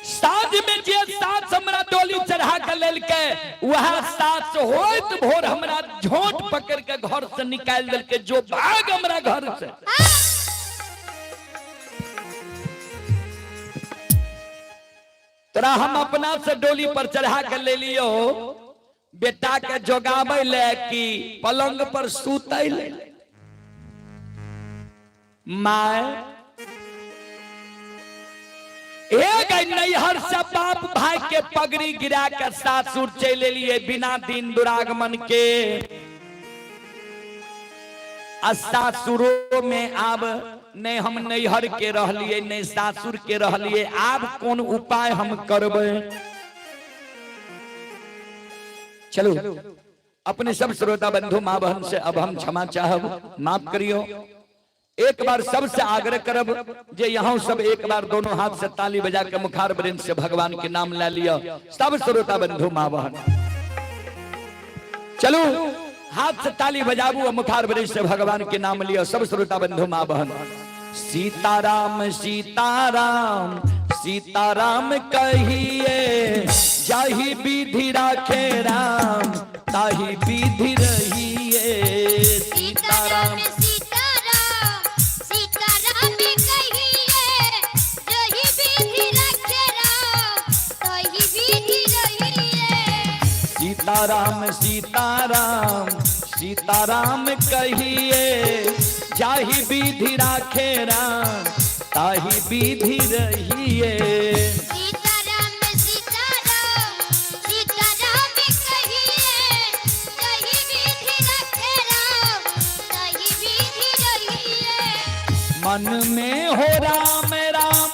साथ में जे साथ हमरा डोली चढ़ा कर लेल के वह साथ होत भोर हमरा झोंट पकड़ के घर से निकाल दिल के जो भाग हमरा घर से तोरा हम अपना से डोली पर चढ़ा कर ले लियो बेटा के जोगावे ले कि पलंग पर सूतै ले माय एक नैहर से बाप भाई के पगड़ी गिरा कर सासुर चले लिए बिना दिन दुरागमन के सासुरों में अब नहीं हम नैहर के रहलिए नहीं सासुर के रहलिए अब कौन उपाय हम करबे। चलो अपने सब श्रोता बंधु माँ बहन से अब हम क्षमा चाहब माफ करियो। एक बार सबसे आग्रह करब जे यहाँ सब एक बार दोनों हाथ से ताली बजा के मुखार वृंद से भगवान के नाम ले लिया सब श्रोता बंधु माँ बहन। चलो हाथ से ताली बजाबू और मुखार वृंद से भगवान के नाम लिया सब श्रोता बंधु माँ बहन। सीताराम सीताराम सीताराम कहिए जाहि विधि राखे राम ताहि विधि रहिए। सीताराम सीताराम सीताराम सीताराम कहिए जाहि विधि राखे राम ताहि विधि रहिए। सीताराम सीताराम सीताराम कहिए जाहि विधि राखे राम ताहि विधि रहिए। मन में हो राम राम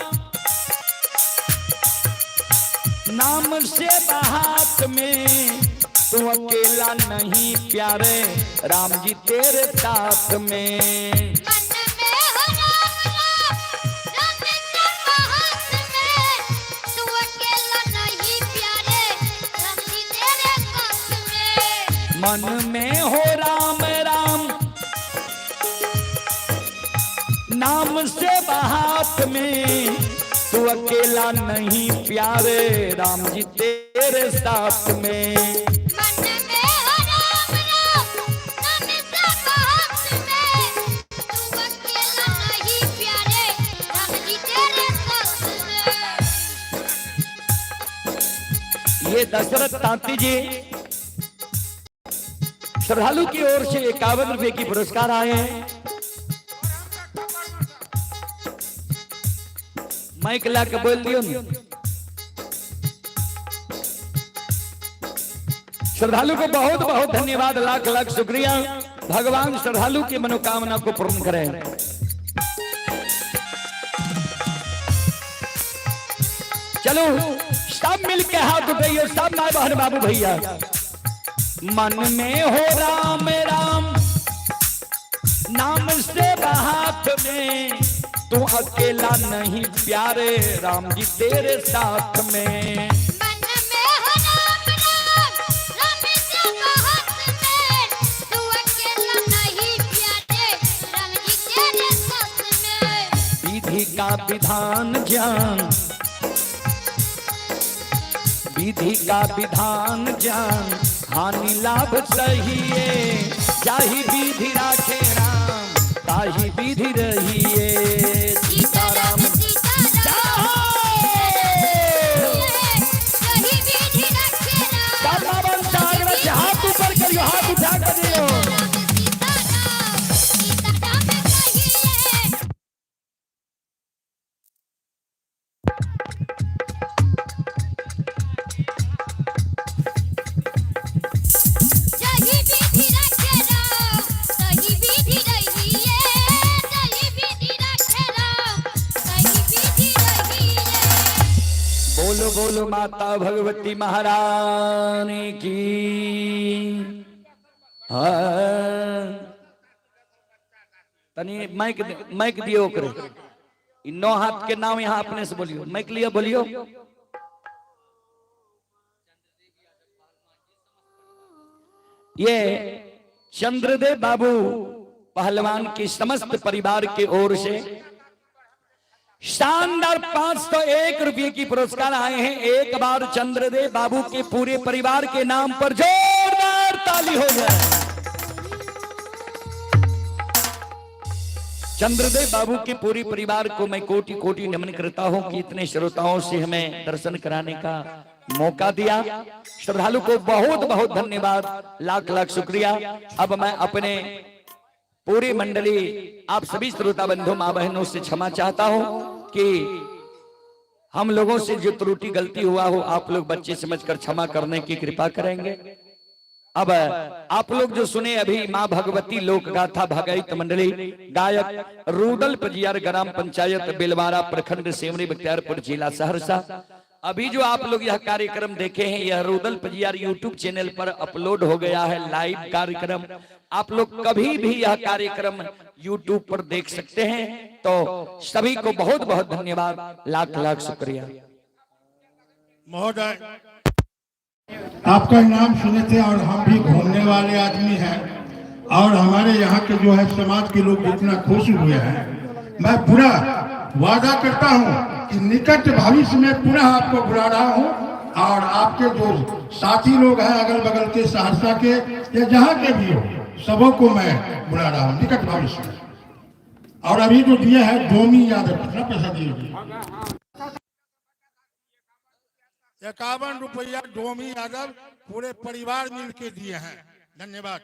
नाम से हाथ में तू अकेला नहीं प्यारे राम जी तेरे साथ में। मन में हो राम राम नाम से हाथ में तू अकेला नहीं प्यारे राम जी तेरे साथ में। मन में हो राम राम नाम से हाथ में तू अकेला नहीं प्यारे राम जी तेरे साथ में। ये दशरथ तांती जी श्रद्धालु की ओर से 51 रुपए की पुरस्कार आए हैं। माइक ला के बोल दियो ना। श्रद्धालु को बहुत बहुत धन्यवाद, लाख लाख शुक्रिया। भगवान श्रद्धालु की मनोकामना को पूर्ण करें। चलो सब मिलके हाथ उठाइए, सब माए बहन बाबू भैया। मन में हो राम राम नाम से हाथ में, तू अकेला नहीं प्यारे राम जी तेरे साथ में। मन में हो राम राम राम से हाथ में, तू अकेला नहीं प्यारे राम जी तेरे साथ में। विधि का विधान जान, विधि का विधान जान, हानि लाभ सहिए, चाही विधि राखे राम, ताही विधि रहिए। सीताराम हाथ ऊपर करियो, हाथ उठा कर दियो। बोलो बोलो माता भगवती महारानी की। तनी माइक दियो करे। इन 9 हाथ के नाम यहाँ अपने से बोलियो, माइक लिया बोलियो। ये चंद्रदेव बाबू पहलवान के समस्त परिवार के ओर से शानदार 501 रुपये की पुरस्कार आए हैं। एक बार चंद्रदेव बाबू के पूरे परिवार के नाम पर जोरदार ताली हो जाए। चंद्रदेव बाबू के पूरे परिवार को मैं कोटि कोटि नमन करता हूं कि इतने श्रोताओं से हमें दर्शन कराने का मौका दिया। श्रद्धालु को बहुत बहुत धन्यवाद, लाख लाख शुक्रिया। अब मैं अपने पूरी मंडली आप सभी श्रोता बंधु मां बहनों से क्षमा चाहता हूं कि हम लोगों से जो त्रुटि गलती हुआ हो आप लोग बच्चे समझकर क्षमा करने की कृपा करेंगे। अब आप लोग जो सुने अभी मां भगवती लोक गाथा भगैत मंडली गायक रूदल पजियार ग्राम पंचायत बिलवारा प्रखंड सेमरी बख्तियारपुर जिला सहरसा। अभी जो आप लोग यह कार्यक्रम देखे हैं यह रूदल पजियार यूट्यूब चैनल पर अपलोड हो गया है, लाइव कार्यक्रम। आप लोग कभी भी यह कार्यक्रम यूट्यूब पर देख सकते हैं। तो सभी को बहुत बहुत धन्यवाद, लाख लाख शुक्रिया। महोदय आपका नाम सुने थे और हम भी घूमने वाले आदमी हैं और हमारे यहाँ के जो है समाज के लोग इतना खुश हुए हैं, मैं पूरा वादा करता हूँ कि निकट भविष्य में पुनः आपको बुला रहा हूँ और आपके जो साथी लोग हैं अगल बगल के सहरसा के या जहाँ के भी हो सबों को मैं बुला रहा हूँ निकट भविष्य में। और अभी जो दिए है डोमी यादव कितना पैसा दिए? 51 रुपया डोमी यादव पूरे परिवार मिल के दिए हैं। धन्यवाद।